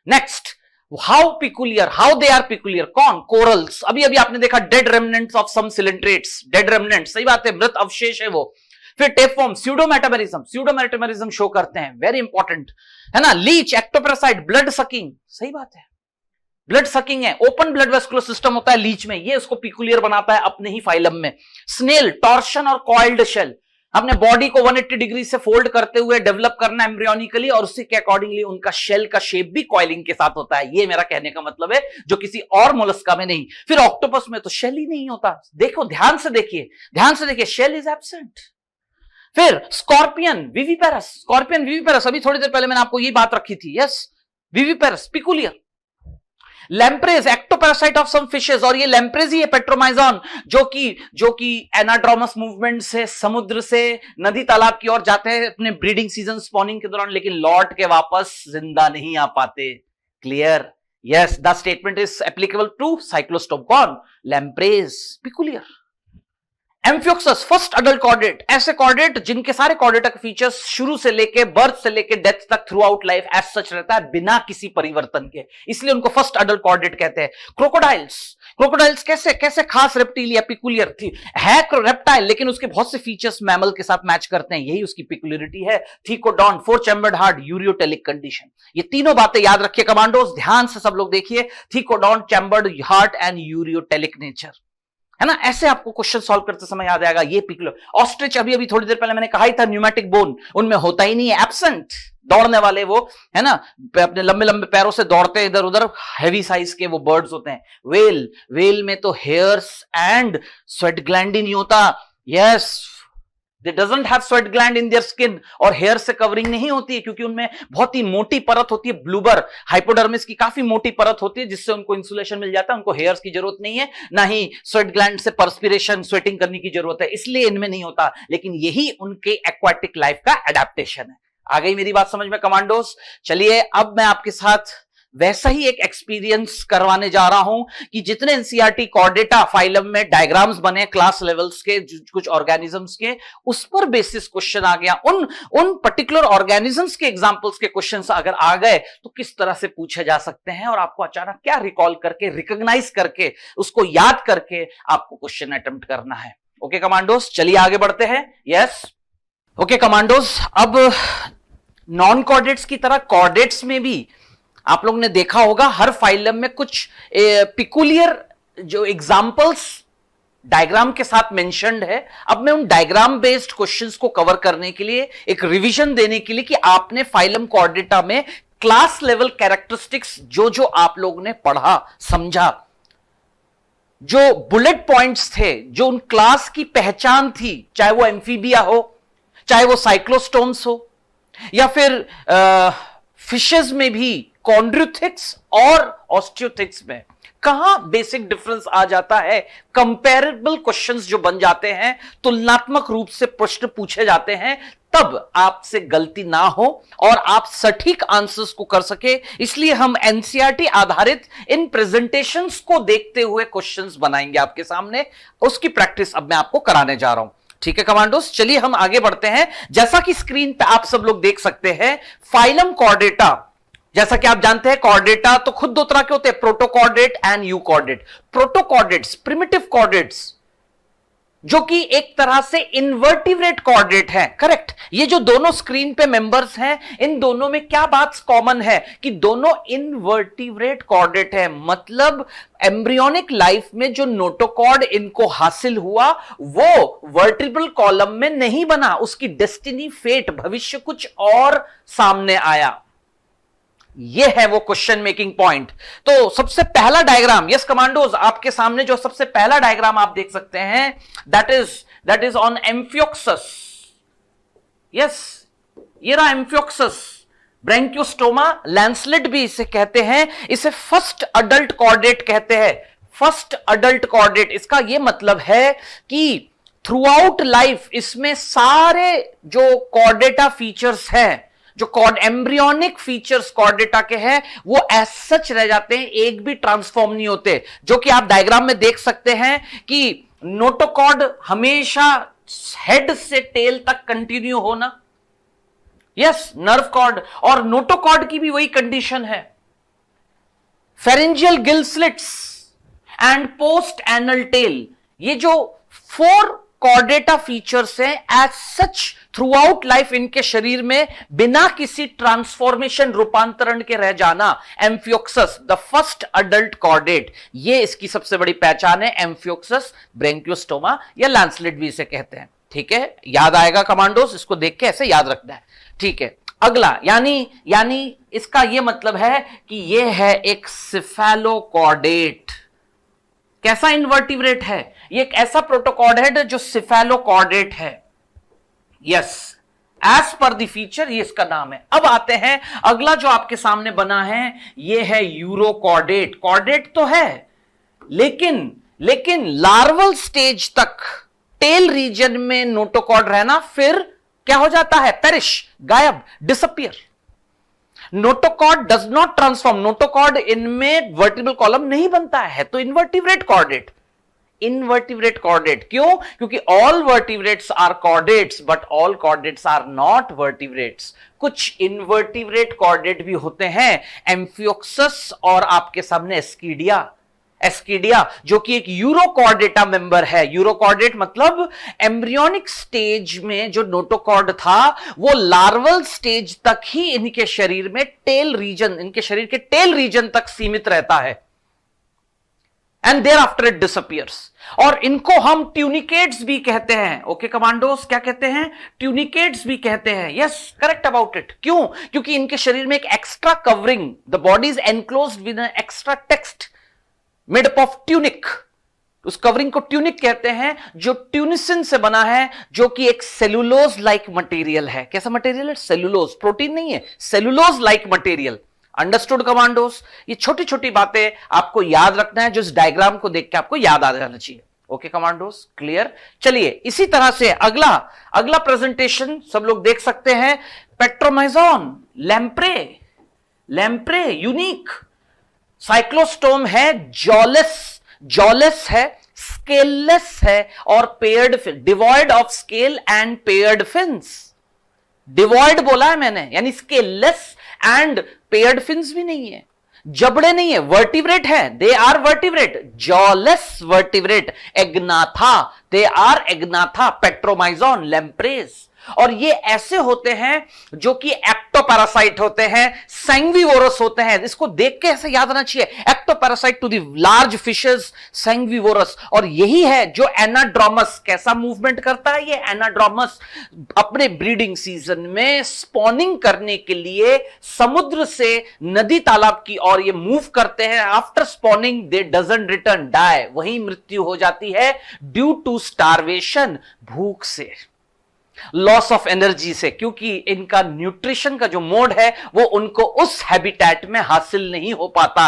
Speaker 1: Next, how peculiar, how they are peculiar, कौन? कोरल्स, अभी अभी आपने देखा dead remnants of some coelenterates, dead remnants, सही बात है, मृत अवशेष है वो। फिर टेपफॉर्म, स्यूडोमेटामेरिज्म शो करते हैं, वेरी इंपॉर्टेंट है ना। लीच, एक्टोपैरासाइट, ब्लड सकिंग, सही बात है, ब्लड सकिंग है, ओपन ब्लड वेस्कुलर सिस्टम होता है लीच में, ये उसको पिकुलियर बनाता है अपने ही फाइलम में। स्नेल, टॉर्शन और कॉइल्ड शेल, अपने बॉडी को 180 डिग्री से फोल्ड करते हुए डेवलप करना एम्ब्रियोनिकली, और उसी के अकॉर्डिंगली उनका शेल का शेप भी कॉइलिंग के साथ होता है, ये मेरा कहने का मतलब है, जो किसी और मोलस्का में नहीं। फिर ऑक्टोपस में तो शेल ही नहीं होता, देखो ध्यान से देखिए, शेल इज एब्सेंट। फिर स्कॉर्पियन, विविपेरस, स्कॉर्पियन विविपेरस, अभी थोड़ी देर पहले मैंने आपको ये बात रखी थी, yes, viviparous peculiar. Lampreys, ectoparasite of some fishes, और ये लैम्प्रेज ही है, पेट्रोमाइजॉन, जो कि एनाड्रोमस मूवमेंट से समुद्र से नदी तालाब की ओर जाते हैं अपने ब्रीडिंग सीजन स्पॉनिंग के दौरान, लेकिन लौट के वापस जिंदा नहीं आ पाते। Clear? Yes, the statement is applicable to cyclostome. कौन? Lampreys, peculiar. Amphioxus, first adult chordate, ऐसे कॉर्डेट जिनके सारे कॉर्डेटा के फीचर्स शुरू से लेके बर्थ से लेके डेथ तक throughout life as such रहता है, बिना किसी परिवर्तन के, इसलिए उनको फर्स्ट अडल्ट कॉर्डेट कहते हैं। क्रोकोडाइल्स कैसे खास रेप्टाइल या पिकुलियर थी, है रेप्टाइल लेकिन उसके बहुत से फीचर्स मैमल के साथ मैच करते हैं, यही उसकी पिकुलियरिटी है। Thecodont, 4 chambered heart, ureotelic condition, ये तीनों बातें याद रखिए कमांडोज, ध्यान से सब लोग देखिए, thecodont, chambered heart and ureotelic nature, है ना। ऐसे आपको क्वेश्चन सॉल्व करते समय याद आएगा ये पिकुलियर। ऑस्ट्रिच, अभी थोड़ी देर पहले मैंने कहा ही था, न्यूमेटिक बोन उनमें होता ही नहीं है, एब्सेंट। दौड़ने वाले वो, है ना, अपने लंबे लंबे पैरों से दौड़ते हैं इधर उधर, हैवी साइज के वो बर्ड्स होते हैं। वेल में तो हेयर्स एंड स्वेट ग्लैंड ही नहीं होता, yes, they doesn't have sweat gland in their skin, और हेयर से कवरिंग नहीं होती है क्योंकि उनमें बहुत ही मोटी परत होती है, ब्लूबर हाइपोडर्मिस की काफी मोटी परत होती है, जिससे उनको इंसुलेशन मिल जाता है, उनको हेयर्स की जरूरत नहीं है, ना ही स्वेट ग्लैंड से पर्सपिरेशन स्वेटिंग करने की जरूरत है, इसलिए इनमें नहीं होता, लेकिन यही उनके एक्वाटिक लाइफ का एडेप्टेशन है। आ गई मेरी बात समझ में कमांडोस? चलिए अब मैं आपके साथ वैसा ही एक एक्सपीरियंस करवाने जा रहा हूं कि जितने एनसीईआरटी कॉर्डेटा फाइलम में डायग्राम्स बने क्लास लेवल्स के कुछ ऑर्गेनिजम्स के, उस पर बेसिस क्वेश्चन आ गया, उन पर्टिकुलर ऑर्गेनिजम्स के एग्जांपल्स के क्वेश्चंस अगर आ गए तो किस तरह से पूछे जा सकते हैं, और आपको अचानक क्या रिकॉल करके, रिकॉग्नाइज करके, उसको याद करके आपको क्वेश्चन अटेम्प्ट करना है। ओके कमांडोस, चलिए आगे बढ़ते हैं। यस, ओके कमांडोस, अब नॉन कॉर्डेट्स की तरह कॉर्डेट्स में भी आप लोग ने देखा होगा हर फाइलम में कुछ पिकुलियर जो एग्जांपल्स डायग्राम के साथ मेंशन्ड है। अब मैं उन डायग्राम बेस्ड क्वेश्चंस को कवर करने के लिए, एक रिवीजन देने के लिए कि आपने फाइलम कॉर्डेटा में क्लास लेवल कैरेक्टरिस्टिक्स जो आप लोगों ने पढ़ा समझा, जो बुलेट पॉइंट्स थे, जो उन क्लास की पहचान थी, चाहे वो एम्फीबिया हो, चाहे वो साइक्लोस्टोम्स हो, या फिर फिशेज में भी कॉन्ड्रोथिक्स और ऑस्टियोथिक्स में कहां बेसिक डिफरेंस आ जाता है, कंपेरेबल क्वेश्चंस जो बन जाते हैं, तुलनात्मक रूप से प्रश्न पूछे जाते हैं, तब आपसे गलती ना हो और आप सटीक आंसर्स को कर सके, इसलिए हम एनसीईआरटी आधारित इन प्रेजेंटेशंस को देखते हुए क्वेश्चंस बनाएंगे आपके सामने, उसकी प्रैक्टिस अब मैं आपको कराने जा रहा हूं। ठीक है कमांडोस, चलिए हम आगे बढ़ते हैं। जैसा कि स्क्रीन पे आप सब लोग देख सकते हैं, फाइलम कॉर्डेटा, जैसा कि आप जानते हैं कॉर्डेटा तो खुद दो तरह के होते हैं, protochordate and euchordate. Protochordates primitive chordates जो कि एक तरह से इनवर्टिब्रेट कॉर्डेट है, करेक्ट। ये जो दोनों स्क्रीन पे मेंबर्स हैं, इन दोनों में क्या बात कॉमन है कि दोनों इनवर्टिब्रेट कॉर्डेट है, मतलब एम्ब्रियोनिक लाइफ में जो नोटोकॉर्ड इनको हासिल हुआ वो वर्टिब्रल कॉलम में नहीं बना, उसकी डेस्टिनी, फेट, भविष्य कुछ और सामने आया। ये है वो क्वेश्चन मेकिंग पॉइंट। तो सबसे पहला डायग्राम, यस कमांडोज, आपके सामने जो सबसे पहला डायग्राम आप देख सकते हैं, that is on amphioxus. Yes, ये रहा एम्फियोक्सस, ब्रैंकियोस्टोमा, लैंसलेट भी इसे कहते हैं, इसे फर्स्ट अडल्ट कॉर्डेट कहते हैं, फर्स्ट अडल्ट कॉर्डेट। इसका यह मतलब है कि थ्रू आउट लाइफ इसमें सारे जो कॉर्डेटा फीचर्स हैं, जो एम्ब्रियोनिक फीचर्स कॉर्डेटा के हैं, वो एज सच रह जाते हैं, एक भी ट्रांसफॉर्म नहीं होते, जो कि आप डायग्राम में देख सकते हैं कि नोटोकॉर्ड हमेशा हेड से टेल तक कंटिन्यू होना, यस, नर्व कॉर्ड, और नोटोकॉर्ड की भी वही कंडीशन है। Pharyngeal gill slits and post anal tail, ये जो 4 कॉर्डेटा फीचर्स हैं, as such throughout life इनके शरीर में बिना किसी ट्रांसफॉर्मेशन रूपांतरण के रह जाना, amphioxus the first adult chordate, ये इसकी सबसे बड़ी पहचान है। एम्फियोक्सस ब्रेंकियोस्टोमा या लैंसलेट भी इसे कहते हैं। ठीक है, याद आएगा कमांडोस, इसको देख के ऐसे याद रखना है। ठीक है, अगला यानी इसका यह मतलब है कि यह है एक सिफेलोकॉर्डेट। कैसा इन्वर्टिब्रेट है? ये एक ऐसा प्रोटोकॉर्डेट है जो सिफेलोकॉर्डेट है। Yes, as per the feature ये इसका नाम है। अब आते हैं अगला जो आपके सामने बना है, ये है यूरोकॉर्डेट। कॉर्डेट तो है, लेकिन लार्वल स्टेज तक टेल रीजन में नोटोकॉर्ड रहना, फिर क्या हो जाता है? पेरिश, गायब, disappear. Notochord does not transform, notochord इनमें वर्टिब्रल कॉलम नहीं बनता है, तो इनवर्टिब्रेट कॉर्डेट। इनवर्टिब्रेट कॉर्डेट क्यों? क्योंकि all vertebrates are chordates but all chordates are not vertebrates. कुछ इनवर्टिब्रेट कॉर्डेट भी होते हैं, एम्फियोक्सस और आपके सामने एस्किडिया जो कि एक यूरोकॉर्डेटा मेंबर है। यूरोकॉर्डेट मतलब एम्ब्रियोनिक स्टेज में जो नोटोकॉर्ड था वो लार्वल स्टेज तक ही इनके शरीर में टेल रीजन, इनके शरीर के टेल रीजन तक सीमित रहता है, and thereafter it disappears. और इनको हम ट्यूनिकेट्स भी कहते हैं। ओके कमांडोस, क्या कहते हैं? ट्यूनिकेट्स भी कहते हैं। Yes, correct about it. क्यों? क्योंकि इनके शरीर में एक extra covering, the body is enclosed with an extra text made up of tunic. उस कवरिंग को ट्यूनिक कहते हैं, जो ट्यूनिसिन से बना है, जो कि एक सेलुलोज लाइक मटेरियल है। कैसा मटेरियल है? सेलुलोज, प्रोटीन नहीं है, cellulose like material. Understood commandos? ये छोटी छोटी बातें आपको याद रखना है, जो इस डायग्राम को देख के आपको याद आ जाना चाहिए। Okay commandos, clear? चलिए इसी तरह से अगला प्रेजेंटेशन सब लोग देख सकते हैं। पेट्रोमाइजोन, लैम्प्रे यूनिक, साइक्लोस्टोम है, जॉलेस है, स्केललेस है और paired fin, devoid of scale and paired fins. Devoid बोला है मैंने, यानी स्केललेस एंड पेयर्ड फिन्स भी नहीं है, जबड़े नहीं है, वर्टिब्रेट है, they are vertebrate. Jawless vertebrate, agnatha, they are agnatha, petromyzon, lampreys. और ये ऐसे होते हैं जो कि एक्टोपैरासाइट होते हैं, सैंग्विवोरस होते हैं। इसको देख के ऐसे याद आना चाहिए, ectoparasite to the large fishes, sanguivorous. और यही है जो एनाड्रोमस, कैसा मूवमेंट करता है ये एनाड्रोमस? अपने ब्रीडिंग सीजन में स्पॉनिंग करने के लिए समुद्र से नदी तालाब की ओर ये मूव करते हैं। After spawning they doesn't return, die, वही मृत्यु हो जाती है ड्यू टू स्टारवेशन, भूख से, लॉस ऑफ एनर्जी से, क्योंकि इनका न्यूट्रिशन का जो मोड है वो उनको उस हैबिटेट में हासिल नहीं हो पाता।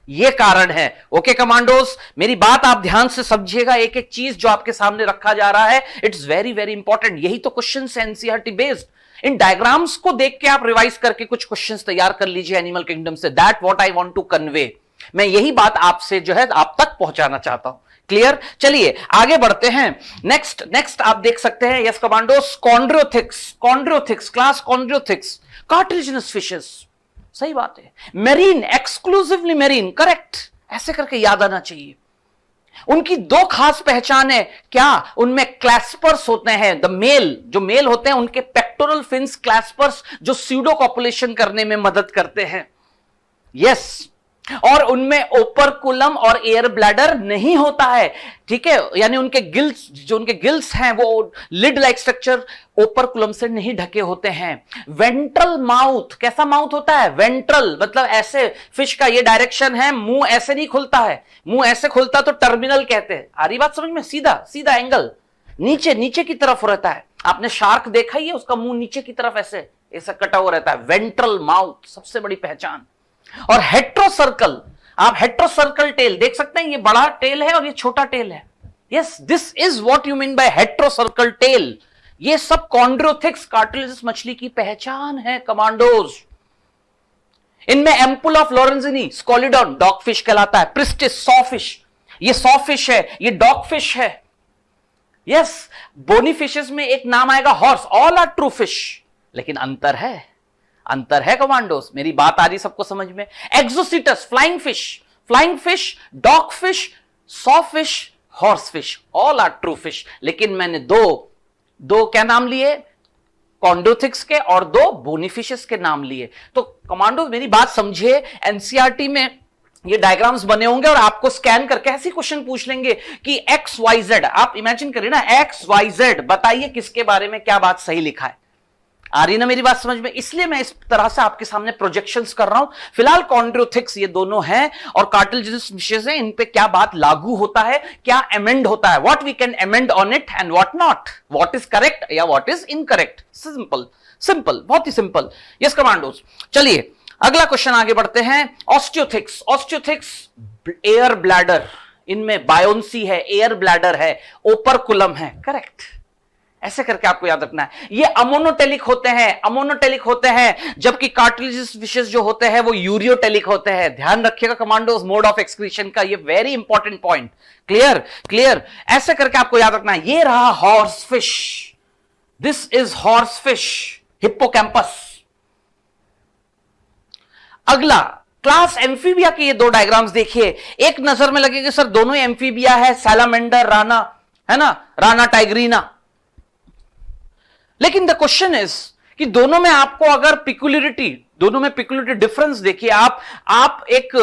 Speaker 1: यह कारण है। ओके कमांडोस, मेरी बात आप ध्यान से समझिएगा, एक एक चीज जो आपके सामने रखा जा रहा है, इट्स वेरी वेरी इंपॉर्टेंट। यही तो क्वेश्चन है एनसीईआरटी बेस्ड। इन डायग्राम्स को देख के आप रिवाइज करके कुछ क्वेश्चंस तैयार कर लीजिए एनिमल किंगडम से। That what I want to convey, मैं यही बात आपसे जो है आप तक पहुंचाना चाहता हूं। क्लियर? चलिए आगे बढ़ते हैं। नेक्स्ट आप देख सकते हैं, yes commandos, chondrichthyes, class chondrichthyes, cartilaginous fishes. सही बात है। Marine, exclusively marine, correct. ऐसे करके याद आना चाहिए। उनकी 2 खास पहचान है। क्या? उनमें क्लैस्पर्स होते हैं, द मेल, जो मेल होते हैं उनके पेक्टोरल फिन्स क्लैस्पर्स, जो स्यूडो कॉपुलेशन करने में मदद करते हैं। यस, और उनमें ओपरकुलम और एयर ब्लैडर नहीं होता है। ठीक है, यानी उनके गिल्स हैं वो लिड लाइक स्ट्रक्चर ओपरकुलम से नहीं ढके होते हैं। वेंट्रल माउथ, कैसा माउथ होता है? वेंट्रल मतलब ऐसे, फिश का ये डायरेक्शन है, मुंह ऐसे नहीं खुलता है, मुंह ऐसे खुलता तो टर्मिनल कहते हैं। आ रही बात समझ में? सीधा एंगल नीचे की तरफ रहता है। आपने शार्क देखा ही है, उसका मुंह नीचे की तरफ ऐसे कटा हुआ रहता है, वेंट्रल माउथ, सबसे बड़ी पहचान। और हेट्रोसर्कल, आप हेट्रोसर्कल टेल देख सकते हैं, ये बड़ा टेल है और ये छोटा टेल है। Yes, this is what you mean by heterocercal tail. ये सब कॉन्ड्रियोथिक्स कार्टिलेजिनस मछली की पहचान है कमांडोज। इनमें एम्पुल ऑफ लॉरेंजिनी, स्कोलिडॉन, डॉगफिश कहलाता है। प्रिस्टिस, सॉफिश, ये सॉफिश है, ये डॉगफिश है। यस, बोनी फिशेस में एक नाम आएगा horse. All are true fish, लेकिन अंतर है, अंतर है कमांडोज, मेरी बात आ रही सबको समझ में? Exocoetus flying fish, dog fish, saw fish, horse fish, all are true fish. लेकिन मैंने दो क्या नाम लिए? कॉन्ड्रोथिक्स के और 2 बोनीफिशेस के नाम लिए। तो कमांडो मेरी बात समझिए, एनसीईआरटी में ये डायग्राम्स बने होंगे और आपको स्कैन करके ऐसे क्वेश्चन पूछ लेंगे कि एक्स वाई जेड, आप इमेजिन करिए ना, एक्स वाई जेड, बताइए किसके बारे में क्या बात सही लिखा है। आ रही ना मेरी बात समझ में? इसलिए मैं इस तरह से आपके सामने प्रोजेक्शंस कर रहा हूं। फिलहाल कॉन्ड्रोथिक्स ये दोनों हैं और कार्टिलेजिनस फिशेस हैं, इन पे क्या बात लागू होता है, क्या अमेंड होता है, what we can amend on it and what not, what is correct या व्हाट इज इनकरेक्ट। सिंपल, बहुत ही सिंपल। यस कमांडोज, चलिए अगला क्वेश्चन आगे बढ़ते हैं। ऑस्टियोथिक्स एयर ब्लैडर, इनमें बायोन्सी है, एयर ब्लैडर है, ओपरकुलम है, करेक्ट। ऐसे करके आपको याद रखना है। ये अमोनोटेलिक होते हैं, जबकि कार्टिलेजिनस फिशेस जो होते हैं वो यूरियोटेलिक होते हैं। ध्यान रखिएगा कमांडोज, मोड ऑफ एक्सक्रीशन का ये वेरी इंपॉर्टेंट पॉइंट। क्लियर, ऐसे करके आपको याद रखना है। ये रहा horse fish, this is horse fish, hippocampus. अगला क्लास एम्फीबिया के ये 2 डायग्राम्स देखिए, एक नजर में लगेगा सर दोनों एम्फीबिया है, सैलामेंडर, राना, है ना, राना टाइग्रीना। लेकिन द क्वेश्चन इज कि दोनों में आपको अगर पिकुलरिटी डिफरेंस देखिए, आप एक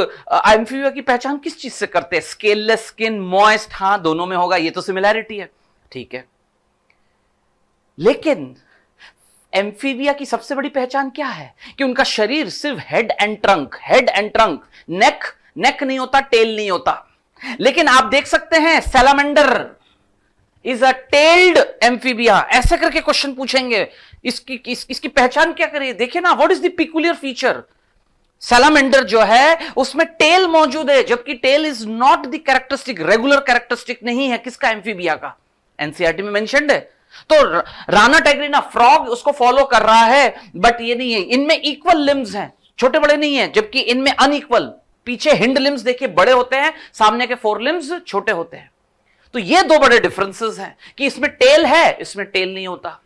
Speaker 1: एम्फीबिया की पहचान किस चीज से करते हैं? स्केललेस स्किन, मॉइस्ट, हां दोनों में होगा, ये तो सिमिलैरिटी है, ठीक है। लेकिन एम्फीबिया की सबसे बड़ी पहचान क्या है? कि उनका शरीर सिर्फ हेड एंड ट्रंक, नेक नहीं होता, टेल नहीं होता। लेकिन आप देख सकते हैं salamander is a tailed amphibia, ऐसे करके क्वेश्चन पूछेंगे। इसकी पहचान क्या करिए? देखिए ना, what is the peculiar feature? Salamander जो है उसमें टेल मौजूद है, जबकि tail is not the characteristic, regular characteristic नहीं है किसका? एम्फीबिया का। एनसीईआरटी में मेंशन्ड है। तो राना टाइग्रीना फ्रॉग उसको फॉलो कर रहा है, बट ये नहीं है, इनमें इक्वल लिम्स हैं, छोटे बड़े नहीं है, जबकि इनमें अनइक्वल। पीछे हिंड लिम्स देखिए बड़े होते हैं, सामने के 4 लिम्स छोटे होते हैं। तो ये 2 बड़े डिफरेंसेस हैं कि इसमें टेल है, इसमें टेल नहीं होता।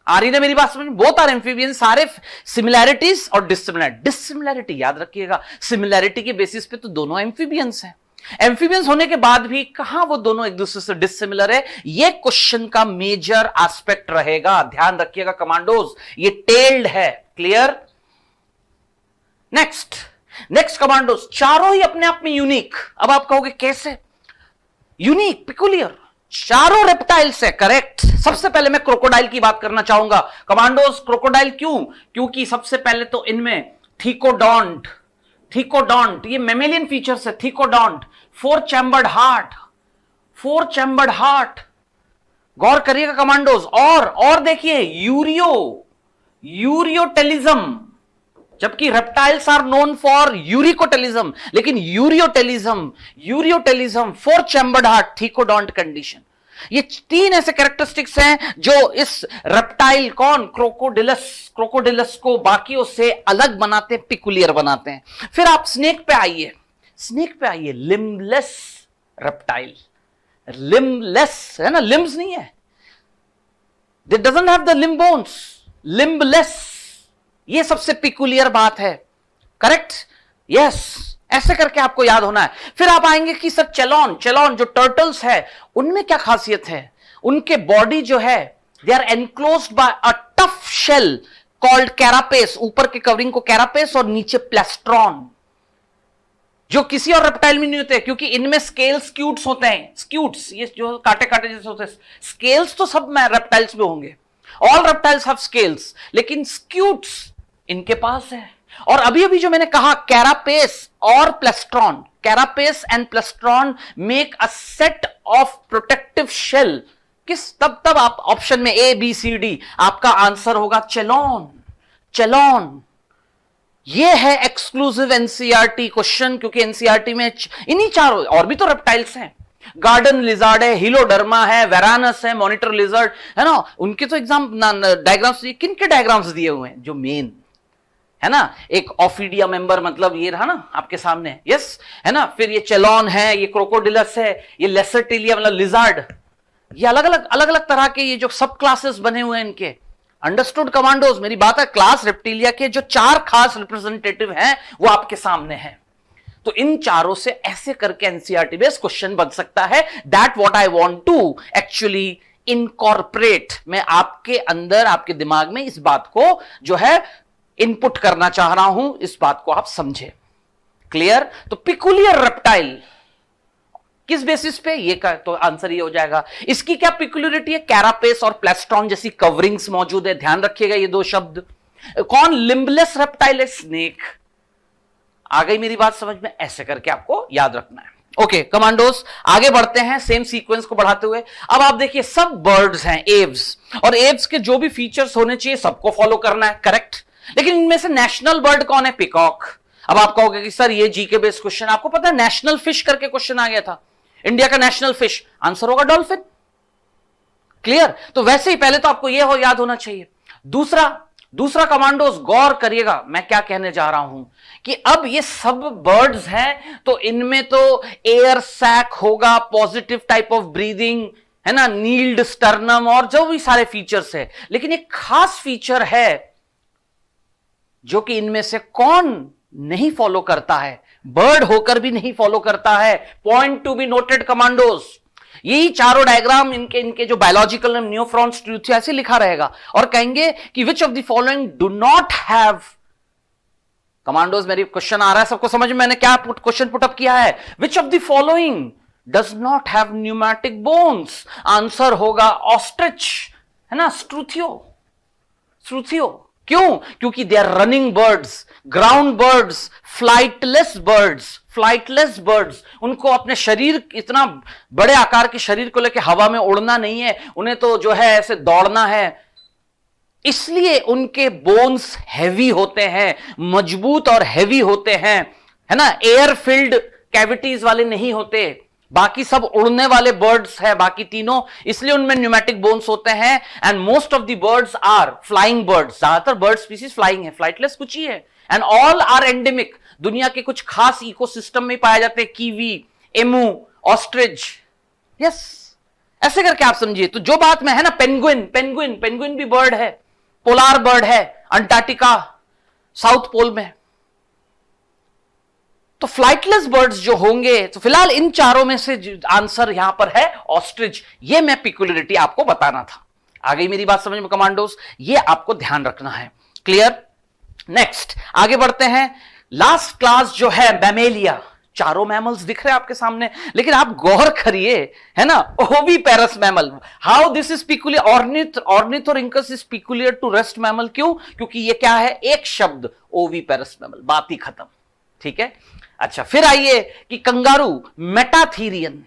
Speaker 1: आ रही ना मेरी बात समझ में? बोथ आर एम्फीबियन, सारे सिमिलैरिटीज और डिससिमिलैरिटी याद रखिएगा। सिमिलैरिटी के बेसिस पे तो दोनों एम्फीबियंस हैं। एम्फीबियंस होने के बाद भी कहां वो दोनों एक दूसरे से डिससिमिलर है, ये क्वेश्चन का मेजर एस्पेक्ट रहेगा। ध्यान रखिएगा कमांडोज, ये टेल्ड है। क्लियर? नेक्स्ट कमांडोज, चारों ही अपने आप में यूनिक। अब आप कहोगे कैसे? यूनिक, पिकुलियर, चारों रेप्टाइल्स है, करेक्ट। सबसे पहले मैं क्रोकोडाइल की बात करना चाहूंगा कमांडोज। क्रोकोडाइल क्यों? क्योंकि सबसे पहले तो इनमें थीकोडॉन्ट, ये मेमेलियन फीचर्स है। थीकोडॉन्ट, 4 चैम्बर्ड हार्ट, गौर करिएगा कमांडोज। और देखिए यूरियोटेलिज्म, जबकि reptiles are known for uricotelism, लेकिन ureotelism 4 chambered heart, thecodont condition. ये 3 ऐसे कैरेक्टरिस्टिक्स हैं जो इस रेप्टाइल क्रोकोडिलस को बाकियों से अलग बनाते, पिकुलियर बनाते हैं। फिर आप स्नेक पे आइए, लिम्बलेस रेप्टाइल, लिम्बलेस है ना, लिम्स नहीं है, It doesn't have the limb bones, limbless, ये सबसे पिकुलियर बात है, करेक्ट? यस, ऐसे करके आपको याद होना है। फिर आप आएंगे कि सर चेलॉन जो टर्टल्स है उनमें क्या खासियत है? उनके बॉडी जो है they are enclosed by a tough shell called carapace, ऊपर के कवरिंग को कैरापेस और नीचे प्लेस्ट्रॉन, जो किसी और रेप्टाइल में नहीं होते, क्योंकि इनमें स्केल्स स्क्यूट्स होते हैं। स्क्यूट्स ये जो काटे काटे जैसे होते हैं, स्केल्स तो सब में रेप्टाइल्स में होंगे, ऑल रेप्टाइल्स हैव स्केल्स, लेकिन स्क्यूट्स इनके पास है। और अभी अभी जो मैंने कहा कैरापेस और plastron, carapace and plastron make a set of protective shell. किस तब आप ऑप्शन में ए बी सी डी, आपका आंसर होगा चेलॉन। ये है एक्सक्लूसिव एनसीईआरटी क्वेश्चन, क्योंकि एनसीईआरटी में इन्हीं चारों, और भी तो रेप्टाइल्स हैं, गार्डन लिजार्ड है, हिलोडर्मा है, वेरानस है, मॉनिटर लिजर्ड है ना, उनके तो एग्जाम डायग्राम्स, किन के डायग्राम्स दिए हुए हैं? जो मेन है ना, एक ऑफिडिया मेंबर, मतलब ये रहा ना आपके सामने, यस है ना। फिर ये चेलॉन है, ये क्रोकोडिलस है, ये लेसरटिलिया मतलब लिजार्ड, ये अलग अलग तरह के ये जो सब क्लासेस बने हुए हैं इनके, अंडरस्टूड कमांडोज? मेरी बात है, क्लास रेप्टिलिया के जो 4 खास रिप्रेजेंटेटिव हैं वो आपके सामने हैं। तो इन चारों से ऐसे करके एनसीईआरटी बेस्ड क्वेश्चन बन सकता है। That what I want to actually incorporate, मैं आपके अंदर, आपके दिमाग में इस बात को जो है इनपुट करना चाह रहा हूं, इस बात को आप समझे। क्लियर? तो पिकुलियर रेप्टाइल किस बेसिस पे, ये का तो आंसर ये हो जाएगा। इसकी क्या पिकुलियरिटी है? कैरापेस और प्लेस्टॉन जैसी कवरिंग्स मौजूद है, ध्यान रखिएगा ये 2 शब्द। कौन? लिम्बलेस रेप्टाइल है, स्नेक। आ गई मेरी बात समझ में? ऐसे करके आपको याद रखना है। ओके कमांडोस, आगे बढ़ते हैं सेम सीक्वेंस को बढ़ाते हुए। अब आप देखिए, सब बर्ड्स हैं एव्स, और एव्स के जो भी फीचर्स होने चाहिए सबको फॉलो करना है, करेक्ट। लेकिन इनमें से नेशनल बर्ड कौन है? पिकॉक। अब आप कहोगे कि सर ये जीके बेस्ड क्वेश्चन, आपको पता है नेशनल फिश करके क्वेश्चन आ गया था, इंडिया का नेशनल फिश, आंसर होगा डॉल्फिन। क्लियर? तो वैसे ही पहले तो आपको यह याद होना चाहिए। दूसरा कमांडोज, गौर करिएगा मैं क्या कहने जा रहा हूं कि अब ये सब बर्ड्स हैं, तो इनमें तो एयर सैक होगा, पॉजिटिव टाइप ऑफ ब्रीदिंग है ना, नील्ड स्टर्नम और जो भी सारे फीचर्स है। लेकिन एक खास फीचर है जो कि इनमें से कौन नहीं फॉलो करता है, बर्ड होकर भी नहीं फॉलो करता है। Point to be noted commandos. यही चारों डायग्राम इनके जो बायोलॉजिकल न्यूफ्रॉन्स ट्रूथ ऐसे लिखा रहेगा, और कहेंगे कि विच of the following do not have. Commandos मेरी क्वेश्चन आ रहा है सबको समझ में? मैंने क्या क्वेश्चन पुटअप किया है? Which of the following does not have pneumatic bones? Answer होगा ऑस्ट्रिच, है ना, स्ट्रूथियो। क्यों? क्योंकि they are running birds, ground birds, flightless birds. उनको अपने शरीर, इतना बड़े आकार के शरीर को लेकर हवा में उड़ना नहीं है, उन्हें तो जो है ऐसे दौड़ना है। इसलिए उनके बोन्स हैवी होते हैं, मजबूत और हैवी होते हैं, है ना, एयर फिल्ड कैविटीज वाले नहीं होते। बाकी सब उड़ने वाले बर्ड्स हैं, बाकी तीनों, इसलिए उनमें न्यूमैटिक बोन्स होते हैं। And most of the birds are flying birds, ज्यादातर बर्ड स्पीसीज फ्लाइंग है, फ्लाइटलेस कुछ ही है। एंड ऑल आर एंडेमिक, दुनिया के कुछ खास इकोसिस्टम में पाए जाते हैं, कीवी, एमू, ऑस्ट्रिच। यस, ऐसे करके आप समझिए। तो जो बात में है ना, पेंगुइन भी बर्ड है, पोलार बर्ड है, अंटार्कटिका, साउथ पोल में। तो फ्लाइटलेस बर्ड्स जो होंगे, तो फिलहाल इन चारों में से आंसर यहां पर है ऑस्ट्रिच। ये मैं पिकुलियरिटी आपको बताना था। आ गई मेरी बात समझ में कमांडोस? ये आपको ध्यान रखना है। क्लियर? नेक्स्ट आगे बढ़ते हैं। लास्ट क्लास जो है मैमेलिया, चारों मैमल्स दिख रहे हैं आपके सामने, लेकिन आप गौर करिए, है ना, oviparous mammal. How this is peculiar? Ornithorhynchus is peculiar to rest mammal. क्यों? क्योंकि ये क्या है? एक शब्द, ओविपेरस मैमल, बात ही खत्म। ठीक है, अच्छा फिर आइए कि कंगारू, मेटाथीरियन।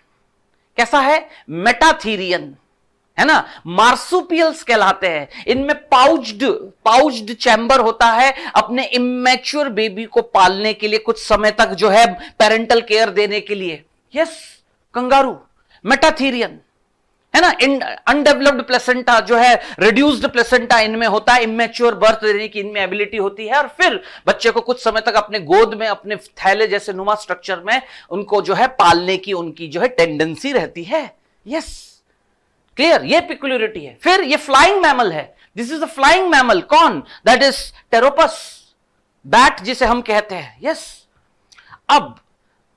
Speaker 1: कैसा है? मेटाथीरियन, है ना, मार्सुपियल्स कहलाते हैं। इनमें पाउच्ड चैम्बर होता है, अपने इमेच्योर बेबी को पालने के लिए, कुछ समय तक जो है पेरेंटल केयर देने के लिए। यस, कंगारू, मेटाथीरियन, है ना। अनडेवलप्ड प्लेसेंटा जो है, रिड्यूस्ड प्लेसेंटा इनमें होता है, इमेच्योर बर्थ देने की इनमें एबिलिटी होती है, और फिर बच्चे को कुछ समय तक अपने गोद में, अपने थैले जैसे नुमा स्ट्रक्चर में उनको जो है पालने की उनकी जो है टेंडेंसी रहती है। Yes, clear? ये पिकुलियरिटी है। फिर ये फ्लाइंग मैमल है, this is a flying mammal. कौन? दैट इज टेरोपस, बैट जिसे हम कहते हैं। यस, अब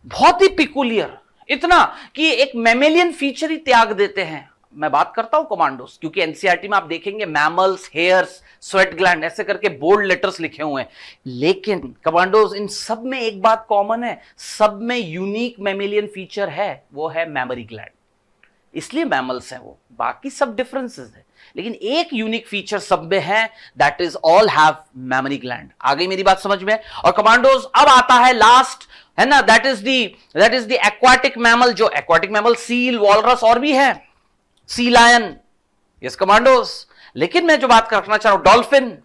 Speaker 1: बहुत ही पिकुलियर, इतना कि एक मैमेलियन फीचर ही त्याग देते हैं। मैं बात करता हूं कमांडोस, क्योंकि एनसीईआरटी में आप देखेंगे मैमल्स, हेयर्स, स्वेट ग्लैंड ऐसे करके बोल्ड लेटर्स लिखे हुए हैं। लेकिन कमांडोस, इन सब में एक बात कॉमन है, सब में यूनिक मैमेलियन फीचर है, वो है मेमोरी ग्लैंड। इसलिए मैमल्स हैं वो, बाकी सब डिफरेंसेस है, लेकिन एक यूनिक फीचर सब में है, that is all have mammary gland. आ गई मेरी बात समझ में? और कमांडोज अब आता है लास्ट, है ना, that is the aquatic mammal. जो एक्वाटिक मैमल, सील, वॉलरस और भी है, सी लायन। यस कमांडोज, लेकिन मैं जो बात रखना चाह रहा हूं, डॉल्फिन।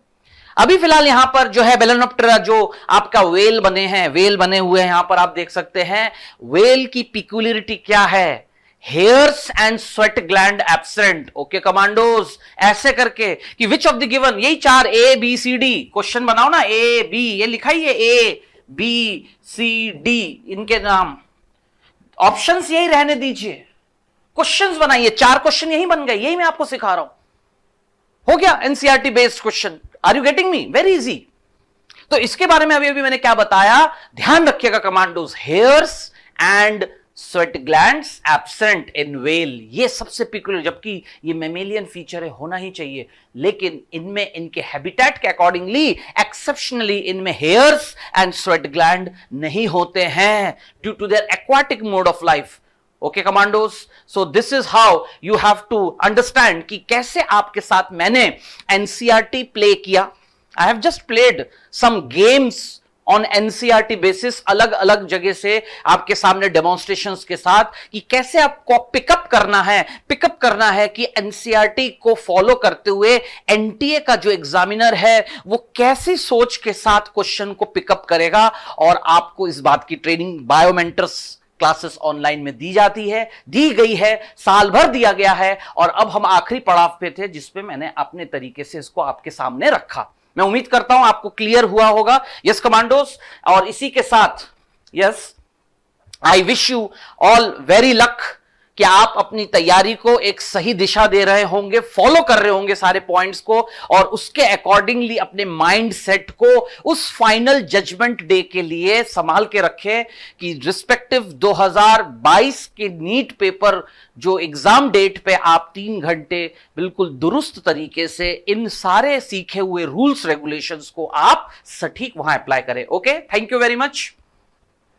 Speaker 1: अभी फिलहाल यहां पर जो है बेलेनोप्टेरा, जो आपका वेल बने हैं, वेल बने हुए हैं, यहां पर आप देख सकते हैं। वेल की पिकुलियरिटी क्या है? Hairs and sweat gland absent. Okay commandos, ऐसे करके कि विच ऑफ द गिवन, यही 4 A B C D, question बनाओ ना, A B, ये लिखा ही है A B C D, इनके नाम, ऑप्शंस यही रहने दीजिए, क्वेश्चंस बनाइए। 4 क्वेश्चन यही बन गए, यही मैं आपको सिखा रहा हूं। हो गया NCERT based question. Are you getting me? Very easy. तो इसके बारे में अभी मैंने क्या बताया, ध्यान रखिएगा commandos, hairs and sweat glands absent in whale, ये सबसे पिकुलर, जबकि ये मेमेलियन फीचर है, होना ही चाहिए, लेकिन इनमें इनके हैबिटेट के अकॉर्डिंगली एक्सेप्शनली इनमें हेयर्स एंड स्वेट ग्लैंड नहीं होते हैं due to their aquatic mode of life. Okay commandos, so this is how you have to understand कि कैसे आपके साथ मैंने एनसीईआरटी प्ले किया। I have just played some games on NCERT basis, अलग अलग जगह से आपके सामने डेमोन्स्ट्रेशंस के साथ, कि कैसे आपको पिकअप करना है कि एनसीईआरटी को फॉलो करते हुए एनटीए का जो एग्जामिनर है वो कैसी सोच के साथ क्वेश्चन को पिकअप करेगा। और आपको इस बात की ट्रेनिंग बायोमेंटर्स क्लासेस ऑनलाइन में दी जाती है, दी गई है, साल भर दिया गया है, और अब हम आखिरी पड़ाव पे थे जिसपे मैंने अपने तरीके से इसको आपके सामने रखा। मैं उम्मीद करता हूं आपको क्लियर हुआ होगा। यस कमांडोस, और इसी के साथ yes I wish you all very luck कि आप अपनी तैयारी को एक सही दिशा दे रहे होंगे, फॉलो कर रहे होंगे सारे पॉइंट्स को, और उसके अकॉर्डिंगली अपने माइंड सेट को उस फाइनल जजमेंट डे के लिए संभाल के रखें कि रिस्पेक्टिव 2022 के नीट पेपर जो एग्जाम डेट पे आप 3 घंटे बिल्कुल दुरुस्त तरीके से इन सारे सीखे हुए रूल्स रेगुलेशंस को आप सटीक वहां अप्लाई करें। Okay, thank you very much.